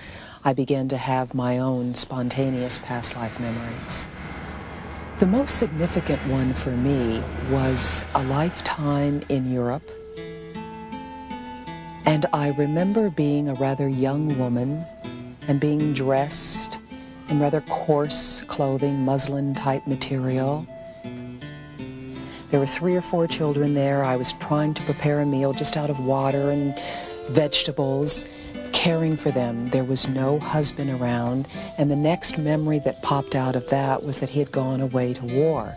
I began to have my own spontaneous past life memories. The most significant one for me was a lifetime in Europe. And I remember being a rather young woman and being dressed in rather coarse clothing, muslin-type material. There were 3 or 4 children there. I was trying to prepare a meal just out of water and vegetables, caring for them. There was no husband around, and the next memory that popped out of that was that he had gone away to war,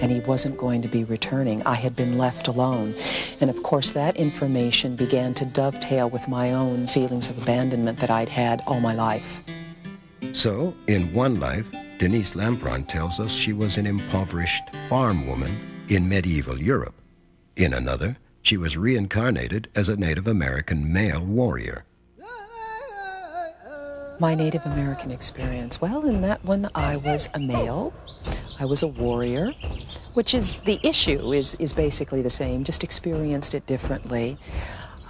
and he wasn't going to be returning. I had been left alone. And of course that information began to dovetail with my own feelings of abandonment that I'd had all my life. So, in one life, Denise Lampron tells us she was an impoverished farm woman in medieval Europe. In another, she was reincarnated as a Native American male warrior. My Native American experience, well, in that one I was a male. I was a warrior, which is the issue, is basically the same, just experienced it differently.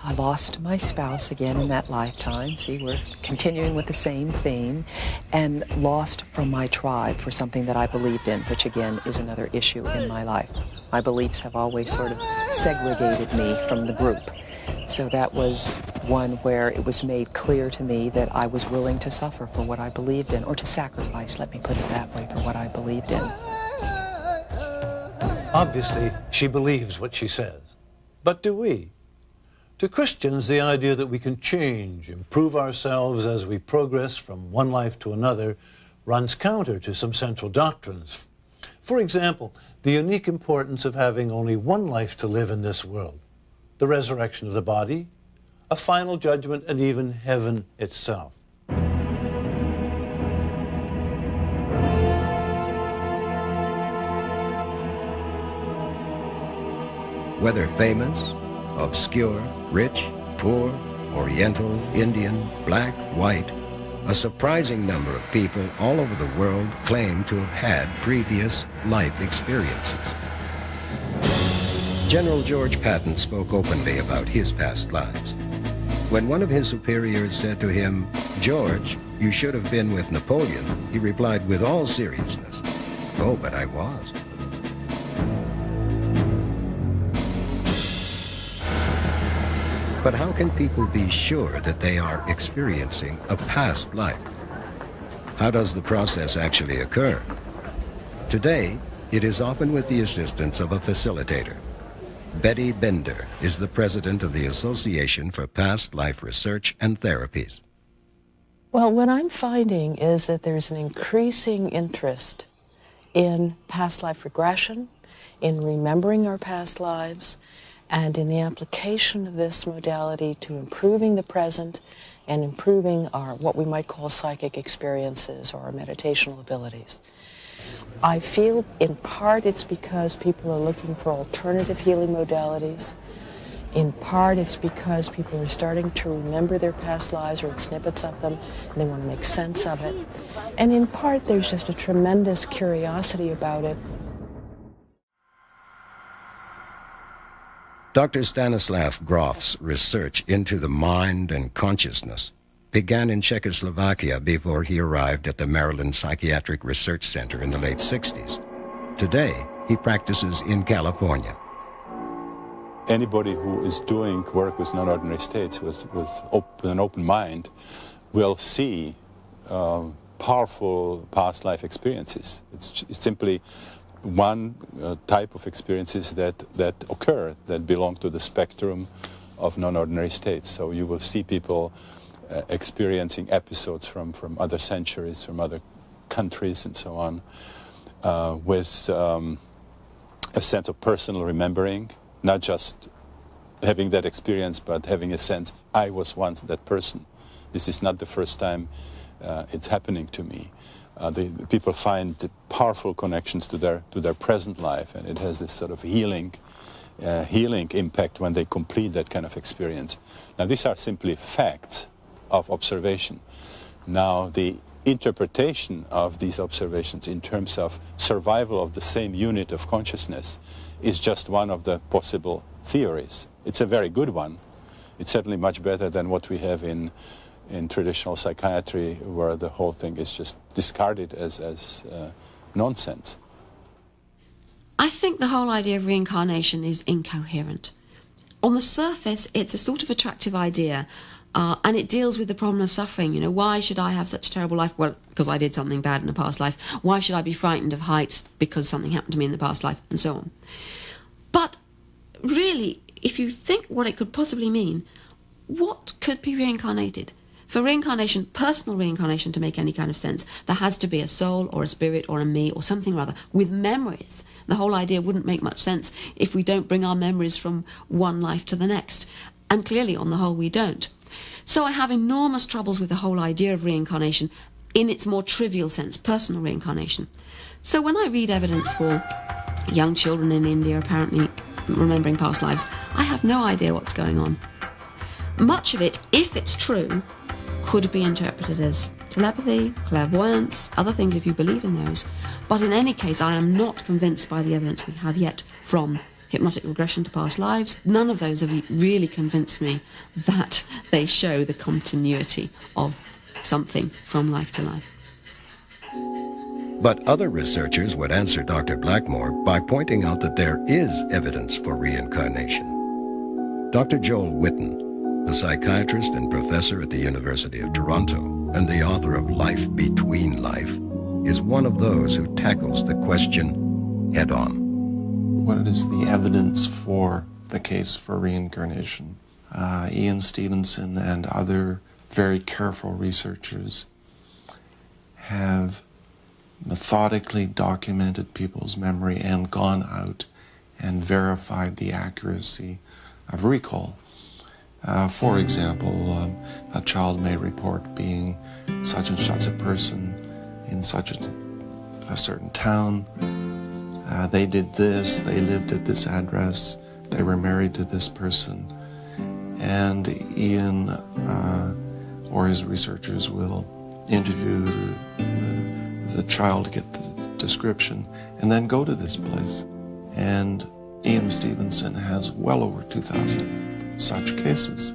I lost my spouse again in that lifetime. See, we're continuing with the same theme. And lost from my tribe for something that I believed in, which again is another issue in my life. My beliefs have always sort of segregated me from the group. So that was one where it was made clear to me that I was willing to suffer for what I believed in, or to sacrifice, let me put it that way, for what I believed in. Obviously, she believes what she says. But do we? To Christians, the idea that we can change, improve ourselves as we progress from one life to another runs counter to some central doctrines. For example, the unique importance of having only one life to live in this world, the resurrection of the body, a final judgment, and even heaven itself. Whether famous, obscure, rich, poor, Oriental, Indian, black, white, a surprising number of people all over the world claim to have had previous life experiences. General George Patton spoke openly about his past lives. When one of his superiors said to him, "George, you should have been with Napoleon," he replied with all seriousness, "Oh, but I was." But how can people be sure that they are experiencing a past life? How does the process actually occur? Today, it is often with the assistance of a facilitator. Betty Bender is the president of the Association for Past Life Research and Therapies. Well, what I'm finding is that there's an increasing interest in past life regression, in remembering our past lives, and in the application of this modality to improving the present and improving our, what we might call psychic experiences or our meditational abilities. I feel in part it's because people are looking for alternative healing modalities. In part it's because people are starting to remember their past lives or snippets of them and they want to make sense of it. And in part there's just a tremendous curiosity about it. Dr. Stanislav Grof's research into the mind and consciousness began in Czechoslovakia before he arrived at the Maryland Psychiatric Research Center in the late 60s. Today, he practices in California. Anybody who is doing work with non-ordinary states with an open mind will see powerful past life experiences. It's simply one type of experiences that occur, that belong to the spectrum of non-ordinary states. So you will see people experiencing episodes from other centuries, from other countries and so on, with a sense of personal remembering, not just having that experience, but having a sense, I was once that person. This is not the first time it's happening to me. The people find powerful connections to their present life, and it has this sort of healing impact when they complete that kind of experience. Now, these are simply facts of observation. Now, the interpretation of these observations in terms of survival of the same unit of consciousness is just one of the possible theories. It's a very good one. It's certainly much better than what we have in traditional psychiatry, where the whole thing is just discarded as nonsense. I think the whole idea of reincarnation is incoherent. On the surface, it's a sort of attractive idea, and it deals with the problem of suffering. You know, why should I have such a terrible life? Well, because I did something bad in a past life. Why should I be frightened of heights? Because something happened to me in the past life, and so on. But really, if you think what it could possibly mean, what could be reincarnated? For reincarnation, personal reincarnation, to make any kind of sense, there has to be a soul or a spirit or a me or something or other with memories. The whole idea wouldn't make much sense if we don't bring our memories from one life to the next. And clearly, on the whole, we don't. So I have enormous troubles with the whole idea of reincarnation in its more trivial sense, personal reincarnation. So when I read evidence for young children in India apparently remembering past lives, I have no idea what's going on. Much of it, if it's true, could be interpreted as telepathy, clairvoyance, other things if you believe in those. But in any case, I am not convinced by the evidence we have yet from hypnotic regression to past lives. None of those have really convinced me that they show the continuity of something from life to life. But other researchers would answer Dr. Blackmore by pointing out that there is evidence for reincarnation. Dr. Joel Witten, a psychiatrist and professor at the University of Toronto and the author of Life Between Life, is one of those who tackles the question head-on. What is the evidence for the case for reincarnation? Ian Stevenson and other very careful researchers have methodically documented people's memory and gone out and verified the accuracy of recall. For example, a child may report being such and such a person in such a certain town. They did this, they lived at this address, they were married to this person, and Ian or his researchers will interview the child to get the description, and then go to this place. And Ian Stevenson has well over 2,000 such cases.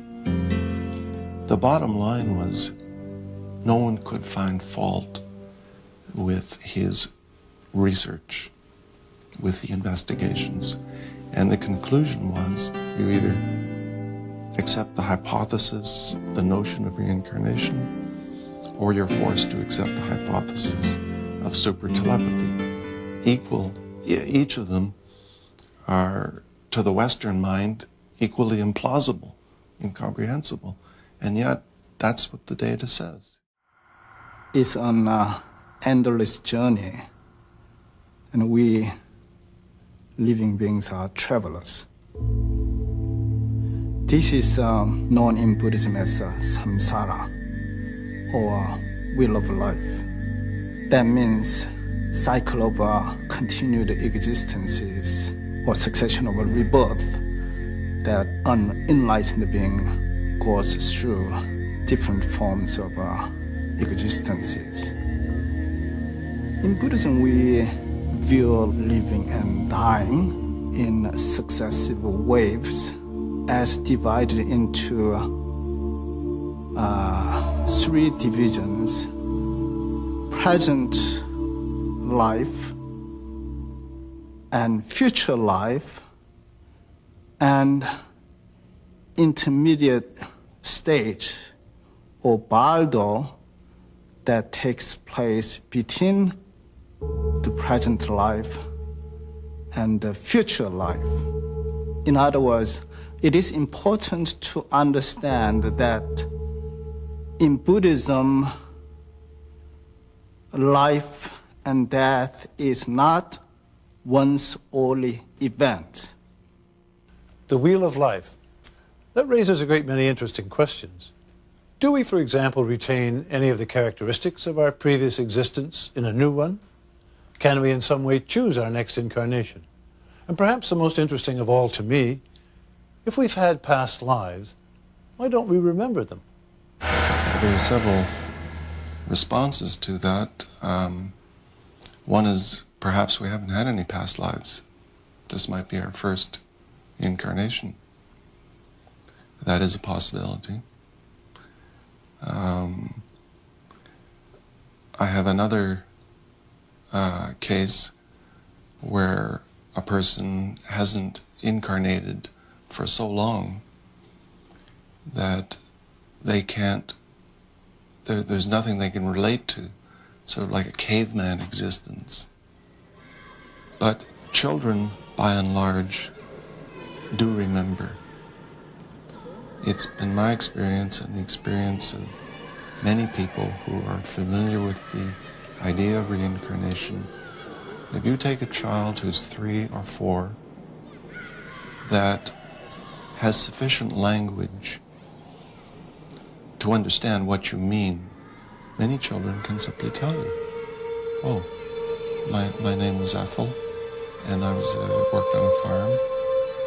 The bottom line was no one could find fault with his research, with the investigations. And the conclusion was you either accept the hypothesis, the notion of reincarnation, or you're forced to accept the hypothesis of super telepathy. Each of them are, to the Western mind, equally implausible, incomprehensible. And yet, that's what the data says. It's an endless journey, and we living beings are travelers. This is known in Buddhism as samsara, or wheel of life. That means cycle of continued existences or succession of rebirth that an enlightened being goes through different forms of existences. In Buddhism, we view living and dying in successive waves as divided into three divisions: present life and future life and intermediate stage or bardo that takes place between the present life and the future life. In other words, it is important to understand that in Buddhism, life and death is not one's only event. The wheel of life. That raises a great many interesting questions. Do we, for example, retain any of the characteristics of our previous existence in a new one? Can we in some way choose our next incarnation? And perhaps the most interesting of all to me, if we've had past lives, why don't we remember them? There are several responses to that. One is perhaps we haven't had any past lives. This might be our first incarnation. That is a possibility. I have another case where a person hasn't incarnated for so long that they can't, there's nothing they can relate to, sort of like a caveman existence. But children, by and large, do remember. It's been my experience and the experience of many people who are familiar with the idea of reincarnation. If you take a child who's 3 or 4 that has sufficient language to understand what you mean, many children can simply tell you, oh, my name was Ethel, and I was worked on a farm,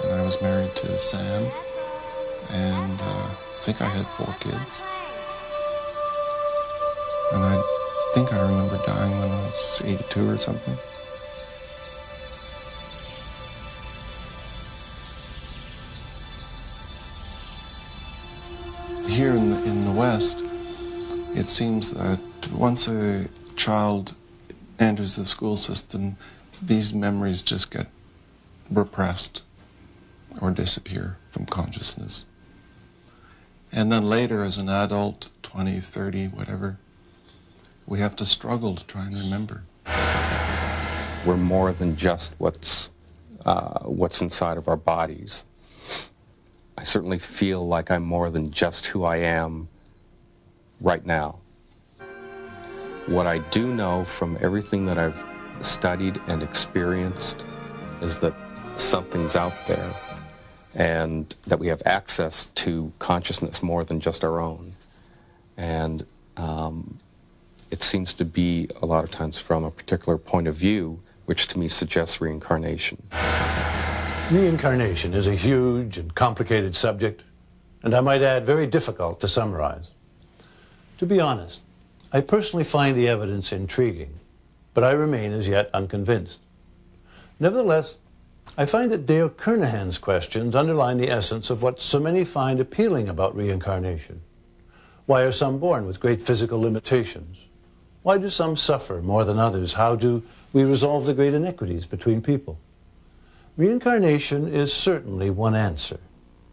and I was married to Sam, and I think I had 4 kids. And I think I remember dying when I was 82 or something. Here in the West, it seems that once a child enters the school system, these memories just get repressed or disappear from consciousness. And then later, as an adult, 20, 30, whatever, we have to struggle to try and remember. We're more than just what's inside of our bodies. I certainly feel like I'm more than just who I am right now. What I do know from everything that I've studied and experienced is that something's out there and that we have access to consciousness more than just our own. And it seems to be a lot of times from a particular point of view, which to me suggests reincarnation. Reincarnation is a huge and complicated subject, and I might add, very difficult to summarize. To be honest, I personally find the evidence intriguing, but I remain as yet unconvinced. Nevertheless, I find that Dale Kernahan's questions underline the essence of what so many find appealing about reincarnation. Why are some born with great physical limitations? Why do some suffer more than others? How do we resolve the great inequities between people? Reincarnation is certainly one answer,